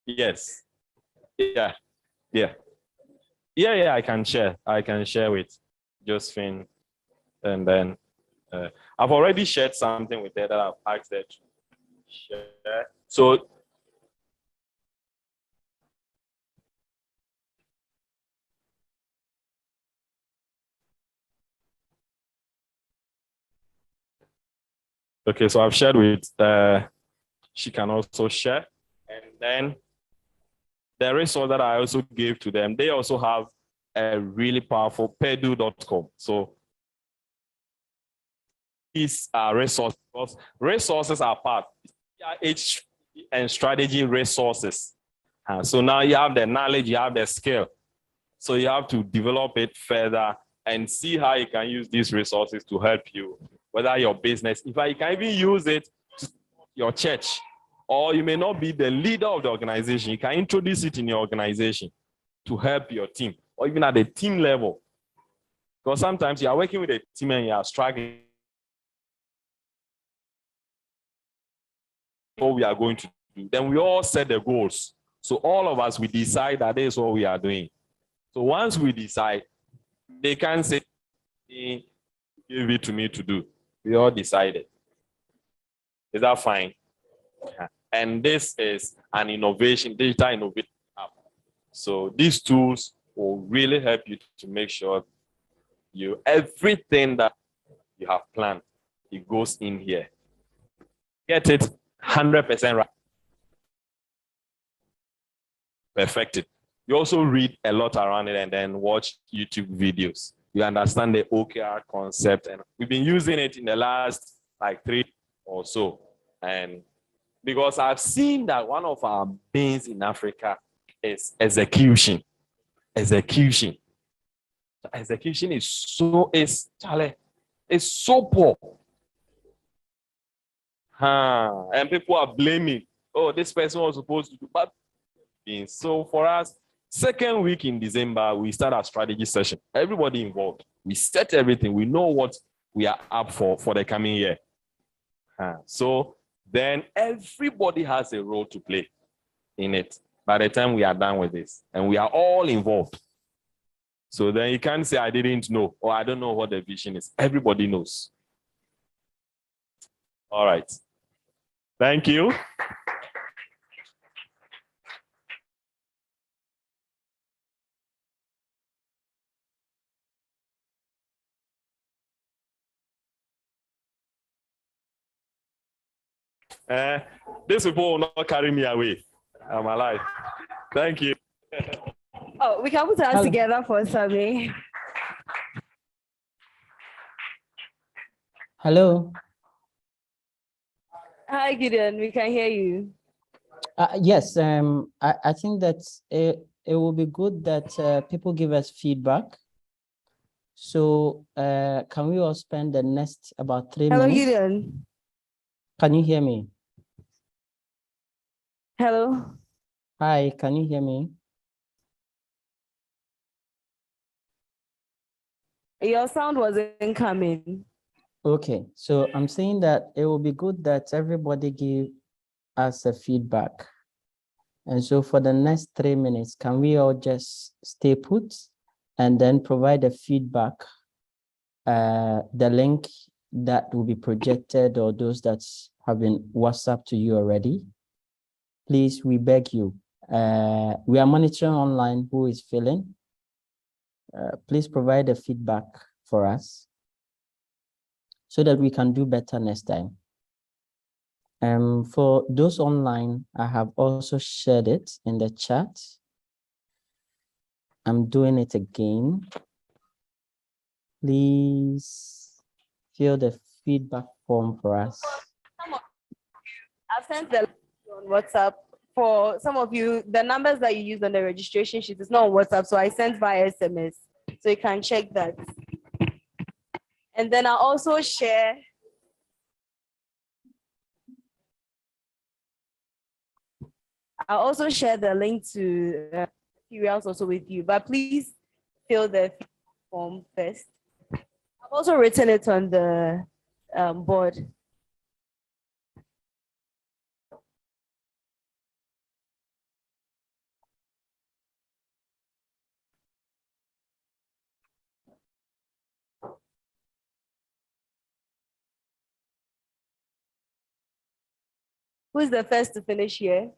Yes. Yeah. Yeah. Yeah, I can share. I can share with Josephine. And then I've already shared something with her that I've asked her to share. So okay, so I've shared with she can also share. And then the resource that I also gave to them, they also have a really powerful pedu.com. So these are resources. Resources are part H and strategy resources. So now you have the knowledge, you have the skill. So you have to develop it further and see how you can use these resources to help you, whether your business, if you can even use it to your church, or you may not be the leader of the organization. You can introduce it in your organization to help your team, or even at the team level. Because sometimes you are working with a team and you are struggling. What we are going to do. Then we all set the goals. So all of us, we decide that this is what we are doing. So once we decide, they can say, give it to me to do. We all decided. Is that fine? And this is an innovation, digital innovation app. So these tools will really help you to make sure everything that you have planned, it goes in here. Get it 100% right. Perfect it. You also read a lot around it and then watch YouTube videos. You understand the OKR concept, and we've been using it in the last like 3 or so. And because I've seen that one of our pains in Africa is execution. Execution. Execution is so poor. And people are blaming, oh, this person was supposed to do bad things. So for us, second week in December, we start our strategy session. Everybody involved. We set everything. We know what we are up for the coming year. So then everybody has a role to play in it by the time we are done with this. And we are all involved. So then you can't say, I didn't know, or I don't know what the vision is. Everybody knows. All right. Thank you. These people will not carry me away. I'm alive. Thank you. Oh, we can put our hands together for Sabi. Hello. Hi, Gideon. We can hear you. Yes, I think that it will be good that people give us feedback So can we all spend the next about 3 Hello, minutes? Gideon. Can you hear me? Hello. Hi, can you hear me? Your sound wasn't coming. Okay, so I'm saying that it will be good that everybody give us a feedback. And so for the next 3 minutes, can we all just stay put and then provide a feedback, the link that will be projected or those that have been WhatsApp to you already? Please, we beg you. We are monitoring online who is filling. Please provide a feedback for us so that we can do better next time. For those online, I have also shared it in the chat. I'm doing it again. Please fill the feedback form for us. I've sent the link on WhatsApp. For some of you, the numbers that you use on the registration sheet is not on WhatsApp, so I sent via SMS. So you can check that. And then I'll also share the link to materials also with you, but please fill the form first. I've also written it on the board. Who's the first to finish here?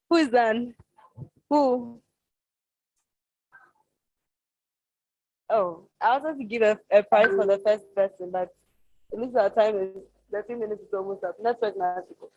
Who is done? Who? Oh, I also have to give a prize for the first person, but at least our time is 30 minutes is almost up. Next person has to go.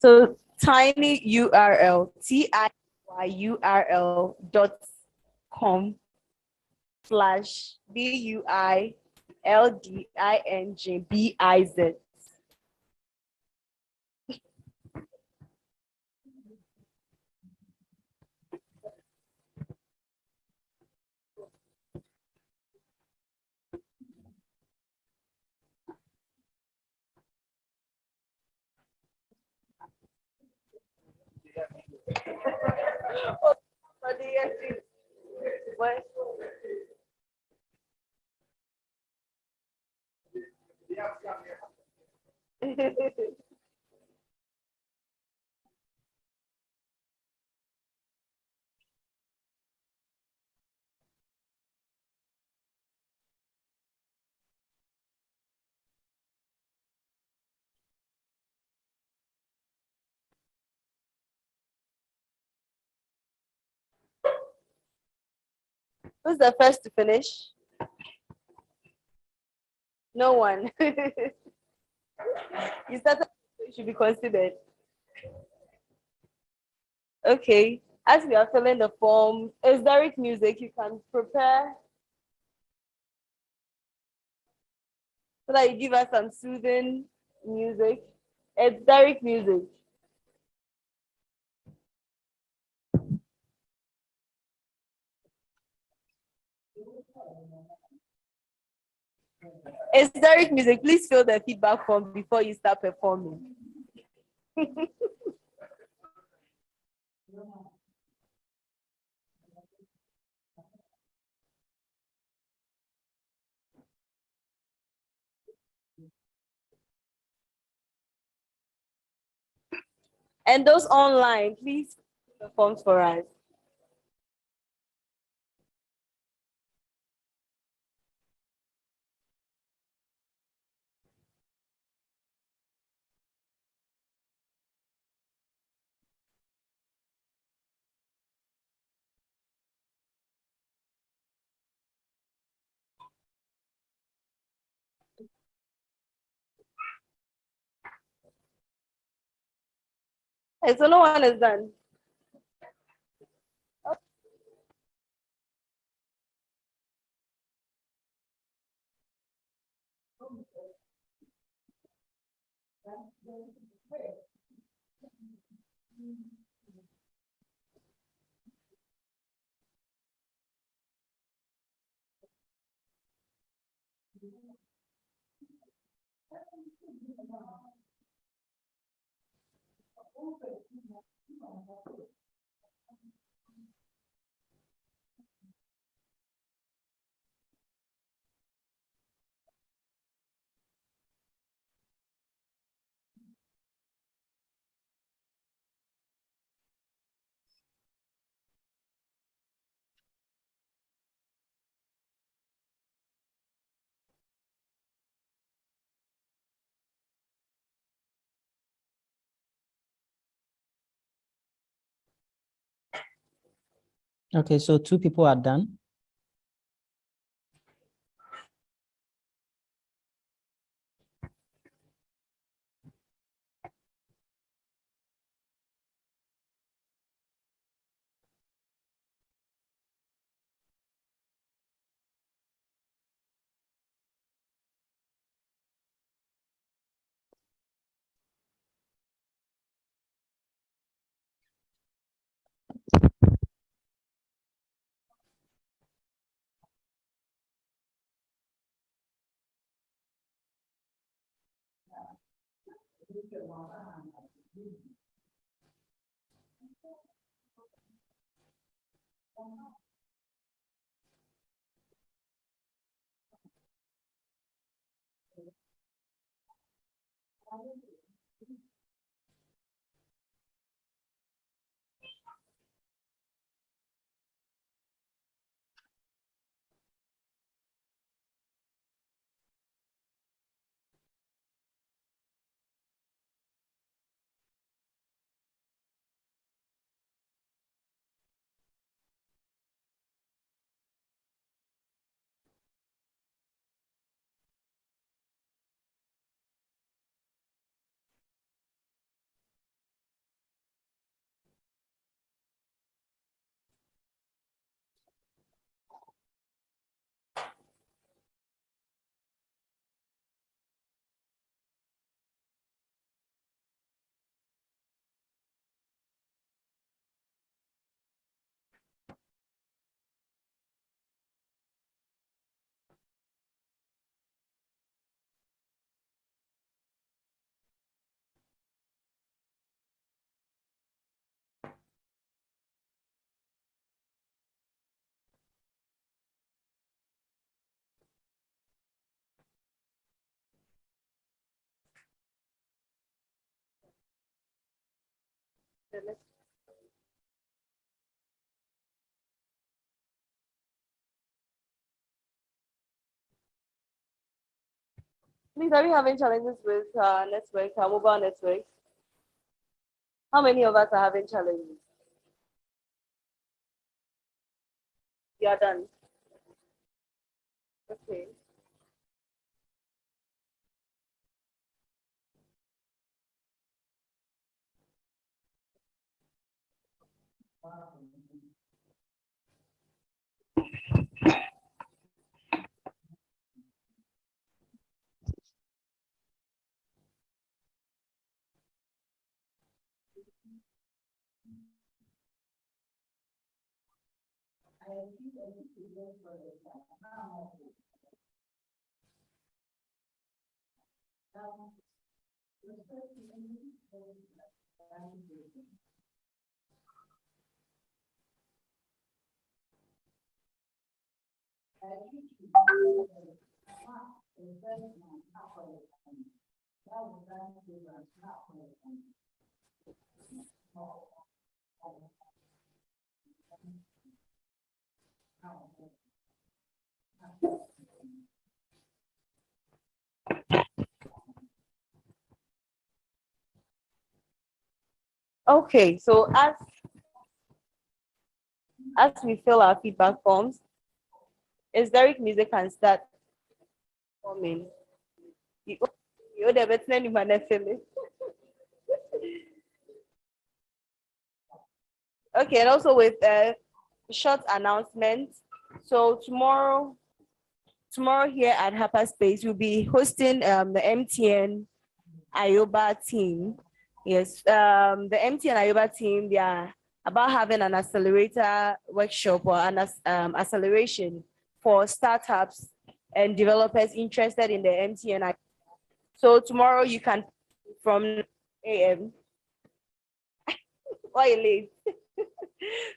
So tiny URL, TIYURL.com/BUILDINGBIZ. What? Who's the first to finish? No one. You started, you should be considered. Okay. As we are filling the form, is Derek music? You can prepare so that you give us some soothing music. It's Derek music. It's Derek music. Please fill the feedback form before you start performing. And those online, please fill the forms for us. Hey, so no one is done. Okay, so 2 people are done. Please, are we having challenges with network, mobile network? How many of us are having challenges? You are done. Okay. Okay, so as we fill our feedback forms, is Derek music can start forming. You the better than you fill it. Okay, and also with a short announcement. So tomorrow here at hapaSpace, we'll be hosting the MTN Ayoba team. Yes, the MTN Ayoba team, they are about having an accelerator workshop or an acceleration for startups and developers interested in the MTN. So tomorrow you can from 9 a.m. Why late?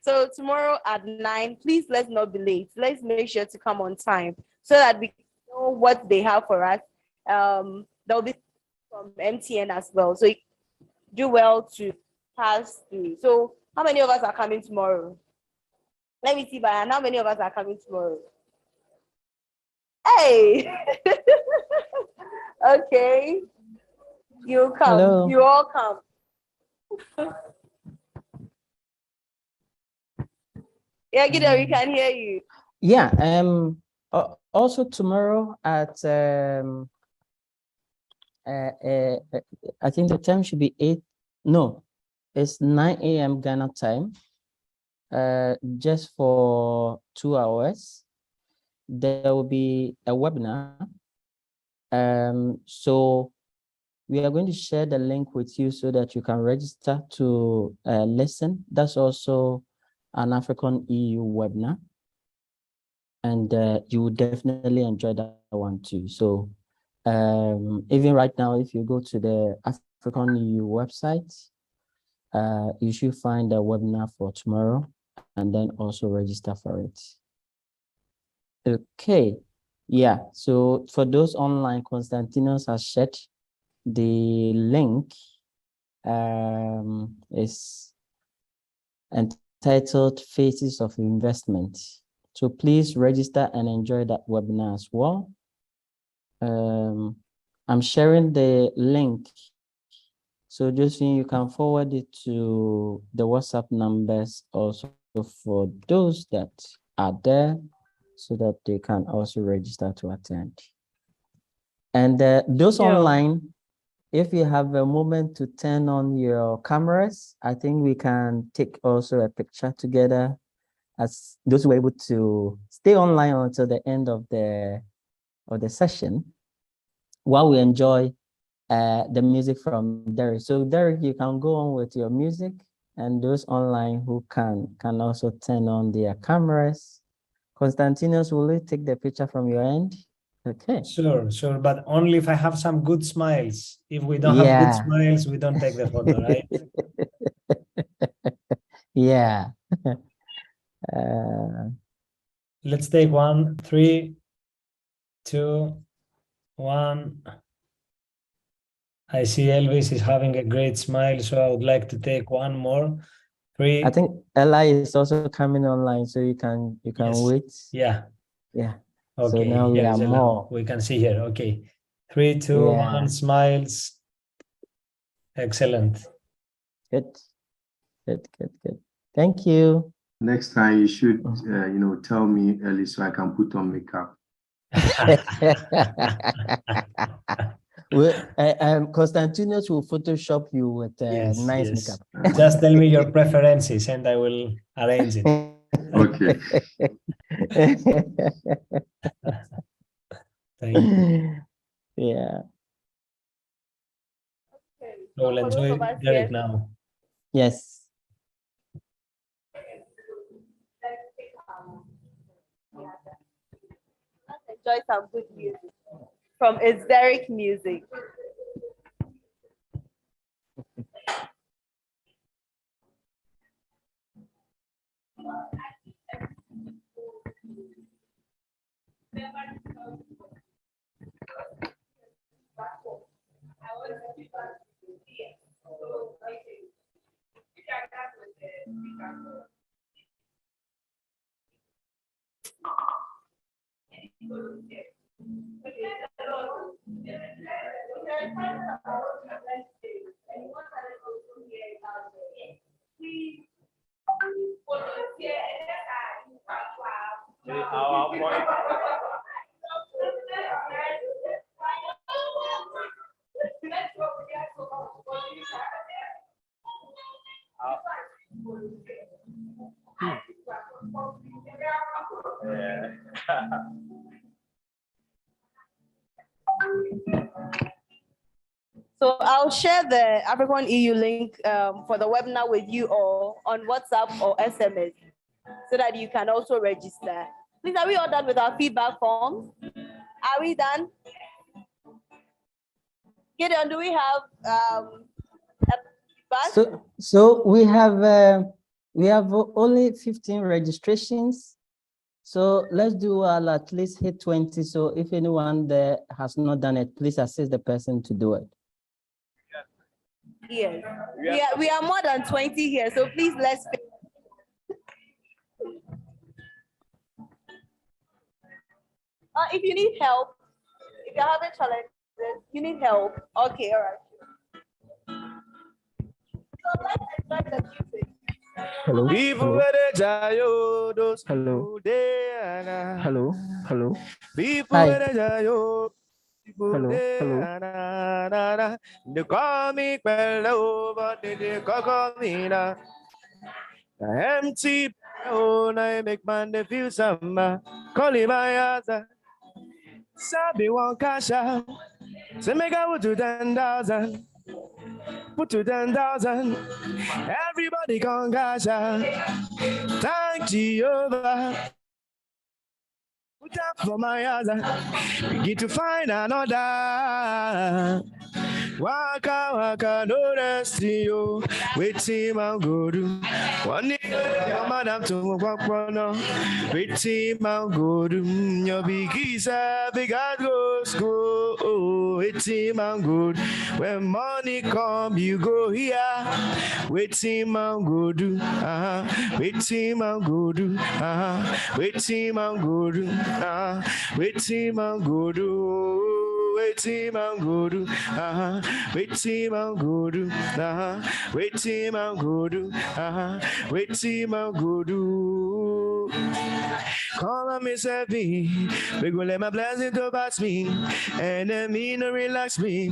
So tomorrow at 9, please let's not be late. Let's make sure to come on time so that we know what they have for us. There'll be from MTN as well. So you do well to pass through. So how many of us are coming tomorrow? Let me see, Bayan, how many of us are coming tomorrow? Hey! Okay. You come. Hello. You all come. Yeah, Gideon, we can hear you. Yeah. Also tomorrow at I think the time should be 8. No, it's 9 a.m. Ghana time. Just for 2 hours. There will be a webinar. So we are going to share the link with you so that you can register to listen. That's also an AfriConEU webinar. And you will definitely enjoy that one too. So even right now, if you go to the AfriConEU website, you should find a webinar for tomorrow and then also register for it. Okay, yeah, so for those online, Constantinos has shared the link. Is entitled Phases of Investment. So please register and enjoy that webinar as well. I'm sharing the link. So Josephine, you can forward it to the WhatsApp numbers also for those that are there so that they can also register to attend. And those online, if you have a moment to turn on your cameras, I think we can take also a picture together as those who were able to stay online until the end of the session while we enjoy the music from Derek. So Derek, you can go on with your music, and those online who can also turn on their cameras. Constantinos, will you take the picture from your end? Okay. Sure, but only if I have some good smiles. If we don't have good smiles, we don't take the photo, right? Yeah. Let's take one. 3, 2, 1. I see Elvis is having a great smile, so I would like to take one more. 3. I think Ella is also coming online, so you can wait. Yeah. So Okay, now we are more. We can see here. Okay. 3, 2, 1, smiles. Excellent. Good. Thank you. Next time you should, tell me early so I can put on makeup. Constantinos will Photoshop you with nice makeup. Just tell me your preferences and I will arrange it. Okay. Thank you. Yeah. We'll enjoy Derek now. Yes. Let's enjoy some good music from It's Derek Music. So I'll share the AfriConEU link for the webinar with you all on WhatsApp or SMS so that you can also register. Please, are we all done with our feedback forms? Are we done? Gideon, do we have feedback? So we have only 15 registrations. So let's do at least hit 20. So if anyone there has not done it, please assist the person to do it. Yes, we are more than 20 here, so please let's. If you need help, if you're having challenges, you need help. Okay, all right. So let's enjoy the music. Hello. Hello. Hello. Hello. Hi. Hello. Hello. They call me Bello, but they call me now. Empty. Oh, I make man they feel some. Call him my other. Sabi one cash out. So make I would do 10,000. Put to 10,000. Everybody can cash out. Thank Jehovah. Put up for my other. We get to find another. Waka waka no rest you. Wait him and go do. One day your madam to walk no. Wait him and go do. Your big is a big go school. Oh, wait him and go. When money come, you go here. Wait him and go do. Wait him and go do. Wait him and go do. Wait him and go do. Wait him and go do. Wait him and go do. Wait him and go do. Wait him and go do. Call on me, Sevi. We go let my blessing to pass me. And then me no relax me.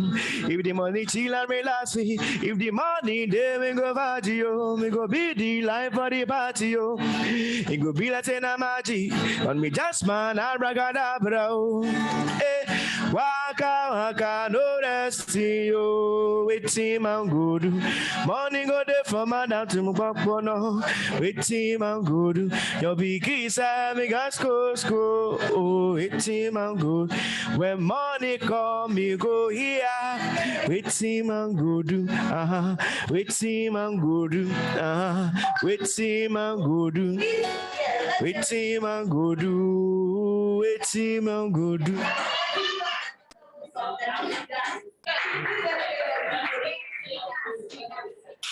If the money chill and relax me. If the money there we go party yo. We go be the life for the party yo. It go be like a magic. On me just man abracadabra. Eh. Waka waka no rest yo. Wait him and go do. Money go there for madam to mukwa no. Wait him and go do. Your big is having a school. Oh, wait him and go. When money come, you go here. Wait him and go do. Wait him and go do. Wait him and go do. Wait him and go do. Wait him and go do.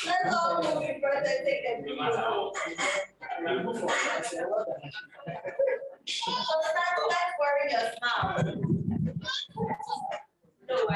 Let's all move in front and take a video. So that's wearing your smile. No, I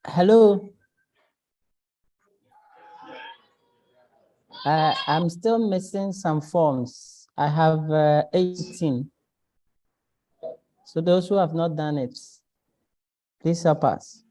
Hello. I'm still missing some forms. I have 18. So those who have not done it, please help us.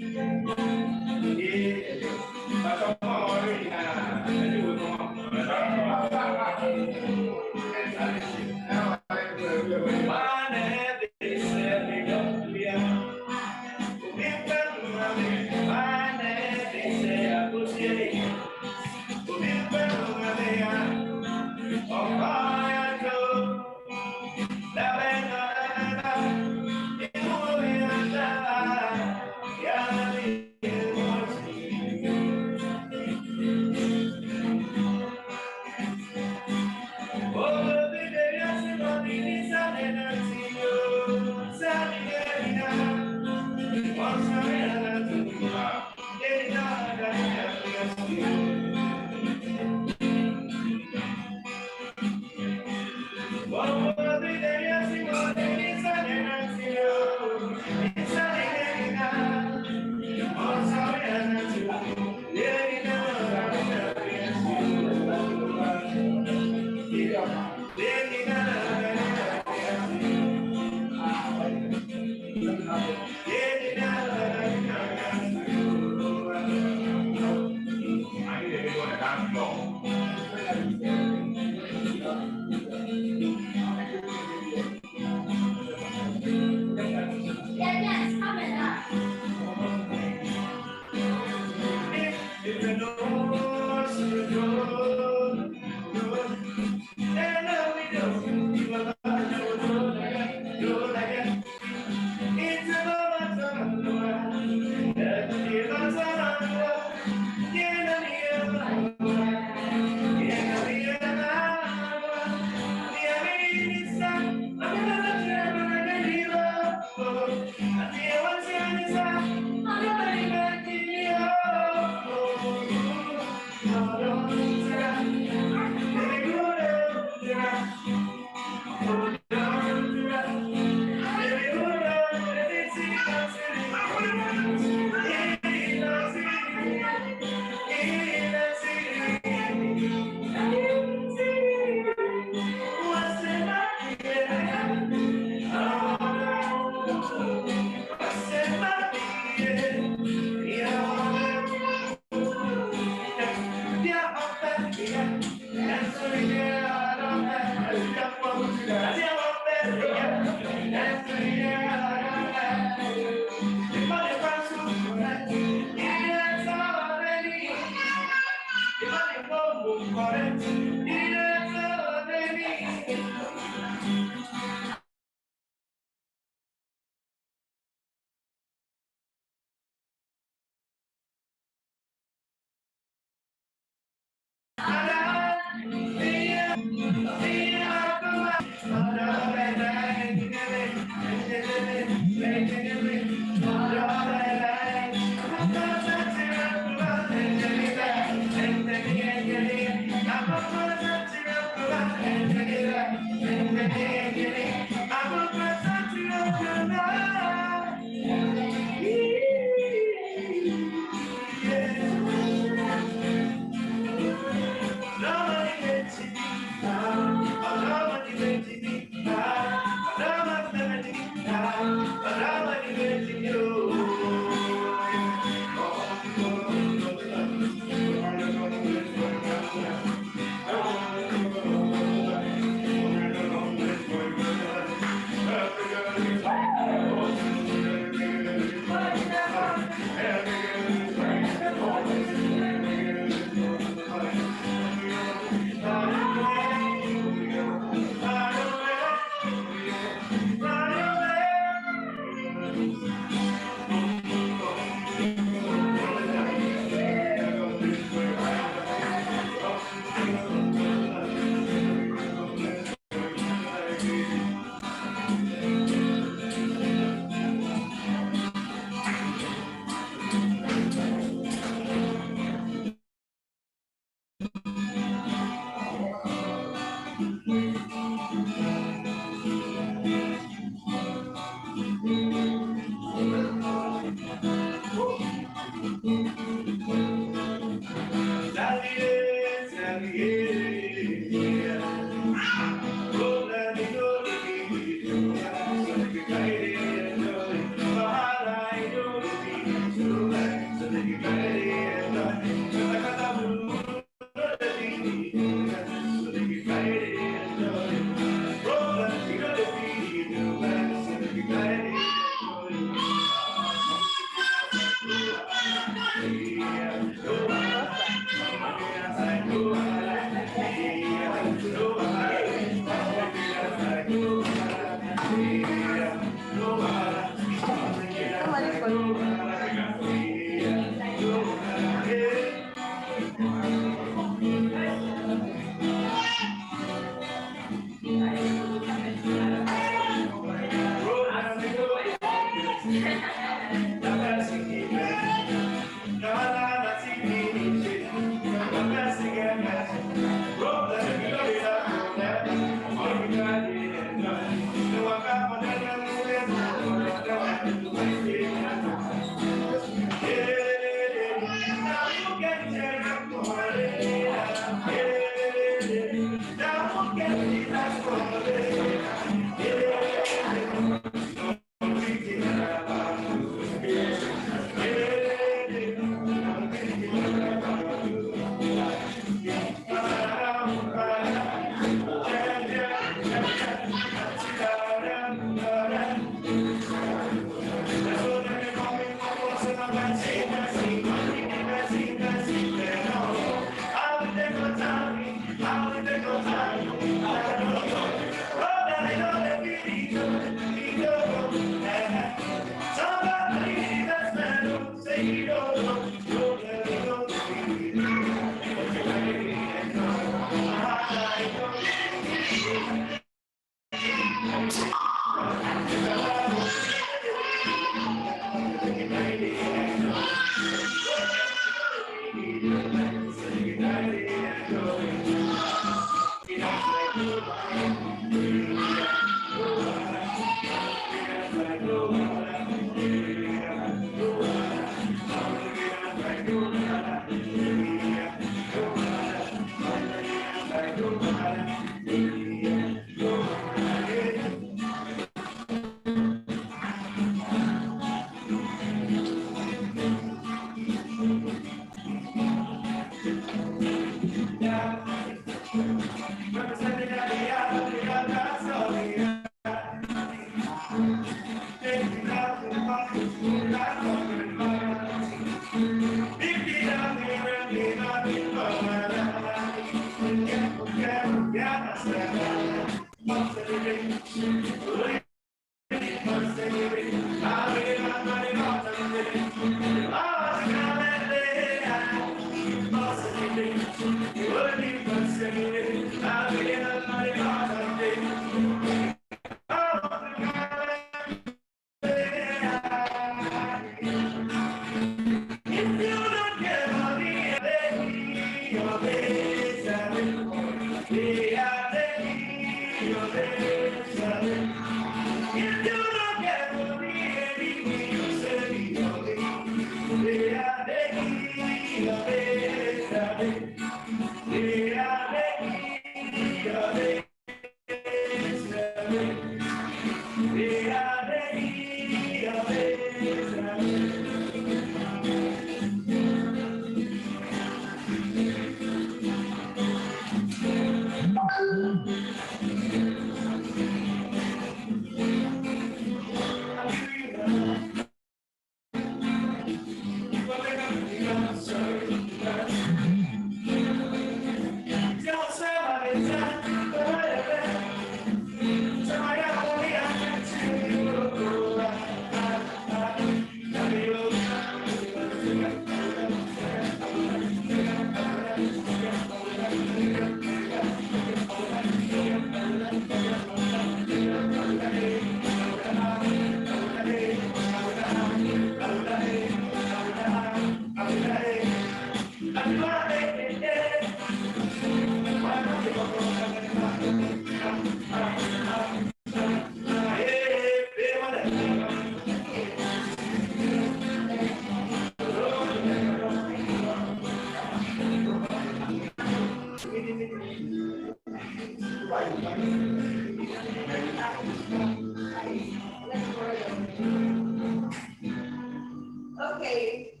Okay,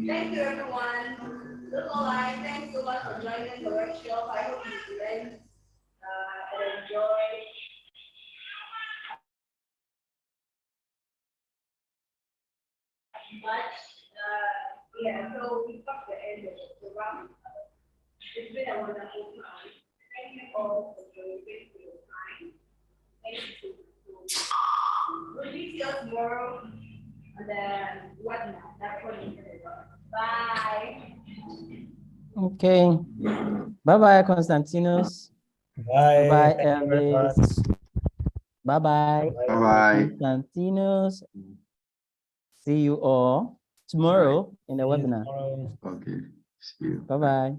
thank you everyone. Look alike, thanks so much for joining the workshop. I hope you learned and enjoyed. But yeah, so we got the end of the program. It's been a wonderful time. Thank you all for joining for your time. Thank you. We'll meet you tomorrow on the webinar. That's what it's about. Bye. Okay. Bye-bye, Constantinos. Bye. Bye-bye, Thank you very much. Elvis. Bye-bye. Bye-bye. Constantinos. See you all tomorrow in the webinar. Okay. See you. Bye-bye.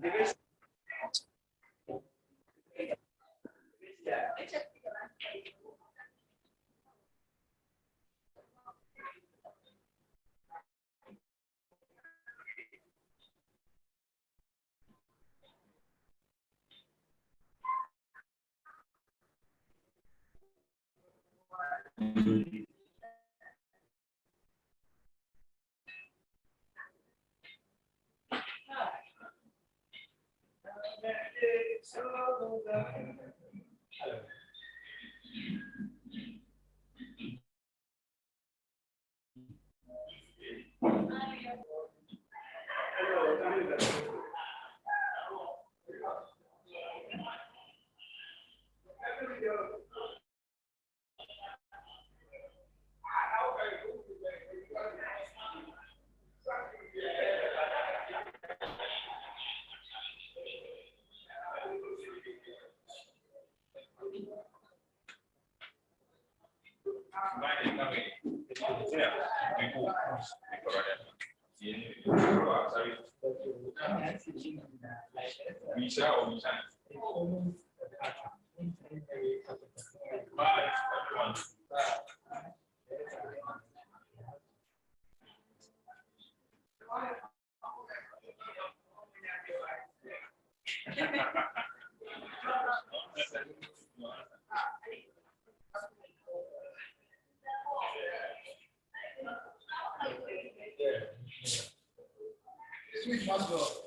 Sweet Maslow.